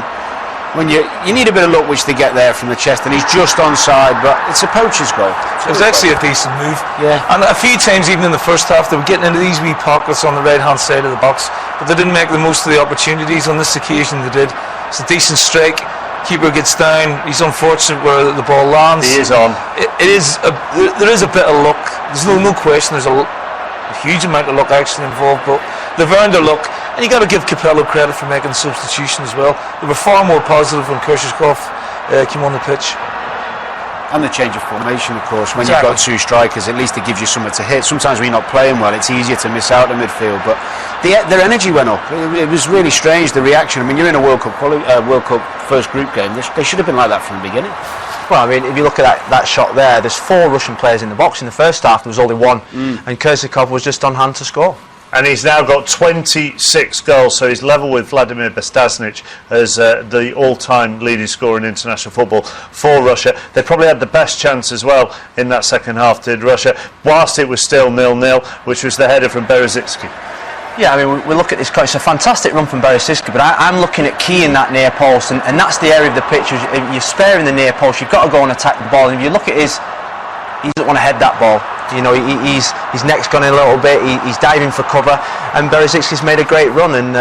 when you need a bit of luck, which they get there from the chest, and he's just onside, but it's a poacher's goal. It was actually a decent move. Yeah. And a few times, even in the first half, they were getting into these wee pockets on the right-hand side of the box, but they didn't make the most of the opportunities. On this occasion, they did. It's a decent strike. Keeper gets down. He's unfortunate where the ball lands. He is on. There is a bit of luck. There's no question. There's a huge amount of luck actually involved, but they've earned their luck. And you got to give Capello credit for making the substitution as well. They were far more positive when Kerzhakov came on the pitch. And the change of formation, of course. When Exactly. you've got 2 strikers, at least it gives you something to hit. Sometimes when you're not playing well, it's easier to miss out the midfield. But their energy went up. It was really strange, the reaction. I mean, you're in a World Cup first group game. They should have been like that from the beginning. Well, I mean, if you look at that shot there, there's 4 Russian players in the box. In the first half, there was only 1, and Kerzhakov was just on hand to score. And he's now got 26 goals, so he's level with Vladimir Bestasnic as the all-time leading scorer in international football for Russia. They probably had the best chance as well in that second half, did Russia, whilst it was still 0-0, which was the header from Berezicki. Yeah, I mean, we look at this. It's a fantastic run from Berezicki, but I'm looking at key in that near post, and that's the area of the pitch. You're sparing the near post. You've got to go and attack the ball. And if you look at he doesn't want to head that ball. You know, his neck's gone in a little bit. He's diving for cover, and Berezicki's made a great run. And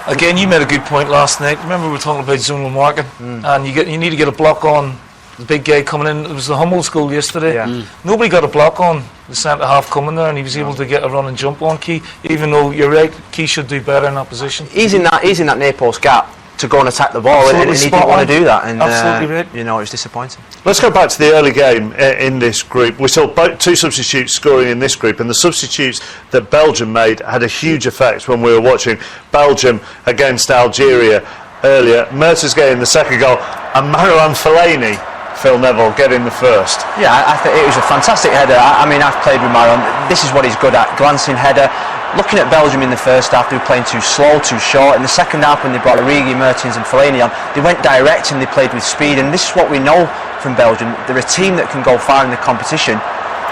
again, you made a good point last night. Remember, we were talking about zonal marking, and you need to get a block on the big guy coming in. It was the Hummel school yesterday. Yeah. Nobody got a block on the centre half coming there, and he was able to get a run and jump on Key. Even though you're right, Key should do better in that position. He's in that near post gap to go and attack the ball, and he didn't want to do that. And absolutely right. You know, it was disappointing. Let's go back to the early game in this group. We saw 2 substitutes scoring in this group, and the substitutes that Belgium made had a huge effect when we were watching Belgium against Algeria earlier. Mertens getting the second goal, and Marouane Fellaini Phil Neville getting the first. Yeah, I think it was a fantastic header. I mean, I've played with Maron. This is what he's good at, glancing header. Looking at Belgium in the first half, they were playing too slow, too short. In the second half, when they brought Origi, Mertens and Fellaini on, they went direct and they played with speed. And this is what we know from Belgium. They're a team that can go far in the competition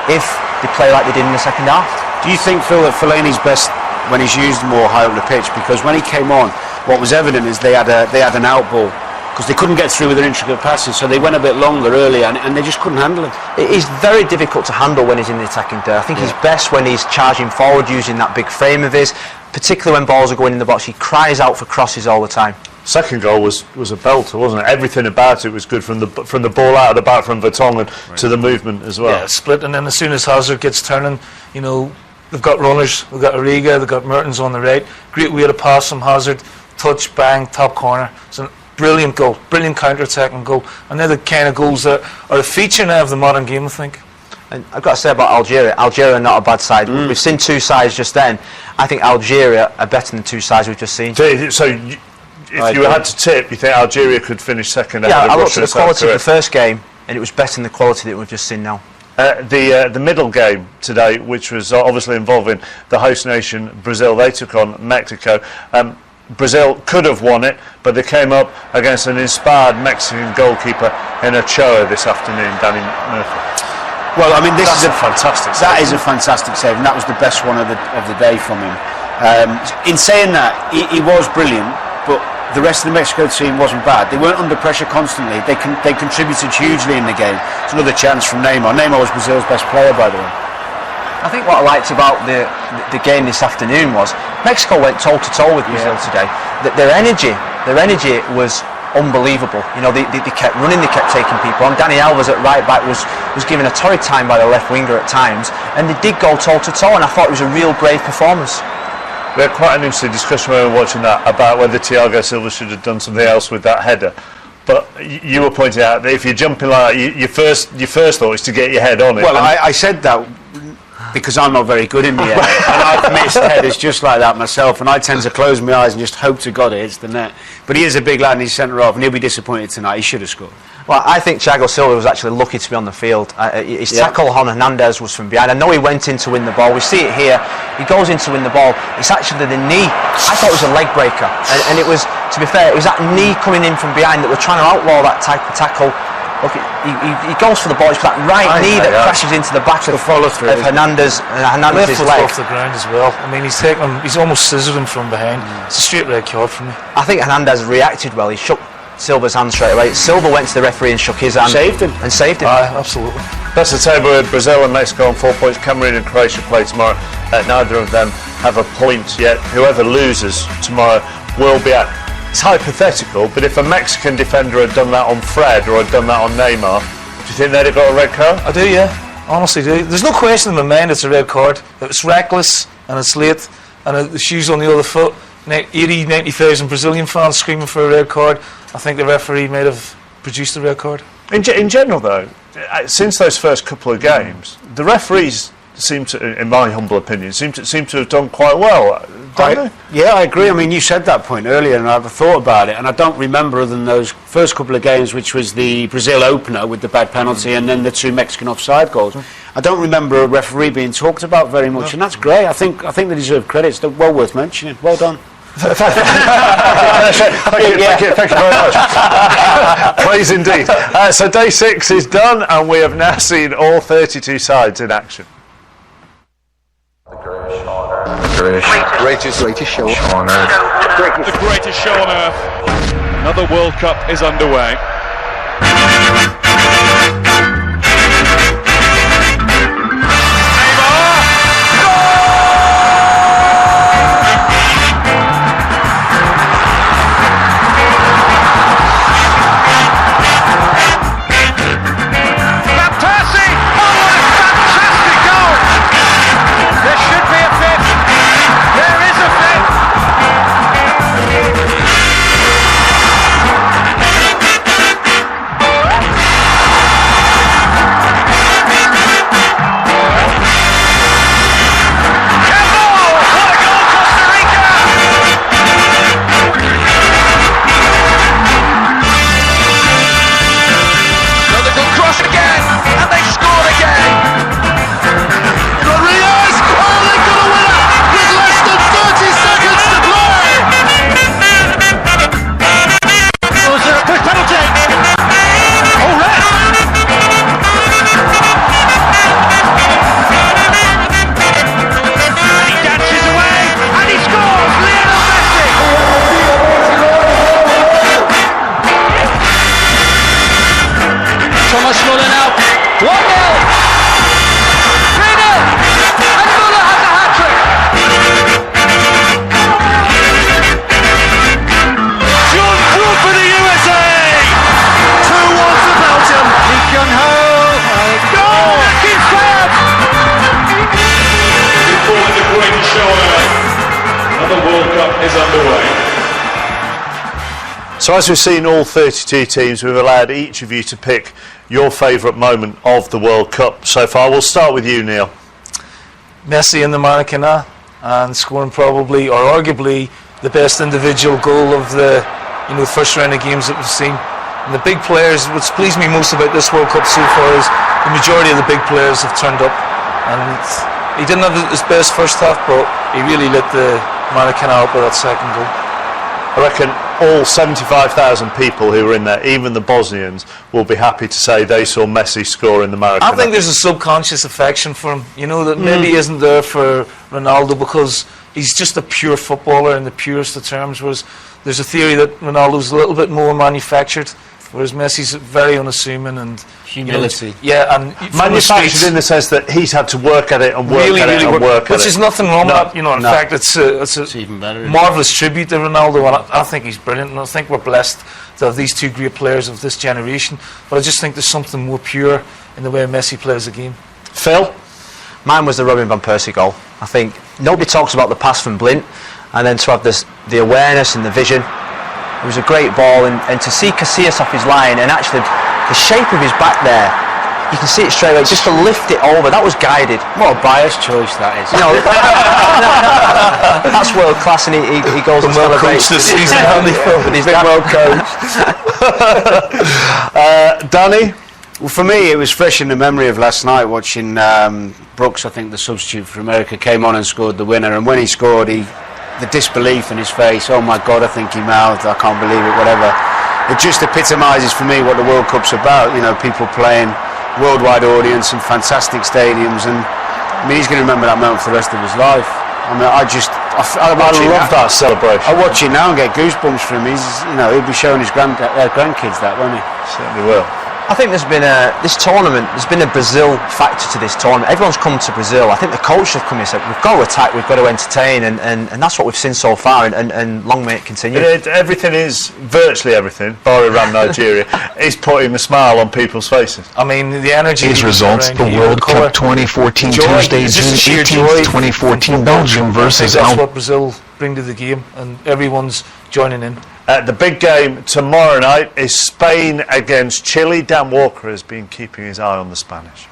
if they play like they did in the second half. Do you think, Phil, that Fellaini's best when he's used more high up the pitch? Because when he came on, what was evident is they had an out ball, because they couldn't get through with their intricate passes, so they went a bit longer earlier and they just couldn't handle him. It is very difficult to handle when he's in the attacking third. I think he's best when he's charging forward using that big frame of his, particularly when balls are going in the box. He cries out for crosses all the time. Second goal was a belter, wasn't it? Everything about it was good, from the ball out of the back from Vertonghen to the movement as well. Yeah, split, and then as soon as Hazard gets turning, you know, they've got runners, they've got Origi, they've got Mertens on the right. Great way to pass from Hazard, touch, bang, top corner. It's a brilliant goal, brilliant counter-attacking goal, and they're the kind of goals that are a feature now of the modern game, I think. And I've got to say about Algeria are not a bad side. We've seen two sides just then. I think Algeria are better than the two sides we've just seen. So if you had to tip, you think Algeria could finish second? Yeah, ahead of I looked Russia at the quality of the first game, and it was better than the quality that we've just seen now. The middle game today, which was obviously involving the host nation Brazil, they took on Mexico. Brazil could have won it, but they came up against an inspired Mexican goalkeeper in Ochoa this afternoon, Danny Murphy. Well, I mean, That's a fantastic save. That is a fantastic save, and that was the best one of the day from him. In saying that, he was brilliant, but the rest of the Mexico team wasn't bad. They weren't under pressure constantly. They contributed hugely in the game. It's another chance from Neymar. Neymar was Brazil's best player, by the way. I think what I liked about the game this afternoon was Mexico went toe-to-toe with Brazil today. Their energy was unbelievable. You know, they kept running, they kept taking people on. Dani Alves at right back was given a torrid time by the left winger at times, and they did go toe-to-toe, and I thought it was a real brave performance. We had quite an interesting discussion when we were watching that about whether Thiago Silva should have done something else with that header. But you were pointing out that if you're jumping like that, your first thought is to get your head on it. Well, I said that because I'm not very good in the air, and I've missed headers just like that myself, and I tend to close my eyes and just hope to God it hits the net. But he is a big lad and he's centre half, and he'll be disappointed tonight. He should have scored. Well, I think Thiago Silva was actually lucky to be on the field. His tackle on Hernandez was from behind. I know he went in to win the ball. We see it here. He goes in to win the ball. It's actually the knee. I thought it was a leg breaker. And it was, to be fair, it was that knee coming in from behind that we're trying to outlaw that type of tackle. Look, he goes for the ball. It's that right knee that crashes into the back of Hernandez's Hernandez's leg. Off the ground as well. I mean, he's almost scissored him from behind. It's a straight red card for me. I think Hernandez reacted well. He shook Silva's hand straight away. Silva went to the referee and shook his hand. Saved him. Absolutely. That's the table with Brazil and Mexico on 4 points. Cameroon and Croatia play tomorrow. Neither of them have a point yet. Whoever loses tomorrow will be at. It's hypothetical, but if a Mexican defender had done that on Fred or had done that on Neymar, do you think they'd have got a red card? I do, yeah. Honestly do. There's no question in my mind it's a red card. It's reckless and it's late and the shoe's on the other foot. 90,000 Brazilian fans screaming for a red card. I think the referee might have produced a red card. In general, though, since those first couple of games, the referees seem to, in my humble opinion, seem to have done quite well. Yeah, I agree. I mean, you said that point earlier, and I've thought about it, and I don't remember other than those first couple of games, which was the Brazil opener with the bad penalty, and then the two Mexican offside goals. I don't remember a referee being talked about very much, and that's great. I think they deserve credit. It's well worth mentioning. Well done. Thank you very much. Please indeed. So day 6 is done, and we have now seen all 32 sides in action. Greatest show on earth. The greatest show on earth. Another World Cup is underway. so much smaller now. 1-0. 3-0. And Muller has a hat-trick. John Through for the USA. 2-1 for Belgium. Lee Kyung-ho. Goal. Keep fab. Before the great show on earth, another World Cup is underway. So as we've seen all 32 teams, we've allowed each of you to pick your favourite moment of the World Cup so far. We'll start with you, Neil. Messi in the Maracana and scoring probably or arguably the best individual goal of the first round of games that we've seen. And the big players, what's pleased me most about this World Cup so far is the majority of the big players have turned up. And he didn't have his best first half, but he really lit the Maracana up with that second goal. I reckon all 75,000 people who were in there, even the Bosnians, will be happy to say they saw Messi score in the Maracana. I think there's a subconscious affection for him, that maybe isn't there for Ronaldo because he's just a pure footballer in the purest of terms, whereas there's a theory that Ronaldo's a little bit more manufactured, whereas Messi's very unassuming and humility. And manufactured in the sense that he's had to work at it and work at it and work at it. Which is nothing wrong with that. In fact, it's even better. Marvellous tribute to Ronaldo, and I think he's brilliant, and I think we're blessed to have these two great players of this generation. But I just think there's something more pure in the way Messi plays the game. Phil? Mine was the Robin van Persie goal. I think nobody talks about the pass from Blint, and then to have the awareness and the vision. It was a great ball, and to see Casillas off his line, and actually the shape of his back there, you can see it straight away, just to lift it over, that was guided. What a biased choice that is. That's world class, and he goes and celebrates this season, with his dad. Well coached. Danny? Well, for me, it was fresh in the memory of last night watching Brooks, I think the substitute for America, came on and scored the winner, and when he scored, the disbelief in his face, oh my God, I think he mouthed, I can't believe it, whatever. It just epitomises for me what the World Cup's about, people playing, worldwide audience and fantastic stadiums, and I mean, he's going to remember that moment for the rest of his life. I mean, I love that celebration. I watch it now and get goosebumps from him. He'll be showing his grandkids that, won't he? Certainly will. I think there's been this tournament, there's been a Brazil factor to this tournament. Everyone's come to Brazil. I think the coach have come and said, we've got to attack, we've got to entertain, and that's what we've seen so far, and long may it continue. Virtually everything, bar around Nigeria, is putting a smile on people's faces. I mean, the energy... These results, the World Cup 2014, Tuesday, June 18th, 2014, Belgium versus... That's what Brazil bring to the game, and everyone's joining in. The big game tomorrow night is Spain against Chile. Dan Walker has been keeping his eye on the Spanish.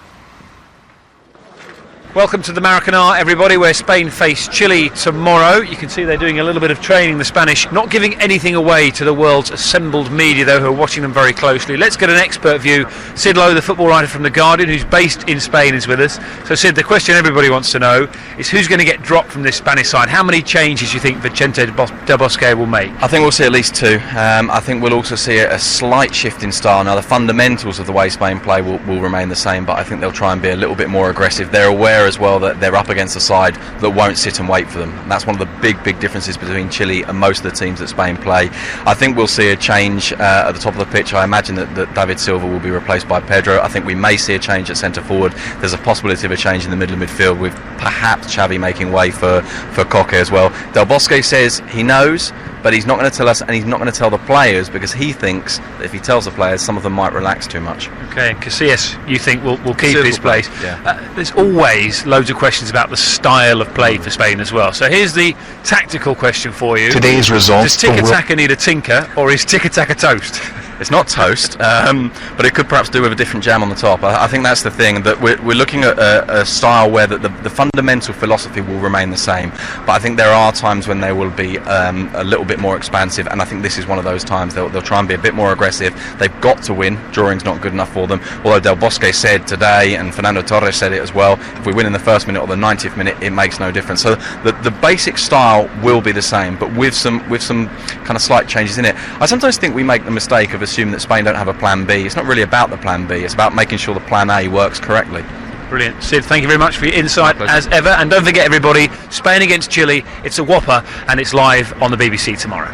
Welcome to the Maracana, everybody, where Spain face Chile tomorrow. You can see they're doing a little bit of training, the Spanish, not giving anything away to the world's assembled media, though, who are watching them very closely. Let's get an expert view. Sid Lowe, the football writer from The Guardian, who's based in Spain, is with us. So, Sid, the question everybody wants to know is who's going to get dropped from this Spanish side? How many changes do you think Vicente Del Bosque will make? I think we'll see at least two. I think we'll also see a slight shift in style. Now, the fundamentals of the way Spain play will remain the same, but I think they'll try and be a little bit more aggressive. They're aware as well that they're up against a side that won't sit and wait for them. And that's one of the big differences between Chile and most of the teams that Spain play. I think we'll see a change at the top of the pitch. I imagine that David Silva will be replaced by Pedro. I think we may see a change at centre forward. There's a possibility of a change in the middle of midfield, with perhaps Xavi making way for Koke as well. Del Bosque says he knows, but he's not going to tell us, and he's not going to tell the players, because he thinks that if he tells the players, some of them might relax too much. Okay, and Casillas, you think will keep his place? Yeah. There's always loads of questions about the style of play for Spain as well. So here's the tactical question for you. Today's results. Does tiki-taka need a tinker, or is tiki-taka toast? It's not toast, but it could perhaps do with a different jam on the top. I think that's the thing, that we're looking at a style where the fundamental philosophy will remain the same, but I think there are times when they will be a little bit more expansive, and I think this is one of those times. They'll try and be a bit more aggressive. They've got to win. Drawing's not good enough for them, although Del Bosque said today, and Fernando Torres said it as well, if we win in the first minute or the 90th minute, it makes no difference. So the basic style will be the same, but with some kind of slight changes in it. I sometimes think we make the mistake of assuming that Spain don't have a plan B. It's not really about the plan B, it's about making sure the plan A works correctly. Brilliant. Sid, thank you very much for your insight as ever, and don't forget everybody, Spain against Chile, it's a whopper, and it's live on the BBC tomorrow.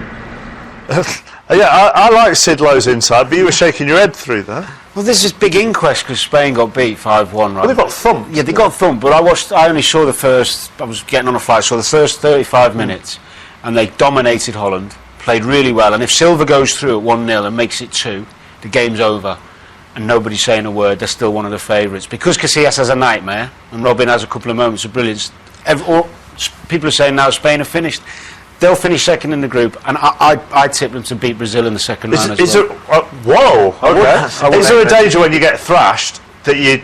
Yeah, I like Sid Lowe's insight, but you were shaking your head through that. Well, there's this big inquest because Spain got beat 5-1, right? Well, they got thumped. Yeah, they got thumped, but I only saw the first, I was getting on a flight, so the first 35 minutes, and they dominated Holland, played really well, and if Silva goes through at 1-0 and makes it 2, the game's over, and nobody's saying a word, they're still one of the favourites. Because Casillas has a nightmare, and Robin has a couple of moments of brilliance, people are saying now Spain are finished. They'll finish second in the group, and I tip them to beat Brazil in the second round as well. Whoa! Okay. Is there a danger when you get thrashed that you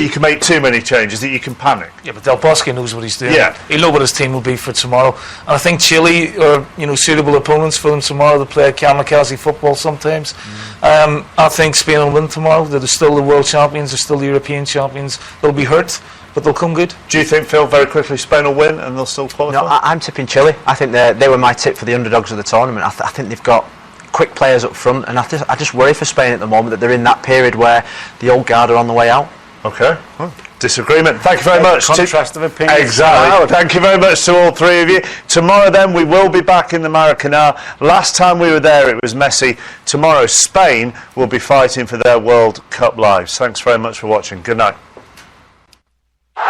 can make too many changes, that you can panic? Yeah, but Del Bosque knows what he's doing. Yeah. He'll know what his team will be for tomorrow. And I think Chile are suitable opponents for them tomorrow. They play kamikaze football sometimes. I think Spain will win tomorrow. They're still the world champions. They're still the European champions. They'll be hurt, but they'll come good. Do you think, Phil, very quickly Spain will win and they'll still qualify? No, I'm tipping Chile. I think they were my tip for the underdogs of the tournament. I think they've got quick players up front, and I just worry for Spain at the moment that they're in that period where the old guard are on the way out. Okay. Disagreement. Thank you very much. Contrast of opinion. Exactly. Thank you very much to all three of you. Tomorrow then we will be back in the Maracanã. Last time we were there it was Messi. Tomorrow Spain will be fighting for their World Cup lives. Thanks very much for watching. Good night. The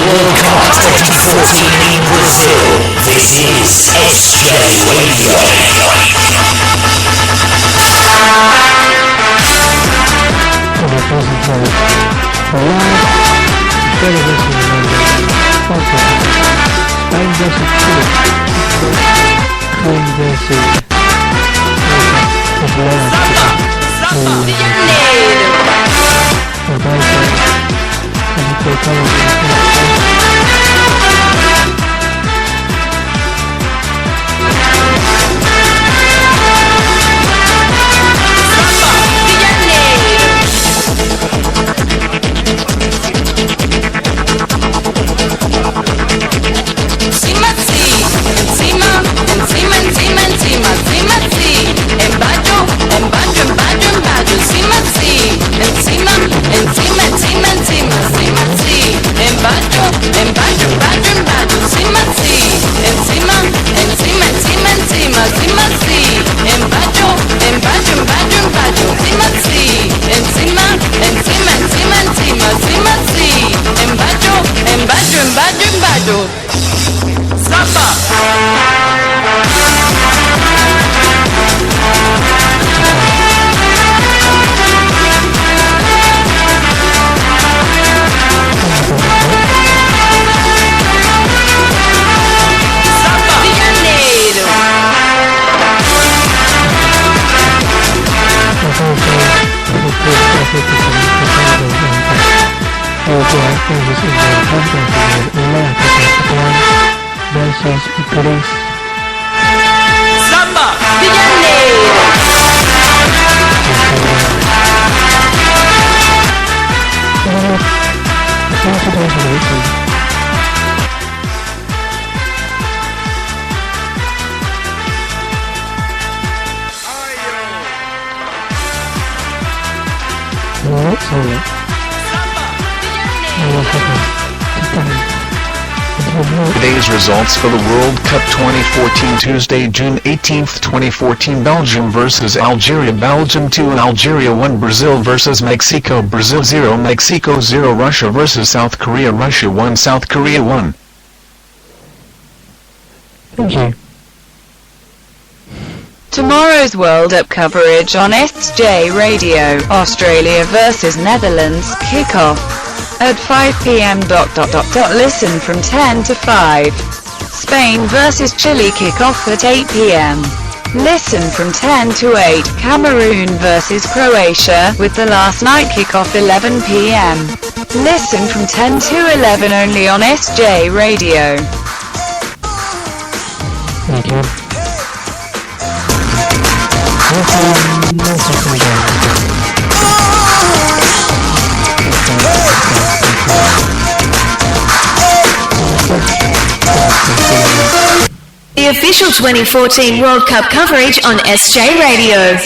World Cup 2014 in Brazil. This is SJ Radio. Today's results for the World Cup 2014 Tuesday, June 18th, 2014 Belgium versus Algeria, Belgium 2 and Algeria 1, Brazil versus Mexico, Brazil 0, Mexico 0, Russia versus South Korea, Russia 1, South Korea 1. Thank you. Tomorrow's World Cup coverage on SJ Radio. Australia versus Netherlands kick-off at 5 p.m. Listen from 10 to 5. Spain versus Chile kick-off at 8 p.m. Listen from 10 to 8. Cameroon versus Croatia with the last night kick-off 11 p.m. Listen from 10 to 11 only on SJ Radio. Thank you. The official 2014 World Cup coverage on SJ Radio.